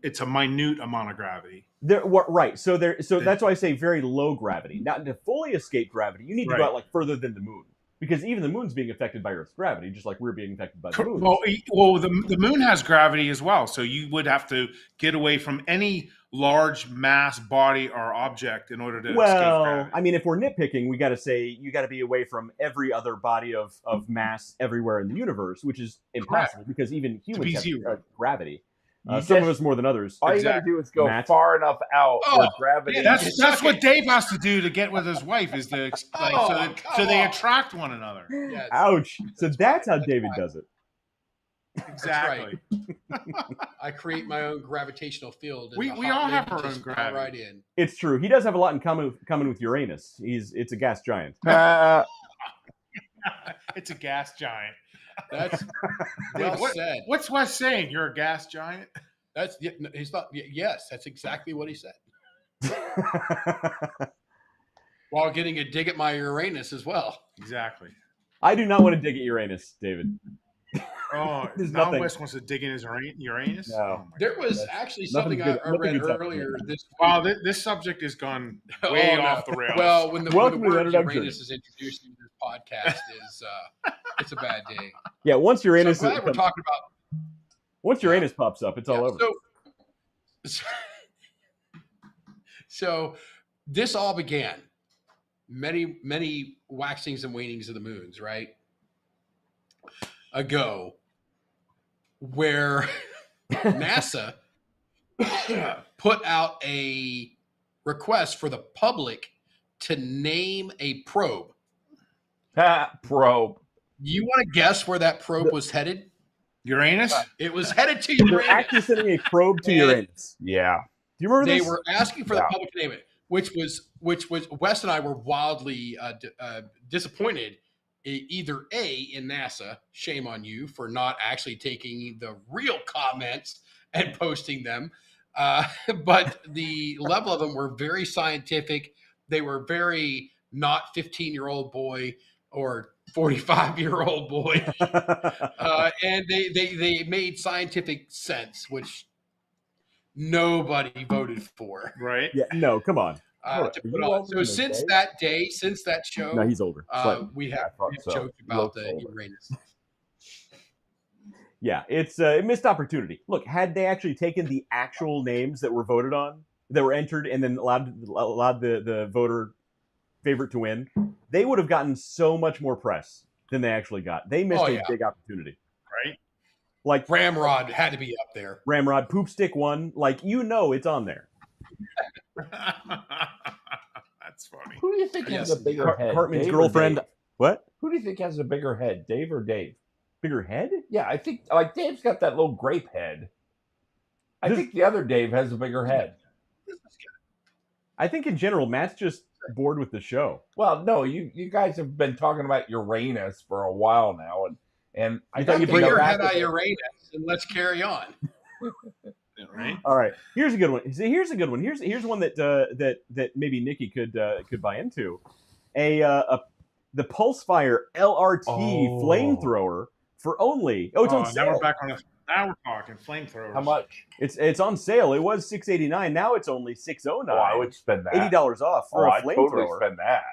it's a minute amount of gravity. Right. So that's why I say very low gravity. Now to fully escape gravity, you need to go out like further than the moon. Because even the moon's being affected by Earth's gravity, just like we're being affected by the moon. Well, the moon has gravity as well, so you would have to get away from any large mass body or object in order to escape gravity. I mean, if we're nitpicking, we got to say you got to be away from every other body of mass everywhere in the universe, which is impossible because even humans have gravity. Some of us more than others. All you got to do is go far enough out where gravity. Yeah, that's what Dave has to do to get with his wife is to so they attract one another. Yes. Ouch! So that's how David does it. Exactly. I create my own gravitational field. We all have our own gravity. Right in. It's true. He does have a lot in common with Uranus. It's a gas giant. It's a gas giant. That's well said. What's Wes saying? You're a gas giant? He's not. Yes, that's exactly what he said. While getting a dig at my Uranus as well. Exactly. I do not want to dig at Uranus, David. Oh, now Wes wants to dig in his Uranus? No. Oh there was actually something I read earlier. This subject has gone way off the rails. Well, when the word Uranus is introduced into this podcast, it's a bad day. Yeah, once Uranus, so we're talking about. Once Uranus pops up, it's all over. So this all began many waxings and wanings of the moons, right? Ago, where NASA put out a request for the public to name a probe. Probe. You want to guess where that probe was headed? Uranus? It was headed to Uranus. They're actually sending a probe to Uranus. Yeah. Do you remember this? They were asking for the public to name it, which was Wes and I were wildly disappointed. Either A, in NASA, shame on you for not actually taking the real comments and posting them. But the level of them were very scientific. They were very not 15-year-old boy or 45-year-old boy. And they made scientific sense, which nobody voted for. Right? Yeah. No, come on. To put on. So since that day, since that show, no, he's older. We have joked about the Uranus. Yeah, it's a missed opportunity. Look, had they actually taken the actual names that were voted on, that were entered, and then allowed the voter favorite to win, they would have gotten so much more press than they actually got. They missed a big opportunity. Right? Like Ramrod had to be up there. Ramrod, Poop Stick 1, it's on there. That's funny. Who do you think has a bigger head? Hartman's girlfriend. What? Who do you think has a bigger head, Dave or Dave? Bigger head? Yeah, I think Dave's got that little grape head. I think the other Dave has a bigger head. I think in general, Matt's just bored with the show. Well, no, you guys have been talking about Uranus for a while now, and I thought you bring your head out of Uranus and let's carry on. Right. All right. Here's a good one. Here's a good one. Here's one that maybe Nikki could buy into. The Pulsefire LRT flamethrower for only it's on sale. Now we're back on it. Now we're talking flamethrowers. How much? It's on sale. It was $689. Now it's only $609. Oh, I would spend that. $80 off for a flamethrower. I'd totally spend that.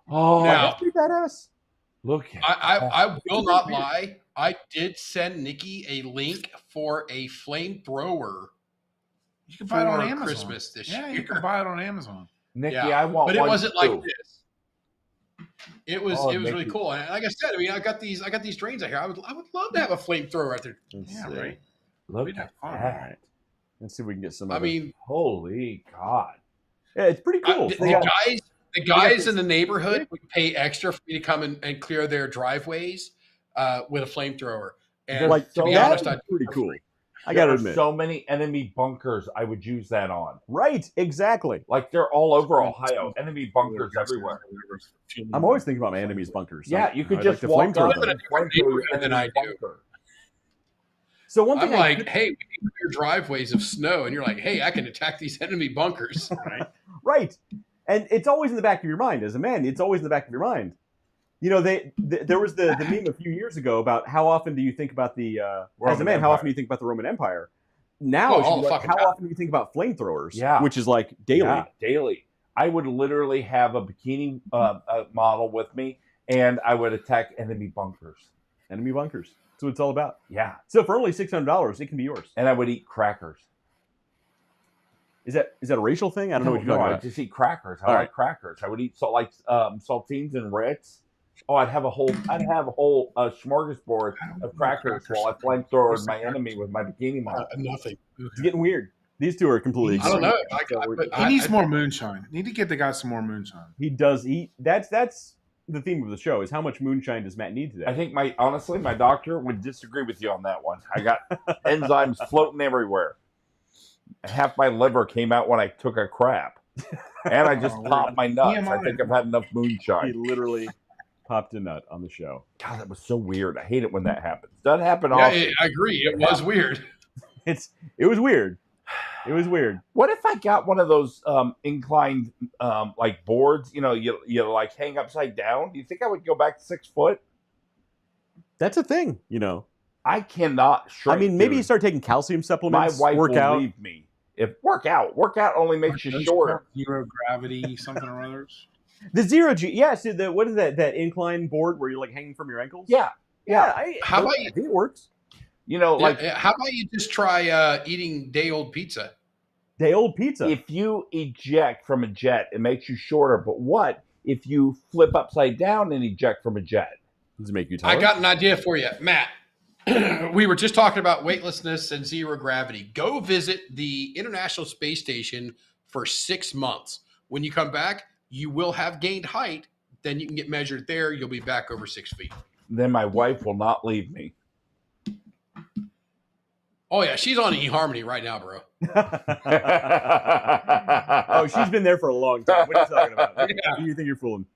Oh, now, badass. Look, I will not lie. I did send Nikki a link for a flamethrower. You can buy it on Amazon. Christmas this year. Yeah, you can buy it on Amazon. Nikki, I want one. But it wasn't like this. It was really cool. And like I said, I mean, I got these drains out here. I would love to have a flamethrower right there. Right. Look We'd at have fun. that. Let's see if we can get some. I mean, holy God. Yeah, it's pretty cool. The guys in the neighborhood would pay extra for me to come and clear their driveways with a flamethrower. And to be honest, I'd pretty cool. I got to admit, so many enemy bunkers I would use that on. Right, exactly. Like they're all over Ohio. Enemy bunkers everywhere. I'm always thinking about my enemy's bunkers. Yeah, you could just walk up and flamethrower your enemy bunker. So one thing I'm like, hey, we can clear driveways of snow, and you're like, hey, I can attack these enemy bunkers. Right. Right. And it's always in the back of your mind. As a man, it's always in the back of your mind. You know, there was the meme a few years ago about how often do you think about the as a man, how often do you think about the Roman Empire? Now, how often do you think about flamethrowers? Yeah, which is like daily. Yeah, daily. I would literally have a bikini model with me, and I would attack enemy bunkers. Enemy bunkers. That's what it's all about. Yeah. So for only $600, it can be yours. And I would eat crackers. Is that a racial thing? I don't know what you're talking about. I just eat crackers. I like crackers. I would eat saltines and Ritz. Oh, I'd have a whole smorgasbord of crackers while I flamethrowered my enemy with my bikini model. Nothing. It's getting weird. These two are completely. I don't know. He needs more moonshine. Need to get the guy some more moonshine. He does. That's the theme of the show is how much moonshine does Matt need today? I think my doctor would disagree with you on that one. I got enzymes floating everywhere. Half my liver came out when I took a crap, and I just popped my nuts. I think I've had enough moonshine. He literally popped a nut on the show. God, that was so weird. I hate it when that happens. Doesn't happen often. Yeah, I agree. It was weird. It was weird. It was weird. What if I got one of those inclined like boards? You know, you like hang upside down. Do you think I would go back 6 foot? That's a thing. You know, I cannot shrink. I mean, maybe you start taking calcium supplements. My wife will leave me. If workout only makes you shorter. Zero gravity, something or others. The zero G, yeah. So what is that incline board where you're like hanging from your ankles? Yeah. I think it works. You know, how about you just try eating day-old pizza? Day-old pizza. If you eject from a jet, it makes you shorter. But what if you flip upside down and eject from a jet? Does it make you taller? I got an idea for you, Matt. We were just talking about weightlessness and zero gravity. Go visit the International Space Station for 6 months. When you come back, you will have gained height. Then you can get measured there. You'll be back over 6 feet. Then my wife will not leave me. Oh, yeah. She's on eHarmony right now, bro. Oh, she's been there for a long time. What are you talking about? Yeah. You think you're fooling?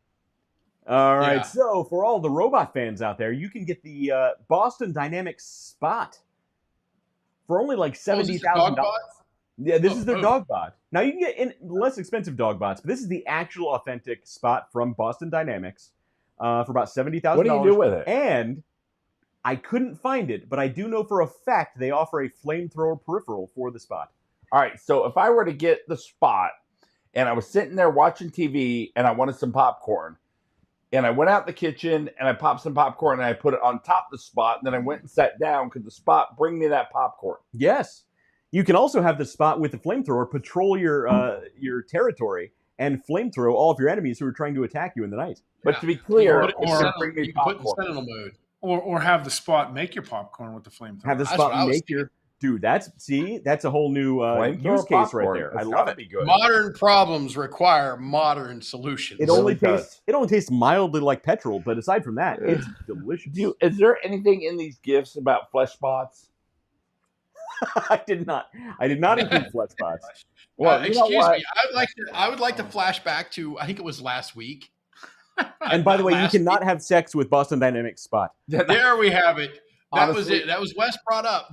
All right. Yeah. So for all the robot fans out there, you can get the Boston Dynamics Spot for only like $70,000. Yeah, this is their dog bot. Now you can get less expensive dog bots, but this is the actual authentic Spot from Boston Dynamics for about $70,000. What do you do with it? And I couldn't find it, but I do know for a fact they offer a flamethrower peripheral for the Spot. All right, so if I were to get the Spot and I was sitting there watching TV and I wanted some popcorn, and I went out in the kitchen and I popped some popcorn and I put it on top of the Spot, and then I went and sat down, could the Spot bring me that popcorn? Yes. You can also have the Spot with the flamethrower patrol your territory and flamethrow all of your enemies who are trying to attack you in the night. But to be clear, you can put in sentinel mode. Or have the Spot make your popcorn with the flamethrower. Have the Spot make your... Dude, that's a whole new use case right there. I love it. Modern problems require modern solutions. It only tastes mildly like petrol, but aside from that, it's delicious. Is there anything in these gifts about flesh spots? I did not include flesh spots. Well, excuse me. I would like to flash back to, I think it was last week. And by the way, you cannot have sex with Boston Dynamics Spot. There we have it. That was it. That was Wes brought up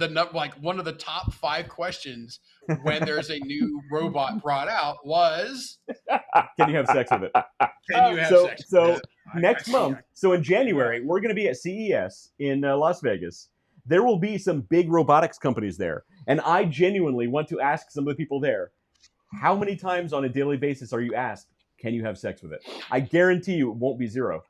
one of the top 5 questions when there's a new robot brought out was, can you have sex with it? Can you have sex? So next month, so in January, we're going to be at CES in Las Vegas. There will be some big robotics companies there, and I genuinely want to ask some of the people there, how many times on a daily basis are you asked, can you have sex with it? I guarantee you it won't be 0.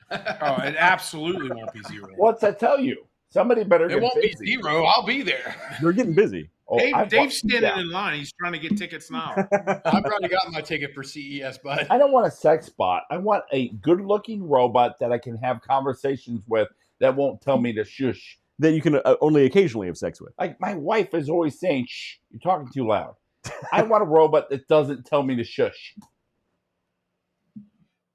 Oh, it absolutely won't be 0. What's that tell you? Somebody better get busy. It won't be 0. I'll be there. They're getting busy. Oh, Dave's standing in line. He's trying to get tickets now. I've already got my ticket for CES, bud. I don't want a sex bot. I want a good-looking robot that I can have conversations with that won't tell me to shush. That you can only occasionally have sex with. Like my wife is always saying, "Shh, you're talking too loud." I want a robot that doesn't tell me to shush.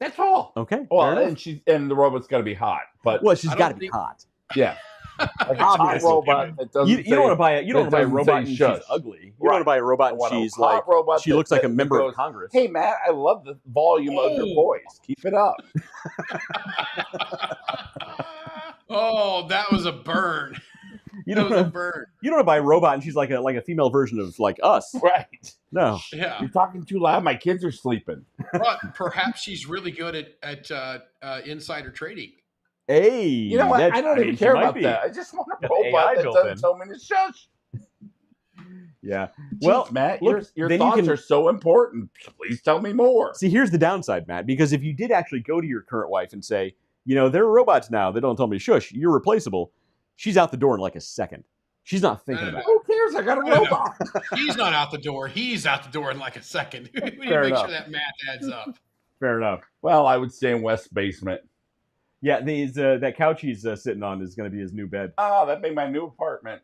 That's all. Okay. Well, and the robot's got to be hot, but she's got to be hot. Yeah. Like a hot robot that doesn't. You don't want to buy it. You don't want to buy a robot and she's ugly. You don't want to buy a robot and she's like she looks like a member of Congress. Hey, Matt, I love the volume of your voice. Keep it up. Oh, that was a burn. You don't want to buy a robot and she's like a female version of like us. Right. No. Yeah. You're talking too loud. My kids are sleeping. But perhaps she's really good at insider trading. Hey. You know what? I don't even care about that. I just want a robot that doesn't tell me to shush. Yeah. Jeez, well, Matt, your thoughts are so important. Please tell me more. See, here's the downside, Matt, because if you did actually go to your current wife and say, there are robots now that don't tell me to shush, you're replaceable, she's out the door in like a second. She's not thinking about it. Who cares? I got a robot. He's not out the door. He's out the door in like a second. We need to make sure that math adds up. Fair enough. Well, I would stay in West Basement. Yeah, that couch he's sitting on is going to be his new bed. Oh, that'd be my new apartment.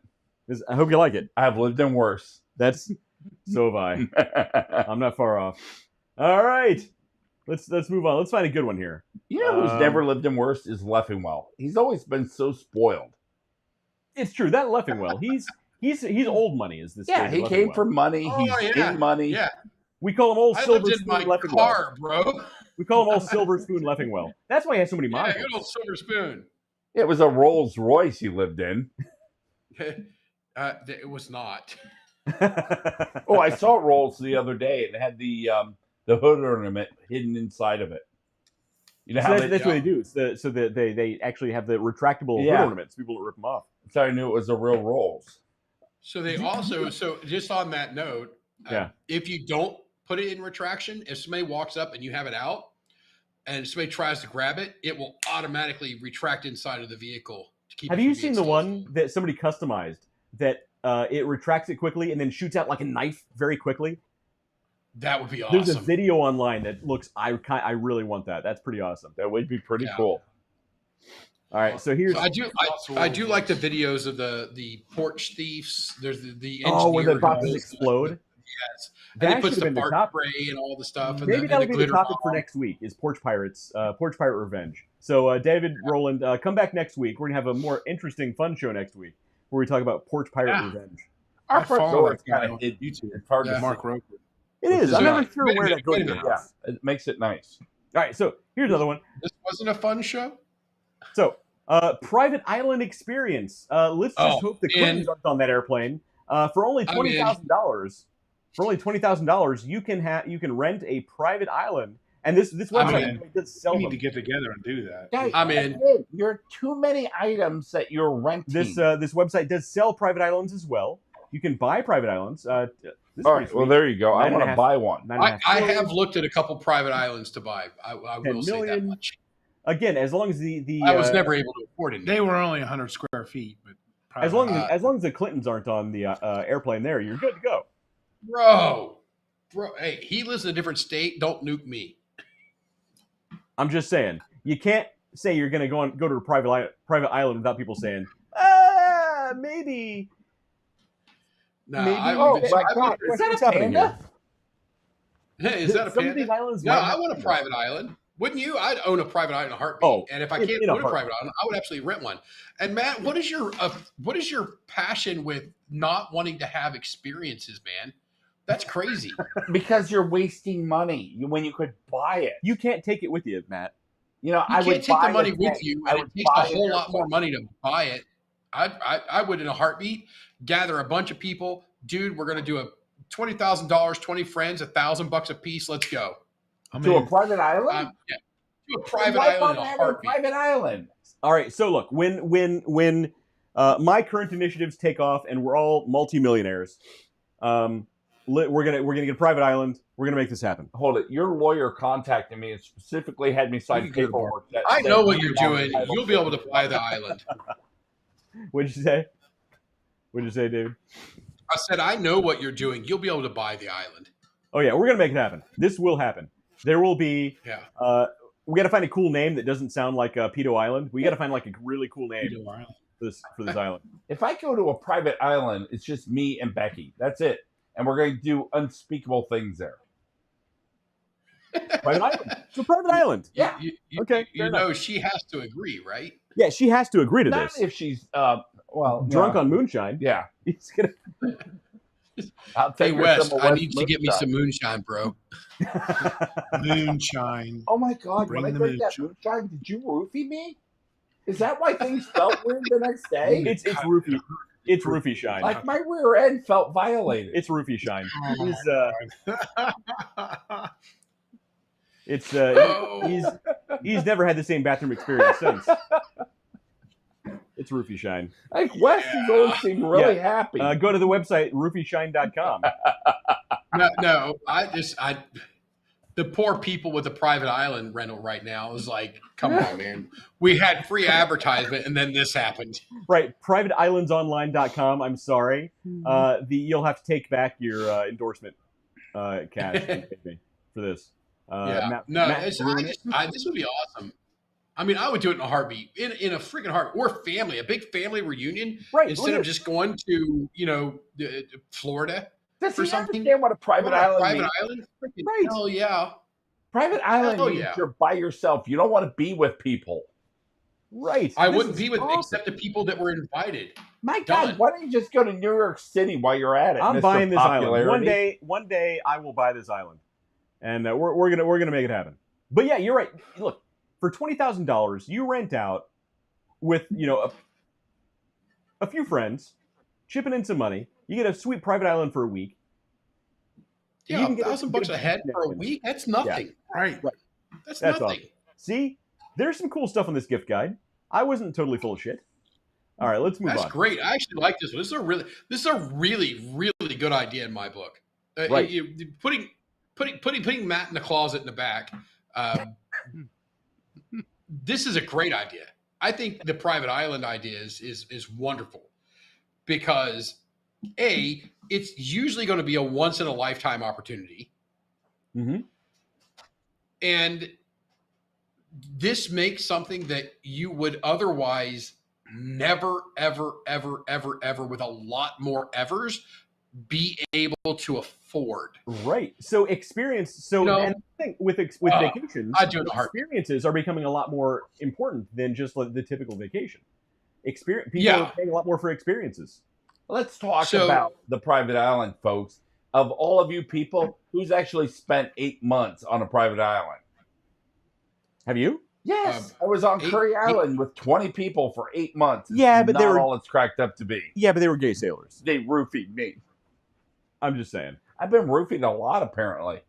I hope you like it. I've lived in worse. So have I. I'm not far off. All right. Let's move on. Let's find a good one here. You know who's never lived in worse is Leffingwell. He's always been so spoiled. It's true. That Leffingwell, he's old money. Is this? Yeah, he came from money. He's in money. Yeah. We call him old Silver Spoon Leffingwell. Car, bro. We call him old Silver Spoon Leffingwell. That's why he has so many models. Yeah, good old Silver Spoon. It was a Rolls Royce he lived in. It was not. Oh, I saw Rolls the other day. It had the hood ornament hidden inside of it. You know that's what they do. So that they actually have the retractable hood ornaments. People don't rip them off. So I knew it was a real Rolls. So they also just on that note, if you don't put it in retraction, if somebody walks up and you have it out, and somebody tries to grab it, it will automatically retract inside of the vehicle. Have you seen the one that somebody customized that it retracts it quickly and then shoots out like a knife very quickly? That would be awesome. There's a video online that looks. I really want that. That's pretty awesome. That would be pretty cool. All right, so here's. I do like the videos of the porch thieves. There's the engineer where the boxes explode. Yes, that and puts the fart spray and all the stuff. Maybe that'll be the topic for next week. Is Porch Pirates, Porch Pirate Revenge. So David, Roland, come back next week. We're gonna have a more interesting, fun show next week where we talk about Porch Pirate Revenge. Our front door is kind of YouTube. It's hard to Mark Roper. It is. I'm never sure where that goes. Yeah, it makes it nice. All right, so here's another one. This wasn't a fun show. So, private island experience. Let's just hope the Clintons aren't on that airplane. For only $20,000. For only $20,000, you can rent a private island, and this website does sell them. You need to get together and do that. You're too many items that you're renting. This website does sell private islands as well. You can buy private islands. All right, well there you go. I want to buy one. I have looked at a couple private islands to buy. I will say that much. Again, as long as the I was never able to afford it. They were only 100 square feet, but as long as the Clintons aren't on the airplane, there you're good to go. Bro, hey, he lives in a different state. Don't nuke me. I'm just saying, you can't say you're going to go to a private island without people saying, maybe. No, maybe. My God, is that a panda? Hey, is that a panda? These islands I want a private island. Wouldn't you? I'd own a private island in a heartbeat. And if I can't own a private island, I would absolutely rent one. And Matt, what is your passion with not wanting to have experiences, man? That's crazy. Because you're wasting money when you could buy it. You can't take it with you, Matt. You can't take the money with you, and it takes a whole lot more money to buy it. I would, in a heartbeat, gather a bunch of people. Dude, we're going to do a $20,000, 20 friends, $1,000 a piece. Let's go. To a private island? Yeah. To a private island in a heartbeat. Private island. All right. So look, when my current initiatives take off and we're all multimillionaires, we're gonna get a private island. We're gonna make this happen. Hold it. Your lawyer contacted me and specifically had me sign paperwork. I know what you're doing. You'll be able to buy the island. What'd you say? What'd you say, David? I said, I know what you're doing. You'll be able to buy the island. Oh yeah, we're gonna make it happen. This will happen. There will be. Yeah. We got to find a cool name that doesn't sound like Pedo Island. We got to find like a really cool name for this island. If I go to a private island, it's just me and Becky. That's it, and we're going to do unspeakable things there. Private island. It's a private island. Yeah. Okay. You know she has to agree, right? Yeah, she has to agree to Not this. if she's Drunk on moonshine. Yeah. He's gonna. I'll Hey take her Wes, some I West need you to get me some moonshine, bro. Moonshine. Oh my God! Bring when I the drank that moonshine, did you roofie me? Is that why things felt weird the next day? It's roofie. It's roofie shine. Like my rear end felt violated. It's roofie shine. He's never had the same bathroom experience since. It's roofie shine. Like Wes is always seemed really happy. Go to the website roofieshine.com. No, the poor people with the private island rental right now is like, come on, man. We had free advertisement and then this happened. Right. Privateislandsonline.com. I'm sorry. You'll have to take back your endorsement cash for this. This would be awesome. I mean, I would do it in a heartbeat, in a freaking heart, or family, a big family reunion, right? Instead of just going to Florida Does or he something. understand what a private island means? Island? Right? Hell yeah! Private island means you're by yourself. You don't want to be with people. Right. I wouldn't be with except the people that were invited. My God, why don't you just go to New York City while you're at it? I'm buying this island. One day, I will buy this island, and we're gonna make it happen. But yeah, you're right. Look. For $20,000, you rent out with a few friends, chipping in some money. You get a sweet private island for a week. Yeah, $1,000 a head for a week. That's nothing, yeah. Right? That's nothing. Awesome. See, there's some cool stuff on this gift guide. I wasn't totally full of shit. All right, let's move on. That's great. I actually like this one. This is a really, really good idea in my book. Right. Putting Matt in the closet in the back. This is a great idea. I think the private island idea is wonderful because it's usually going to be a once in a lifetime opportunity. Mm-hmm. And this makes something that you would otherwise never, ever, ever, ever, ever with a lot more evers be able to afford. Right. So experience. So and I think with vacations, experiences are becoming a lot more important than just the typical vacation. People are paying a lot more for experiences. Let's talk about the private island, folks. Of all of you people, who's actually spent 8 months on a private island? Have you? Yes, I was on Curry Island with 20 people for 8 months. Yeah, but they were all it's cracked up to be. Yeah, but they were gay sailors. They roofied me. I'm just saying. I've been roofied a lot, apparently.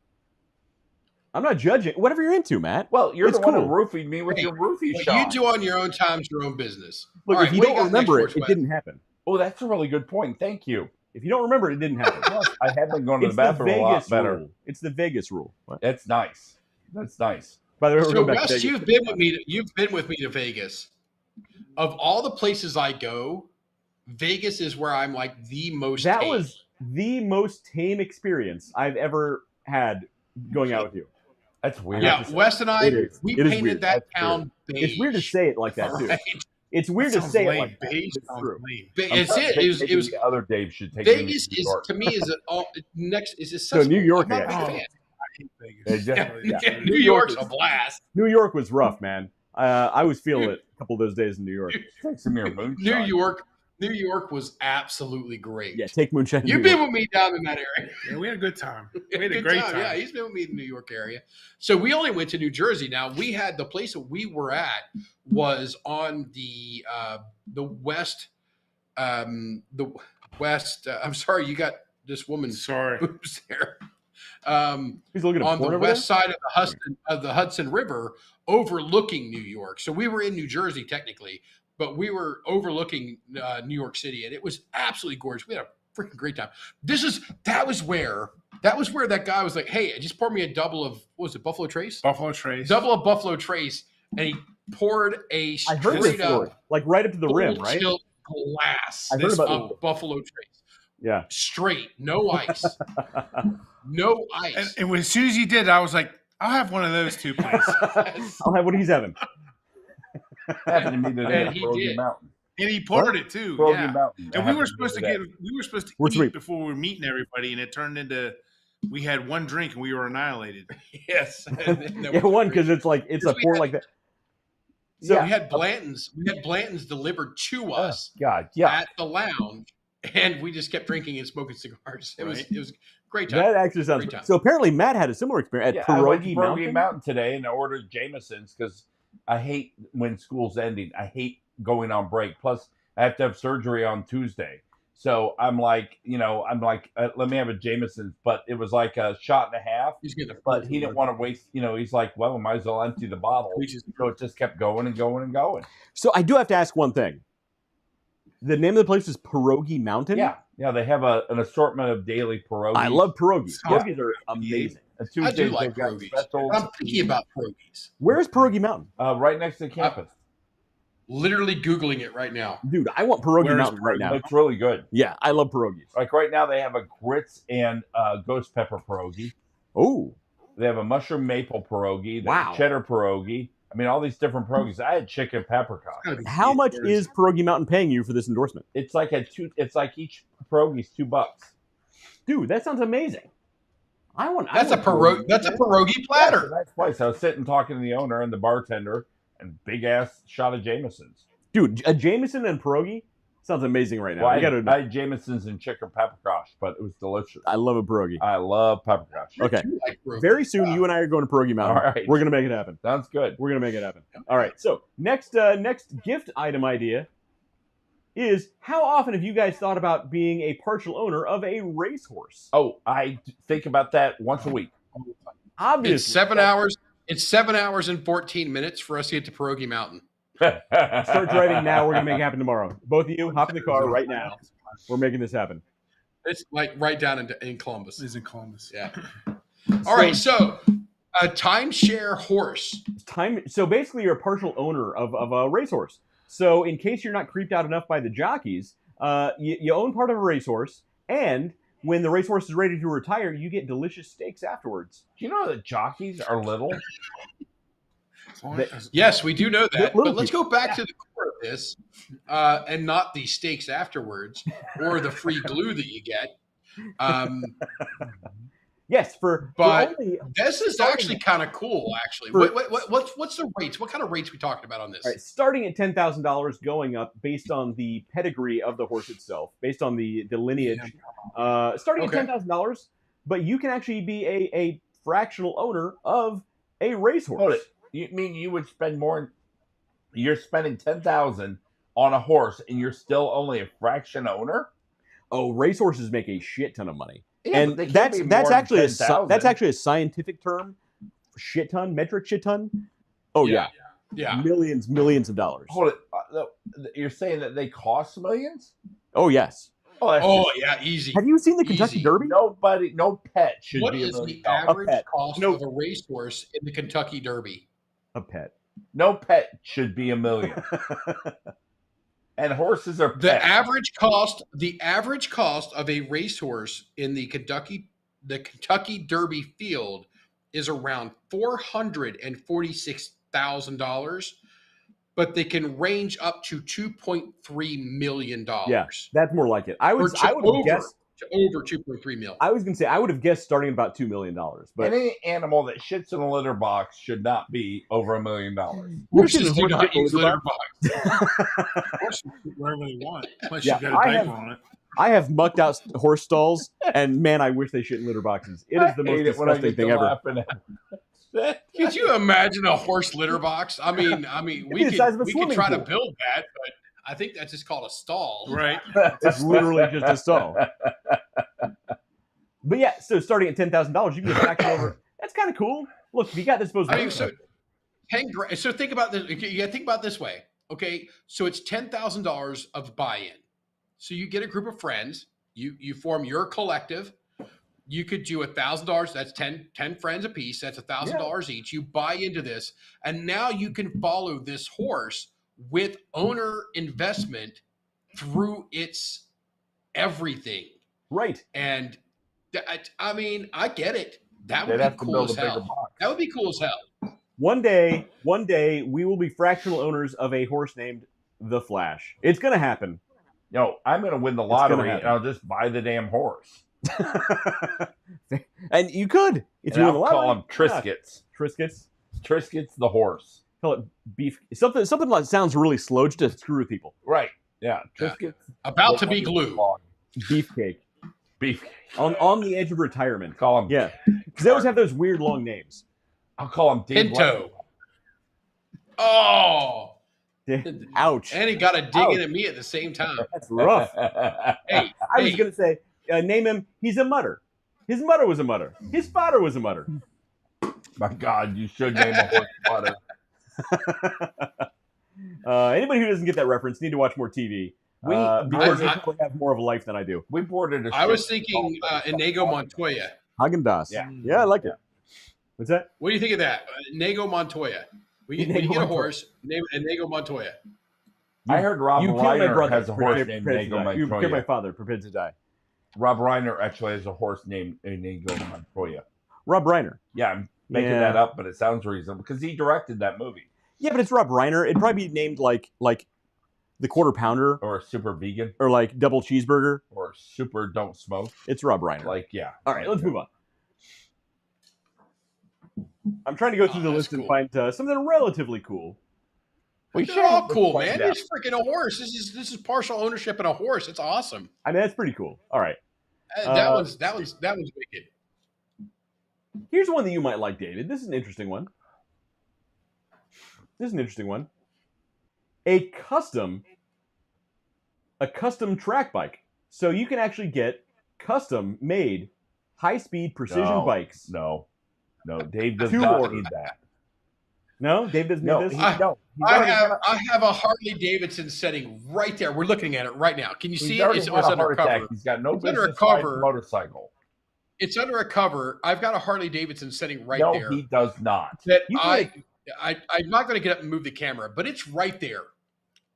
I'm not judging. Whatever you're into, Matt. Well, you're the one who roofied me with your roofie shot. You do on your own time's your own business. Look, if you don't remember it, it didn't happen. Oh, that's a really good point. Thank you. If you don't remember it, it didn't happen. I have been going to the bathroom a lot better. Rule. It's the Vegas rule. What? That's nice. That's nice. By the way, so Wes, you've been with me to Vegas. Of all the places I go, Vegas is where I'm like the most. That was the most tame experience I've ever had going out with you. That's weird. Yeah, Wes and I, we painted that town beige. It's weird to say it like that too. Right. It's weird to say it like that. Beige. It's true. It was the other Dave should take Vegas is to me is next is so New York. I'm not a big fan. Yeah. New York's a blast. New York was rough, man. I was feeling it a couple of those days in New York. New York was absolutely great. Yeah, take moonshine. You've been with me down in that area. Yeah, we had a good time. We had a great time. Yeah, he's been with me in the New York area. So we only went to New Jersey. Now we had the place that we were at was on the west. I'm sorry, you got this woman. Sorry, boobs there. He's looking on the west side of the Hudson River, overlooking New York. So we were in New Jersey technically, but we were overlooking New York City, and it was absolutely gorgeous. We had a freaking great time. That was where that guy was like, "Hey, just pour me a double of what was it, Buffalo Trace? Buffalo Trace, double of Buffalo Trace," and he poured a straight up, like right up to the rim, right? Glass I heard about of Buffalo Trace Yeah. Straight, no ice. No ice. And as soon as you did, I was like, I'll have one of those too, please. I'll have what he's having. Happened to me today And at he Pierogi did. Mountain. And he poured it too. Pierogi Yeah. Mountain. And we were Happened supposed to We're eat sweet. before we were meeting everybody, and it turned into we had one drink and we were annihilated. Yes. Yeah, one because it's a pour like that. So we had Blanton's delivered to us God, yeah. at the lounge, and we just kept drinking and smoking cigars. It was a great time. That actually sounds. Great time. So apparently Matt had a similar experience at I went to Pierogi Mountain today and I ordered Jameson's because I hate when school's ending. I hate going on break. Plus, I have to have surgery on Tuesday. So I'm like, let me have a Jameson's, but it was like a shot and a half. But he didn't want to waste, he's like, well, we might as well empty the bottle. So it just kept going and going and going. So I do have to ask one thing. The name of the place is Pierogi Mountain? Yeah, they have an assortment of daily pierogies. I love pierogies. Pierogies are amazing. I do like pierogies. I'm picky about pierogies. Where's Pierogi Mountain? Right next to the campus. Literally Googling it right now. Dude, I want Pierogi Mountain right now. It's really good. Yeah, I love pierogies. Like right now, they have a grits and ghost pepper pierogi. Oh. They have a mushroom maple pierogi. Wow. Cheddar pierogi. I mean, all these different pierogies. I had chicken peppercorn. How much is Pierogi Mountain paying you for this endorsement? It's like each pierogi's $2. Dude, that sounds amazing. That's a pierogi platter. Yeah, that's twice. I was sitting talking to the owner and the bartender, and big ass shot of Jameson's. Dude, a Jameson and pierogi sounds amazing right now. Well, I had Jameson's and chicken peppercorn, but it was delicious. I love a pierogi. I love peppercorn. Okay. Very soon, you and I are going to Pierogi Mountain. All right. We're going to make it happen. Sounds good. We're going to make it happen. All right. So next gift item idea is, how often have you guys thought about being a partial owner of a racehorse? Oh, I think about that once a week. Obviously. It's 7 hours. It's 7 hours and 14 minutes for us to get to Pierogi Mountain. Start driving now. We're going to make it happen tomorrow. Both of you, hop in the car right now. We're making this happen. It's like right down in Columbus. It's in Columbus. Yeah. All right. So a timeshare horse. So basically, you're a partial owner of a racehorse. So in case you're not creeped out enough by the jockeys, you own part of a racehorse, and when the racehorse is ready to retire, you get delicious steaks afterwards. Do you know that jockeys are little? Yes, we do know that. But let's go back to the core of this, and not the steaks afterwards or the free glue that you get. Yes, this is actually kind of cool. Actually, what's the rates? What kind of rates we talking about on this? All right, starting at $10,000, going up based on the pedigree of the horse itself, based on the lineage. Starting at $10,000, but you can actually be a fractional owner of a racehorse. Hold it. You mean you would spend more? You're spending $10,000 on a horse, and you're still only a fraction owner? Oh, racehorses make a shit ton of money. Yeah, and that's actually a scientific term. Shit ton, metric shit ton. Oh yeah. Millions of dollars. Hold it. You're saying that they cost millions? Oh yes. Easy. Have you seen the Kentucky Derby? No pet should What be is $1 the million. average cost of a racehorse in the Kentucky Derby? A pet. No pet should be $1 million. And horses are pets. The average cost of a racehorse in the Kentucky Derby field is around $446,000, but they can range up to $2.3 million. Yeah, that's more like it. I would have guessed to over $2.3 million. I was going to say I would have guessed starting about $2 million. But any animal that shits in a litter box should not be over $1 million. Horses do not use litter box. Horses do whatever they want, unless you've got a diaper on it. I have mucked out horse stalls, and man, I wish they shit in litter boxes. It is the most disgusting thing ever. Could you imagine a horse litter box? I mean, we could try to build that, but I think that's just called a stall. Right. It's literally just a stall. But yeah, so starting at $10,000, you can get back over. That's kind of cool. Look, if you got this, so think about this. You got to think about it this way. Okay, so it's $10,000 of buy-in. So you get a group of friends. You form your collective. You could do $1,000. That's 10 friends a piece. That's $1,000 each. You buy into this, and now you can follow this horse with owner investment through its everything. Right. And I mean, I get it. That would They'd have be to cool build as a bigger hell. box. That would be cool as hell. One day, we will be fractional owners of a horse named the Flash. It's going to happen. Yo, I'm going to win the It's gonna lottery, and happen. I'll just buy the damn horse. And you could. If And you win I'll the lottery. call him Triscuits. Triscuits. Triscuits the horse. Call it beef. Something that sounds really slow just to screw with people. Right. Yeah. Triscuits. About to be glue. Beefcake. Beef. On the edge of retirement. Call him. Yeah. Because they always have those weird long names. I'll call him Dave. Pinto. Oh. Ouch. And he got a dig in at me at the same time. That's rough. Hey, I was going to say, name him, he's a mutter. His mother was a mutter. His father was a mutter. My God, you should name a horse butter. Anybody who doesn't get that reference need to watch more TV. Because they probably have more of a life than I do. We boarded a I ship was thinking Inigo Montoya. Haagen-Dazs. Yeah. I like it. What's that? What do you think of that? Inigo Montoya. We get a horse, name it Inigo Montoya. I heard Rob You killed my Reiner brother. has a horse Prepared named to Inigo die. You killed my Montoya. father. Prepared to die. Rob Reiner actually has a horse named Inigo Montoya. Rob Reiner. Yeah, I'm making that up, but it sounds reasonable because he directed that movie. Yeah, but it's Rob Reiner. It'd probably be named like the Quarter Pounder Or Super Vegan. or like Double Cheeseburger. Or Super Don't Smoke. It's Rob Reiner. Like, yeah. All right, let's move on. I'm trying to go through the list and find something relatively cool. They're all cool, man. It's freaking a horse. This is partial ownership in a horse. It's awesome. I mean, that's pretty cool. All right. That one's wicked. Here's one that you might like, David. This is an interesting one. A custom track bike. So you can actually get custom made high-speed precision bikes. No, Dave does To not order. need that. No, Dave doesn't need this. I have a Harley Davidson setting right there. We're looking at it right now. Can you see it? It's under a cover. He's got no It's under a business riding cover. a motorcycle. It's under a cover. I've got a Harley Davidson setting right No, there. he does not. That You I'm not going to get up and move the camera, but it's right there.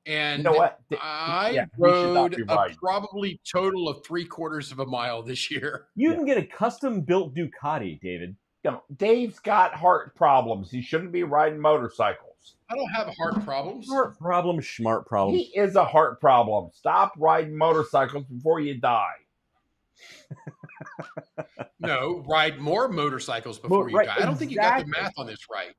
And You know what? I we should not rode be a riding. probably total of 3/4 of a mile this year. You can get a custom-built Ducati, David. You know, Dave's got heart problems. He shouldn't be riding motorcycles. I don't have heart problems. Heart problem, smart problem. He is a heart problem. Stop riding motorcycles before you die. No, ride more motorcycles before you right, die. I don't think you got the exactly. math on this right.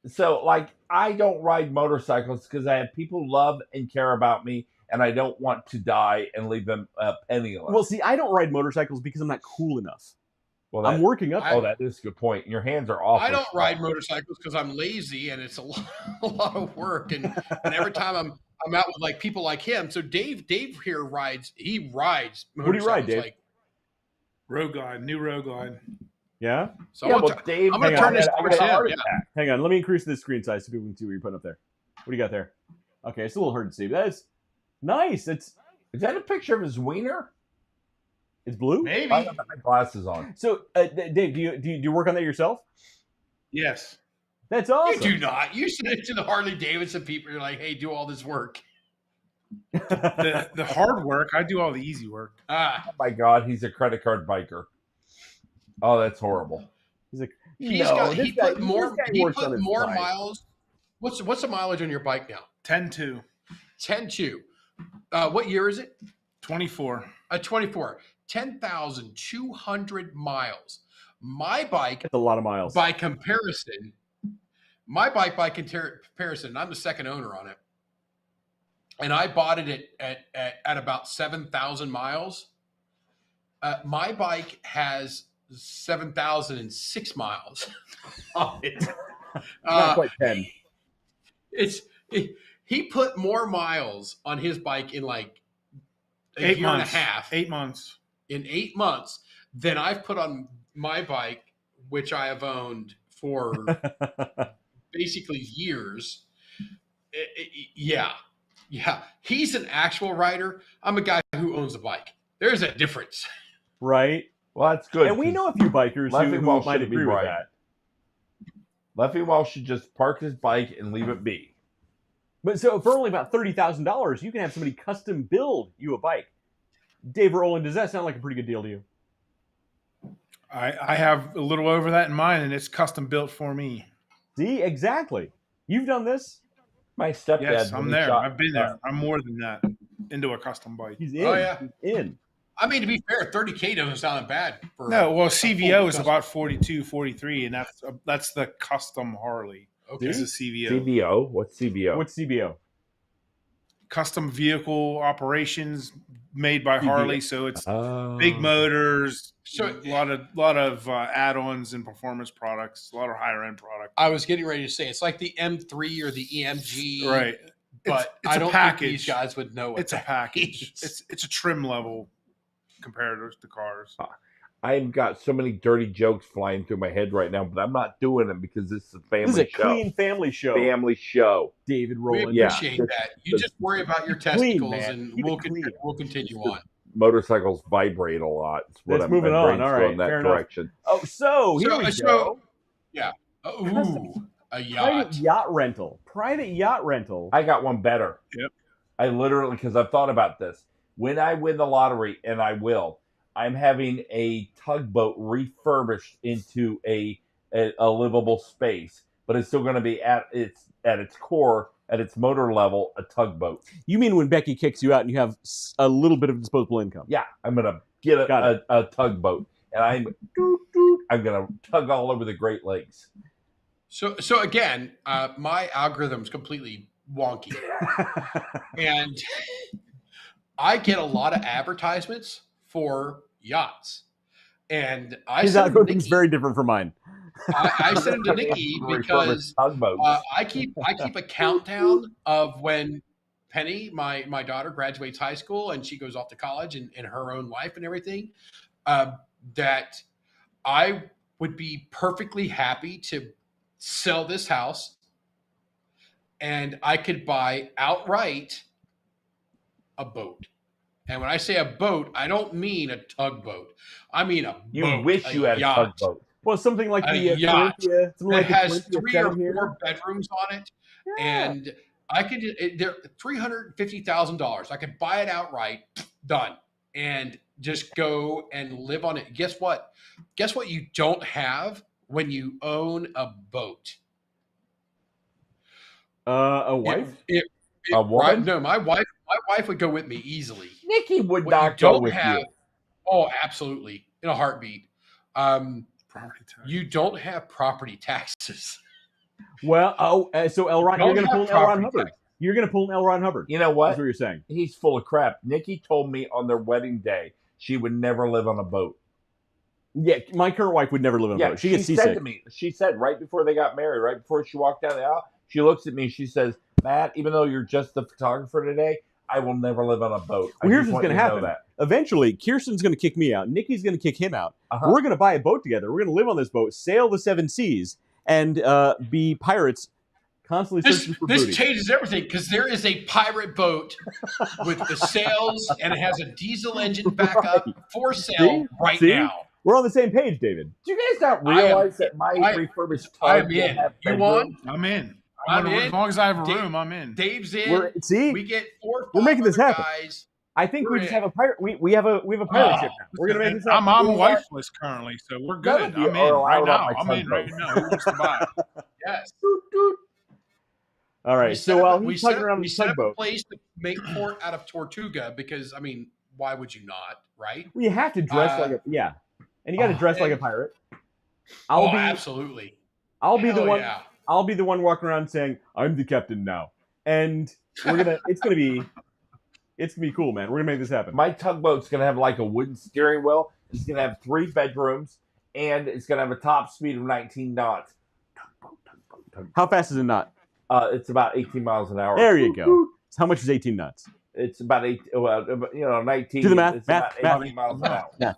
So, like, I don't ride motorcycles because I have people love and care about me, and I don't want to die and leave them penniless. Well, see, I don't ride motorcycles because I'm not cool enough. Well, I'm working up. that is a good point. Your hands are awful. I don't ride motorcycles because I'm lazy and it's a lot of work. And every time I'm out with like people like him. So Dave here rides. He rides. What do you ride, Dave? Like, Road Glide, new Road Glide. Yeah? so Yeah, I'm well, Dave, gonna turn this over to him. Yeah. Hang on. Let me increase this screen size so people can see what you're putting up there. What do you got there? Okay, it's a little hard to see, but that is nice. Is that a picture of his wiener? It's blue? Maybe. I don't have my glasses on. So, Dave, do you work on that yourself? Yes. That's You awesome. do not. You send it to the Harley Davidson people. You're like, hey, do all this work. The hard work, I do all the easy work. Ah, Oh my God, he's a credit card biker. Oh, that's horrible. He's like, he put more miles. What's the mileage on your bike now? 10-2. 10.2. What year is it? 24. 24. 10,200 miles. My bike, That's a lot of miles. by comparison, I'm the second owner on it. And I bought it at about 7,000 miles. My bike has 7,006 miles on it. Not quite 10. He put more miles on his bike in like a 8 year months. and a half. 8 months. In 8 months than I've put on my bike, which I have owned for basically years. Yeah. He's an actual rider. I'm a guy who owns a bike. There's a difference. Right? Well, that's good. And we know a few bikers Leffy who Welsh might shouldn't be agree with right. that. Leffy Welsh should just park his bike and leave it be. But so for only about $30,000, you can have somebody custom build you a bike. Dave Rowland, does that sound like a pretty good deal to you? I have a little over that in mine, and it's custom built for me. See, exactly. You've done this. My stepdad. Yes, I'm there. I've been there. I'm more than that into a custom bike. He's in. Oh, yeah. He's in. I mean, to be fair, $30K doesn't sound bad. For No, well, CVO is about 42, 43, and that's the custom Harley. Okay. It's a CVO. CVO? What's CVO? What's CBO? Custom vehicle operations made by Harley, so it's Oh. big motors, So- a lot of add-ons and performance products, a lot of higher end products. I was getting ready to say it's like the M3 or the EMG, Right, But it's I a don't package. think these guys would know what It's a that package. means. It's a trim level compared to cars. I've got so many dirty jokes flying through my head right now, but I'm not doing them because this is a family This is a show. clean family show. Family show. David We Rowland. appreciate that. You just worry about your Clean, testicles, man. and Keep it we'll clean. continue on. Motorcycles vibrate a lot. It's what Let's I'm move it my on. brain's All right, going that fair enough. direction. Oh, so here we go. Ooh, a Private yacht. yacht rental. Private yacht rental. I got one better. Yep. I literally, because I've thought about this. When I win the lottery, and I will, I'm having a tugboat refurbished into a livable space, but it's still going to be at its core, at its motor level, a tugboat. You mean when Becky kicks you out and you have a little bit of disposable income? Yeah, I'm going to get Got a tugboat, and I'm going to tug all over the Great Lakes. So again, my algorithm's completely wonky, and I get a lot of advertisements for yachts, and I His send them to algorithm's Nikki. very different from mine. I send them to Nikki because Tugboats. I keep a countdown of when Penny, my daughter, graduates high school and she goes off to college and in her own life and everything. That I would be perfectly happy to sell this house, and I could buy outright a boat. And when I say a boat, I don't mean a tugboat. I mean a You boat, wish you had yacht. a tugboat. Well, something like A the yacht Corinthia, something It like the has Corinthia 3 or seven here. 4 bedrooms on it, Yeah. and I could. They're $350,000. I could buy it outright, done, and just go and live on it. Guess what? Guess what? You don't have when you own a boat. A wife? A woman? Right, no, my wife would go with me easily. Nikki would What not you go don't with have, you. oh, absolutely, in a heartbeat. Property tax. You don't have property taxes. Well, so L. Ron, you're Don't going to pull have an L. Ron property Hubbard. tax. You're going to pull an L. Ron Hubbard. You know That's what? what you're saying. He's full of crap. Nikki told me on their wedding day she would never live on a boat. Yeah, my current wife would never live on a boat. She gets said seasick. to me, she said right before they got married, right before she walked down the aisle, she looks at me and she says, Matt, even though you're just the photographer today, I will never live on a boat. Well, here's just what's want going to you know happen. that. Eventually, Kirsten's going to kick me out. Nikki's going to kick him out. Uh-huh. We're going to buy a boat together. We're going to live on this boat, sail the 7 seas, and be pirates, constantly searching for This booty. changes everything because there is a pirate boat with the sails and it has a diesel engine backup for sale right See? now. We're on the same page, David. Do you guys not I am- realize that my I- refurbished I'm tug in. will have You bedrooms? want? I'm in. I'm in. As long as I have a Dave- room, I'm in. Dave's in. We get 4 or 5 We're making this other happen. guys. I think we We're just in. have a pirate. We have a pirate ship now. We're going to make this happen. I'm wifeless currently, so we're None good. of you I'm are in allowed right on now. my I'm in right tugboat. now. Who wants to buy? Yes. All right. We So set while up- we he's set tugging up- around we the set up a tugboat, place to make port out of Tortuga because, I mean, why would you not, right? you have to dress like a and you got to Oh, dress like a and- pirate. Absolutely. I'll be the Hell one. yeah. I'll be the one walking around saying, "I'm the captain now," and it's gonna be cool, man. We're gonna make this happen. My tugboat's going to have like a wooden steering wheel. It's going to have 3 bedrooms, and it's going to have a top speed of 19 knots. Tugboat. How fast is a knot? It's about 18 miles an hour. There you go. So how much is 18 knots? It's about 19. Do the math, It's math, about math. 18 miles an hour. Yeah.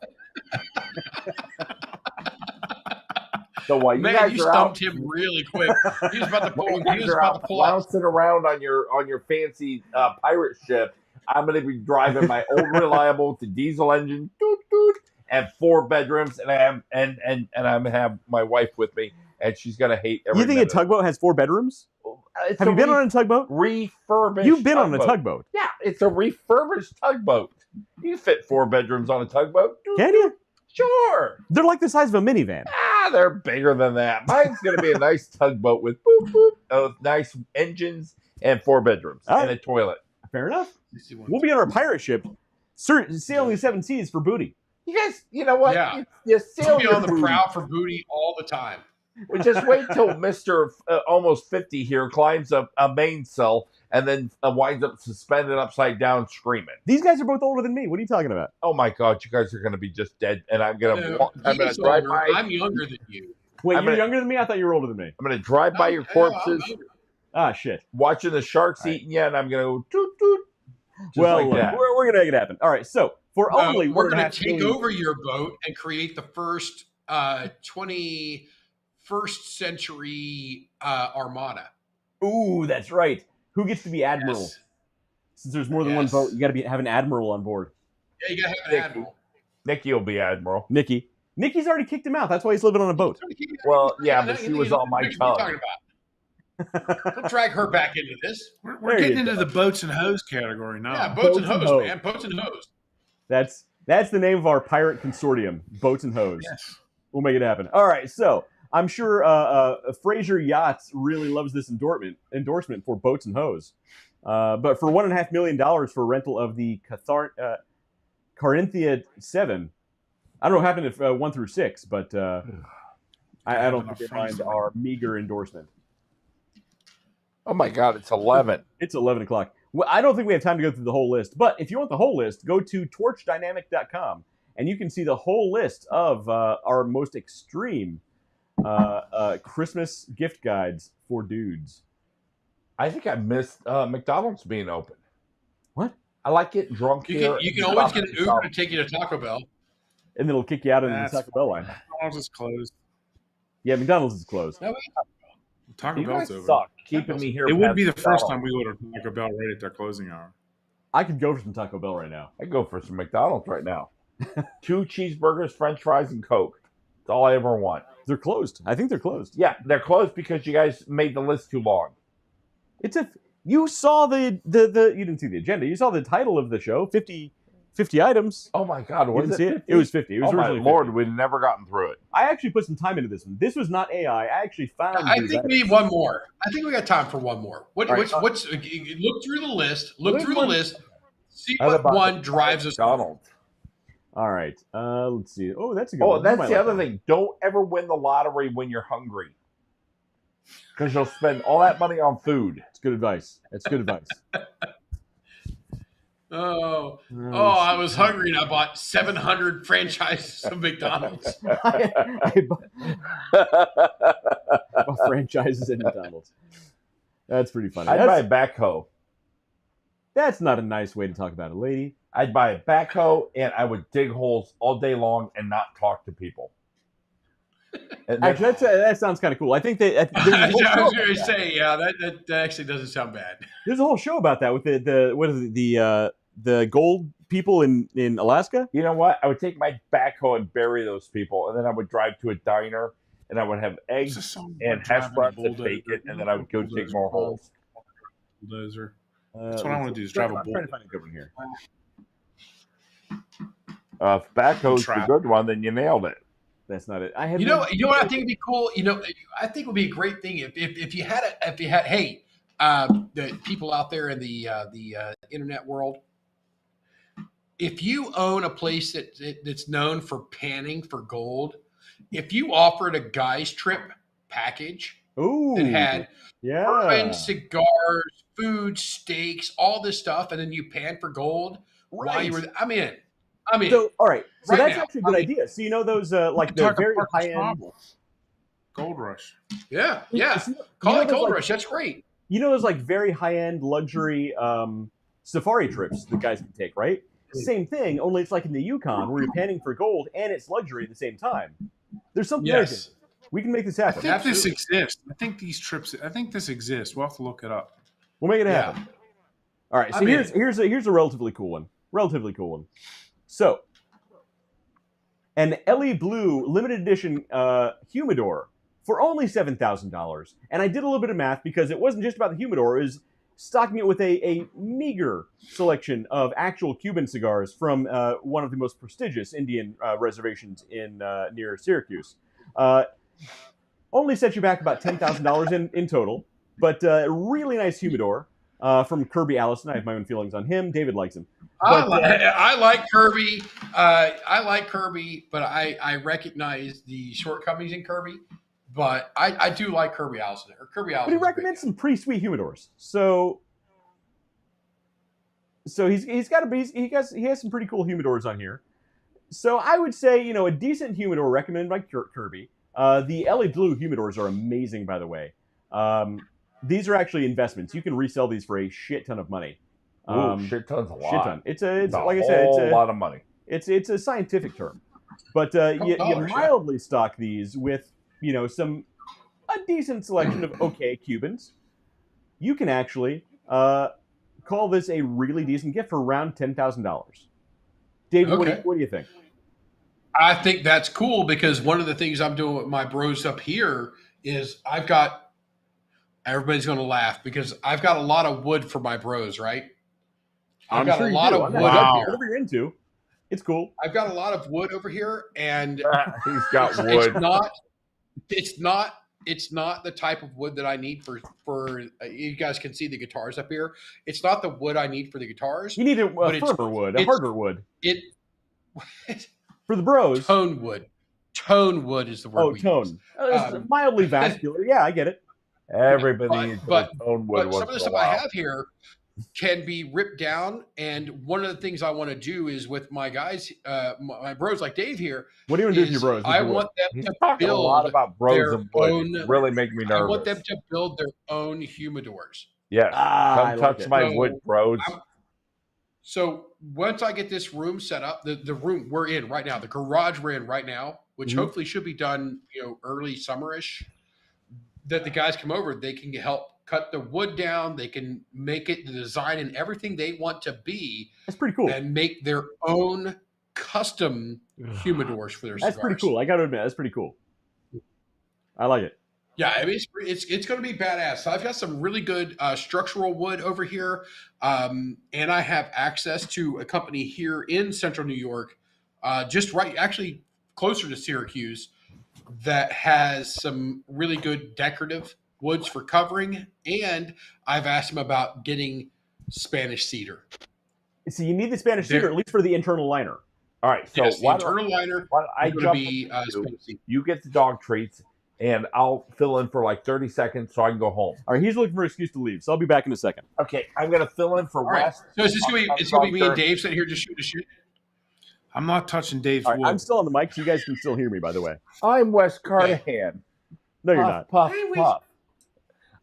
So while you Man, guys you are out, stumped him really quick. He was about to pull. while you He guys was are about out to pull out. bouncing around on your fancy pirate ship, I'm going to be driving my old reliable with the diesel engine, doot, doot, and 4 bedrooms, and I'm gonna have my wife with me, and she's gonna hate every You think minute. a tugboat has 4 bedrooms? Have you been on a tugboat? Refurbished. You've been on a tugboat. Yeah, it's a refurbished tugboat. You fit 4 bedrooms on a tugboat. Can you? Sure. They're like the size of a minivan. They're bigger than that. Mine's going to be a nice tugboat with nice engines and 4 bedrooms and a toilet. Fair enough. We'll be on our pirate ship, sailing the 7 seas for booty. You guys, you know what? Yeah. You sail Be your on the booty. prowl for booty all the time. We just wait till Mr. Almost 50 here climbs up a mainsail and then winds up suspended upside down screaming. These guys are both older than me. What are you talking about? Oh my God, you guys are going to be just dead, and I'm going to He's drive older. by. I'm younger than you. Wait, you're younger than me? I thought you were older than me. I'm going to drive by your corpses, Shit. watching the sharks eating you, and I'm going to go toot toot. Well, we're going to make it happen. All right, so we're we're going to take over your boat and create the first 21st century armada. Ooh, that's right. Who gets to be admiral? Yes. Since there's more than one boat, you got to have an admiral on board. Yeah, you got to have an admiral. Nicky will be admiral. Nicky's already kicked him out. That's why he's living on a boat. Well, yeah, but she was on my tongue. Don't drag her back into this. We're getting into the boats and hose category now. Yeah, boats and hose, man. Boats and hose. That's the name of our pirate consortium, Boats and Hose. Yes. We'll make it happen. All right, so I'm sure Fraser Yachts really loves this endorsement for Boats and Hose. But for $1.5 million for rental of the Carinthia 7, I don't know what happened if 1 through 6, but I don't think they mind our meager endorsement. Oh my God, it's 11. It's 11 o'clock. Well, I don't think we have time to go through the whole list, but if you want the whole list, go to torchdynamic.com and you can see the whole list of our most extreme Christmas gift guides for dudes. I think I missed McDonald's being open. What? I like getting drunk here. You can always get an Uber to take you to Taco Bell. And then it'll kick you out of the Taco Bell line. McDonald's is closed. Yeah, McDonald's is closed. No, Taco Bell's over. Suck, keeping me here. It would be the first time we would have Taco Bell right at their closing hour. I could go for some Taco Bell right now. I'd go for some McDonald's right now. 2 cheeseburgers, French fries, and Coke. That's all I ever want. They're closed. I think they're closed. Yeah, they're closed because you guys made the list too long. You saw the you didn't see the agenda. You saw the title of the show, 50 items. Oh my God, what did it? It was 50. It was my originally Lord, 50. we'd never gotten through it. I actually put some time into this one. This was not AI. I actually found. I think we need one more. I think we got time for one more. Look through the list. Look through the list. See what one drives us. McDonald's. All right. Let's see. Oh, that's a good one. Oh, that's the other thing. Don't ever win the lottery when you're hungry. Because you'll spend all that money on food. It's good advice. It's good advice. I was hungry and I bought 700 franchises of McDonald's. I bought franchises at McDonald's. That's pretty funny. I'd buy a backhoe. That's not a nice way to talk about a lady. I'd buy a backhoe and I would dig holes all day long and not talk to people. Actually, that sounds kind of cool. I think that I was going to say, yeah, that actually doesn't sound bad. There's a whole show about that with the gold people in Alaska. You know what? I would take my backhoe and bury those people, and then I would drive to a diner and I would have eggs and hash browns and bacon, and then I would go dig more holes. Bulldozer. That's what I want to do is drive a bulldozer. I'm trying to find a good one here. If backhoe's the good one, then you nailed it. That's not it. You know what I think would be cool. I think it would be a great thing if you had the people out there in the internet world. If you own a place that's known for panning for gold, if you offered a guy's trip package that had bourbon, cigars, food, steaks, all this stuff, and then you pan for gold while you were, I'm in. So, all right. So right that's actually a good idea. So those like the very high end Gold Rush. Yeah. Call it Gold Rush. That's great. You know those like very high end luxury safari trips that guys can take, right? Same thing, only it's like in the Yukon where you're panning for gold and it's luxury at the same time. There's something there. We can make this happen. I think this exists. I think this exists. We'll have to look it up. We'll make it happen. All right. So here's a relatively cool one. So, an Ellie Blue limited edition humidor for only $7,000. And I did a little bit of math because it wasn't just about the humidor. It was stocking it with a meager selection of actual Cuban cigars from one of the most prestigious Indian reservations in near Syracuse. Only set you back about $10,000 in total, but really nice humidor from Kirby Allison. I have my own feelings on him. David likes him. But, I like Kirby. I like Kirby, but I recognize the shortcomings in Kirby. But I do like Kirby Allison. Or Kirby Allison. But he recommends some pretty sweet humidors. So he has some pretty cool humidors on here. So I would say, a decent humidor recommended by Kirby. The LA Blue humidors are amazing, by the way. These are actually investments. You can resell these for a shit ton of money. Shit ton's a lot. Shit ton. It's like I said, it's a lot of money. It's a scientific term, but you mildly stock these with a decent selection of okay Cubans. You can actually call this a really decent gift for around $10,000. David, Okay. what do you think? I think that's cool because one of the things I'm doing with my bros up here is everybody's going to laugh because I've got a lot of wood for my bros, right? I've got a lot of wood up here. Whatever you're into, it's cool. I've got a lot of wood over here, and He's got wood. It's not the type of wood that I need for you guys can see the guitars up here. It's not the wood I need for the guitars. You need a firmer wood, a harder wood. For the bros. Tone wood. Tone wood is the word. Tone. Mildly vascular. Yeah, I get it. Everybody needs tone wood. But some of the stuff I have here can be ripped down. And one of the things I want to do is with my guys, my bros like Dave here. What do you want to do with your bros? I want them to build a lot about bros and wood. Own, really make me nervous. I want them to build their own humidors. Yes. Come touch my wood, bros. So once I get this room set up, the room we're in right now, the garage we're in right now, which hopefully should be done, early summerish, that the guys come over, they can help cut the wood down. They can make it the design and everything they want to be. That's pretty cool. And make their own custom humidors for their cigars. That's pretty cool. I got to admit, that's pretty cool. I like it. Yeah, I mean, it's going to be badass. So I've got some really good structural wood over here, and I have access to a company here in Central New York, actually closer to Syracuse, that has some really good decorative woods for covering, and I've asked them about getting Spanish cedar. So you need the Spanish cedar, at least for the internal liner. All right, so yes, the internal liner is going to be Spanish cedar. You get the dog treats, and I'll fill in for like 30 seconds so I can go home. All right, he's looking for an excuse to leave, so I'll be back in a second. Okay, I'm going to fill in for West. So it's going to be me and Dave sitting here just shoot a shit? I'm not touching Dave's wood. I'm still on the mic, so you guys can still hear me, by the way. I'm Wes Carnahan. No, you're not. Puff, puff.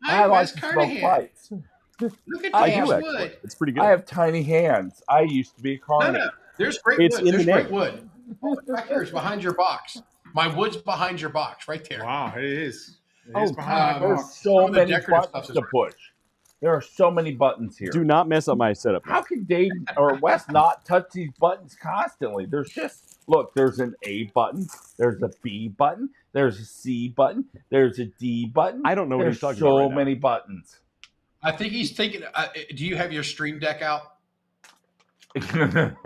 I like Wes to smoke Carnahan. pipes. Look at I Dave's do, wood. actually. It's pretty good. I have tiny hands. I used to be a carny. No. There's great It's wood. in There's the great name. wood. Oh, back here. It's behind your box. My wood's behind your box, right there. Wow, it is. Oh, behind my there's box. so Some of the many decorative buttons stuff to is push. There are so many buttons here. Do not mess up my setup. How can Dave or Wes not touch these buttons constantly? There's an A button, there's a B button, there's a C button, there's a D button. I don't know what he's talking so about right now. many buttons. I think he's thinking, do you have your Stream Deck out? He's gonna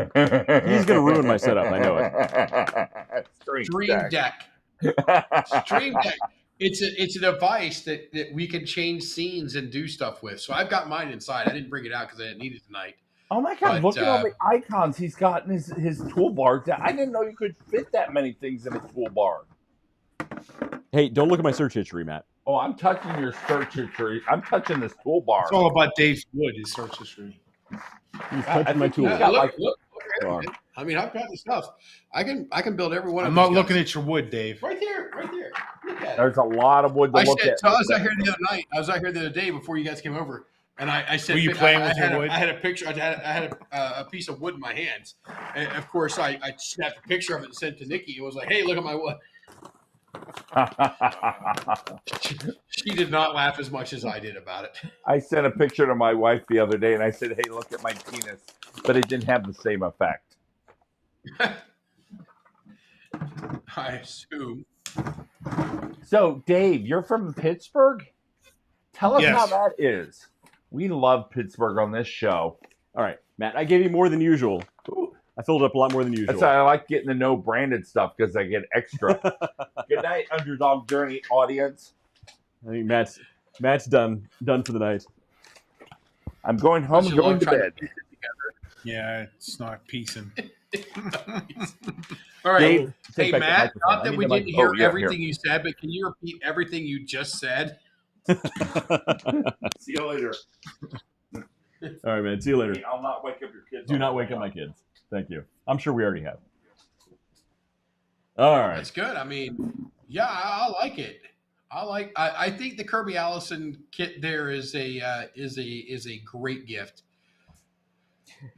ruin my setup, I know it. Stream Deck. Stream Deck. It's a device that we can change scenes and do stuff with. So I've got mine inside. I didn't bring it out because I didn't need it tonight. Oh my God, look at all the icons he's got in his toolbar. I didn't know you could fit that many things in a toolbar. Hey, don't look at my search history, Matt. Oh, I'm touching your search history. I'm touching this toolbar. It's all about Dave's wood, his search history. He's touching my tool. Look, I mean, I've got the stuff. I can build every one of I'm these not guys. looking at your wood, Dave. Right there. Look at it. There's a lot of wood to look at. So I was out here the other night. I was out here the other day before you guys came over, and I said, Were you playing with your wood? I had a picture. I had a piece of wood in my hands, and of course, I snapped a picture of it and sent it to Nikki. It was like, "Hey, look at my wood." She did not laugh as much as I did about it. I sent a picture to my wife the other day, and I said, "Hey, look at my penis," but it didn't have the same effect. I assume. So, Dave, you're from Pittsburgh? Tell us Yes. how that is. We love Pittsburgh on this show. All right, Matt, I gave you more than usual. Ooh, I filled up a lot more than usual. That's why I like getting the no branded stuff because I get extra. Good night, Underdog Journey audience. I think Matt's done for the night. I'm going home and going to bed. Yeah, it's not piecing. All right. Dave, Hey, Matt, not that we didn't hear everything here. you said, but can you repeat everything you just said? See you later. All right, man. See you later. I'll not wake up your kids. Do not wake up my kids. Thank you. I'm sure we already have. All right. That's good. I mean, yeah, I like it. I think the Kirby Allison kit there is a great gift.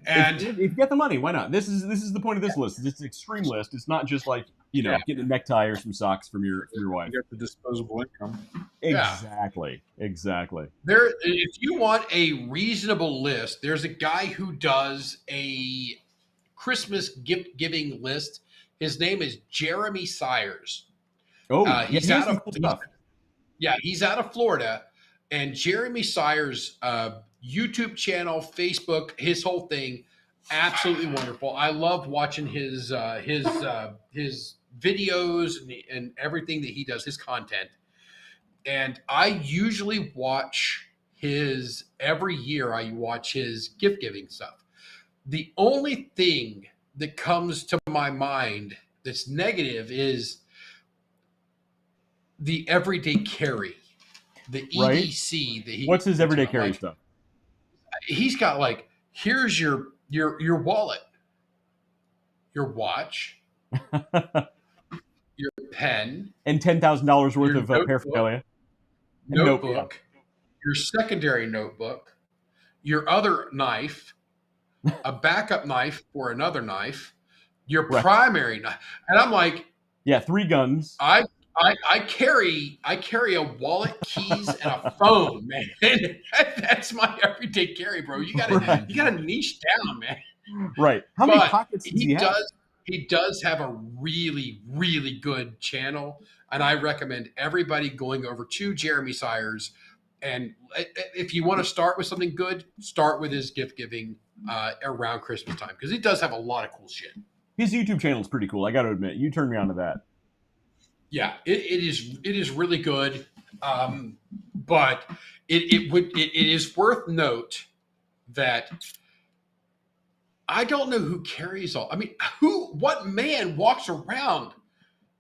And if you get the money, why not? This is the point of this list. It's an extreme list. It's not just like, getting a necktie or some socks from your wife. You got the disposable income. Exactly. there, if you want a reasonable list, there's a guy who does a Christmas gift giving list. His name is Jeremy Sires. Oh, he's out of he's out of Florida, and Jeremy Sires' YouTube channel, Facebook, his whole thing, absolutely wonderful. I love watching his videos and everything that he does, his content. And I usually watch every year I watch his gift giving stuff. The only thing that comes to my mind that's negative is the everyday carry, the EDC that he. What's his everyday carry stuff? He's got here's your wallet, your watch, your pen, and $10,000 worth of paraphernalia. Notebook, your secondary notebook, your other knife, a backup knife for another knife, your primary knife, and I'm like, 3 guns. I carry a wallet, keys, and a phone, man. That's my everyday carry, bro. You gotta niche down, man. Right. How many pockets does he have? He does have a really, really good channel, and I recommend everybody going over to Jeremy Sires. And if you want to start with something good, start with his gift giving around Christmas time, because he does have a lot of cool shit. His YouTube channel is pretty cool. I got to admit, you turned me on to that. Yeah, it is really good, but it is worth note that I don't know who carries all. I mean, what man walks around?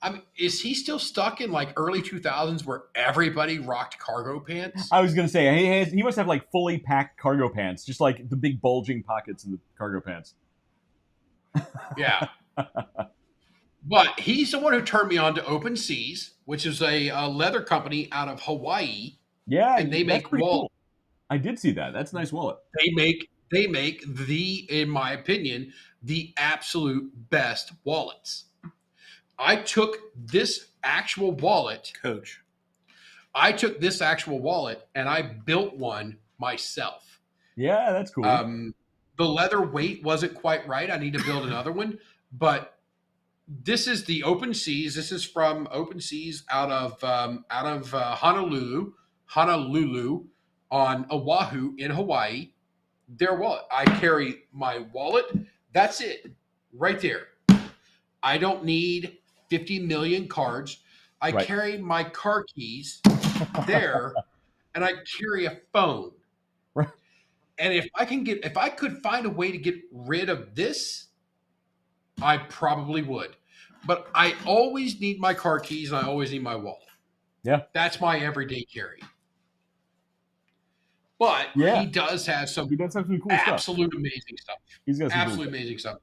I mean, is he still stuck in early 2000s where everybody rocked cargo pants? I was gonna say he must have fully packed cargo pants, just the big bulging pockets in the cargo pants. Yeah. But he's the one who turned me on to Open Seas, which is a leather company out of Hawaii. Yeah, and they make wallets. Cool. I did see that. That's a nice wallet. They make in my opinion, the absolute best wallets. I took this actual wallet, Coach. And I built one myself. Yeah, that's cool. The leather weight wasn't quite right. I need to build another one, but this is the Open Seas. This is from Open Seas out of Honolulu on Oahu in Hawaii. Their wallet. I carry my wallet. That's it, right there. I don't need 50 million cards. I carry my car keys there, and I carry a phone. Right. And if I could find a way to get rid of this, I probably would. But I always need my car keys and I always need my wallet. Yeah. That's my everyday carry. But he does have some cool amazing stuff. He's got some absolute amazing stuff.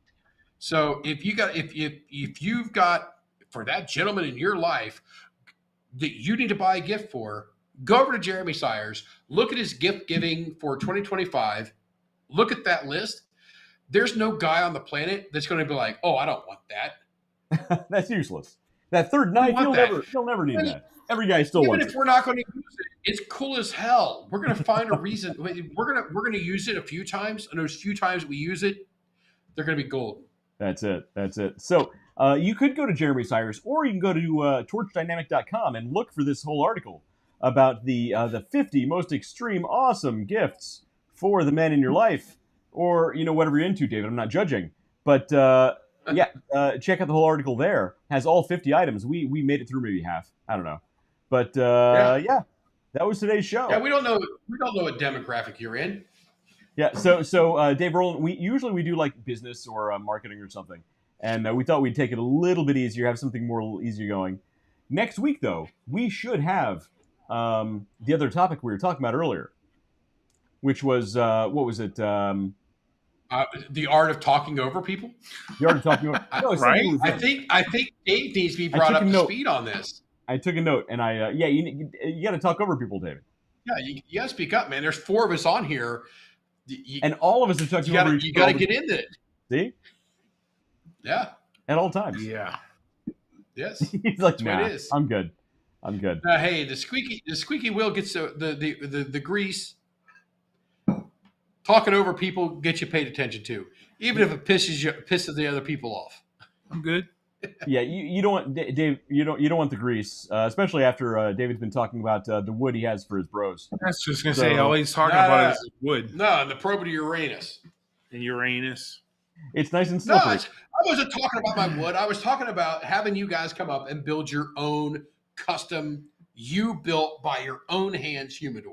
So if you've got for that gentleman in your life that you need to buy a gift for, go over to Jeremy Sires, look at his gift giving for 2025, look at that list. There's no guy on the planet that's going to be like, oh, I don't want that. That's useless. That third knife, you'll never need that. Every guy still wants it. Even if we're not going to use it, it's cool as hell. We're going to find a reason. We're going to use it a few times, and those few times we use it, they're going to be gold. That's it. That's it. So you could go to Jeremy Cyrus, or you can go to torchdynamic.com and look for this whole article about the 50 most extreme, awesome gifts for the men in your life, or whatever you're into, David. I'm not judging, but check out the whole article. There has all 50 items. We made it through maybe half. I don't know, but yeah, that was today's show. Yeah, we don't know what demographic you're in. Yeah, so Dave Rowland, we usually do like business or marketing or something, and we thought we'd take it a little bit easier, have something more easier going. Next week, though, we should have the other topic we were talking about earlier, which was what was it? The art of talking over people. The art of talking over. No, right? I think Dave needs to be brought up to speed on this. I took a note, and you got to talk over people, David. Yeah, you got to speak up, man. There's 4 of us on here. And all of us are talking over each other. You got to get into it. See? Yeah. At all times. Yeah. Yes. He's like, That's what it is. I'm good. Hey, the squeaky wheel gets the grease. Talking over people gets you paid attention to, even if it pisses the other people off. I'm good. Yeah, you don't want Dave. You don't want the grease, especially after David's been talking about the wood he has for his bros. That's just gonna say all he's talking about is wood. No, and the probity Uranus. And Uranus. It's nice and slippery. No, I wasn't talking about my wood. I was talking about having you guys come up and build your own custom, you built by your own hands humidors.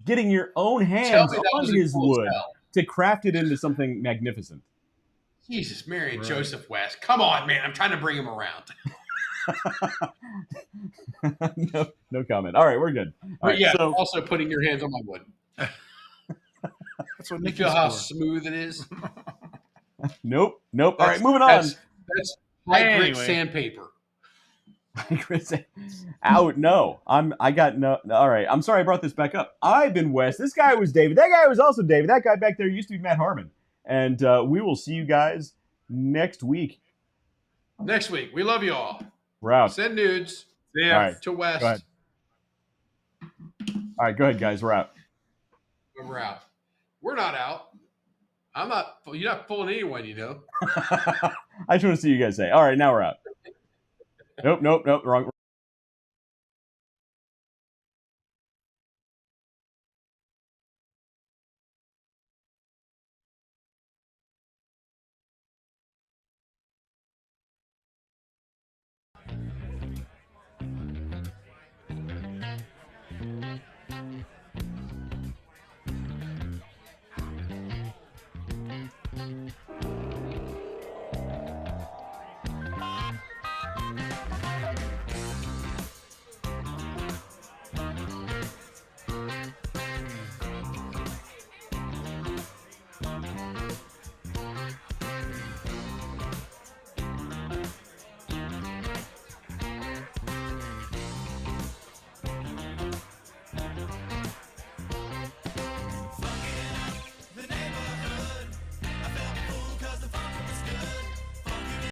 Getting your own hands on his wood to craft it into something magnificent. Jesus, Mary and Joseph West. Come on, man. I'm trying to bring him around. No comment. All right, we're good. All right, so, also putting your hands on my wood. That's what you feel how smooth it is? Nope. All right, moving on. That's high grit sandpaper. Out. No. I got no. All right. I'm sorry I brought this back up. I've been Wes. This guy was David. That guy was also David. That guy back there used to be Matt Harmon. And we will see you guys next week. Next week. We love you all. We're out. Send nudes to West. All right, go ahead, guys. We're out. We're out. We're not out. I'm not. You're not fooling anyone, I just want to see you guys say. All right, now we're out. Nope. Wrong.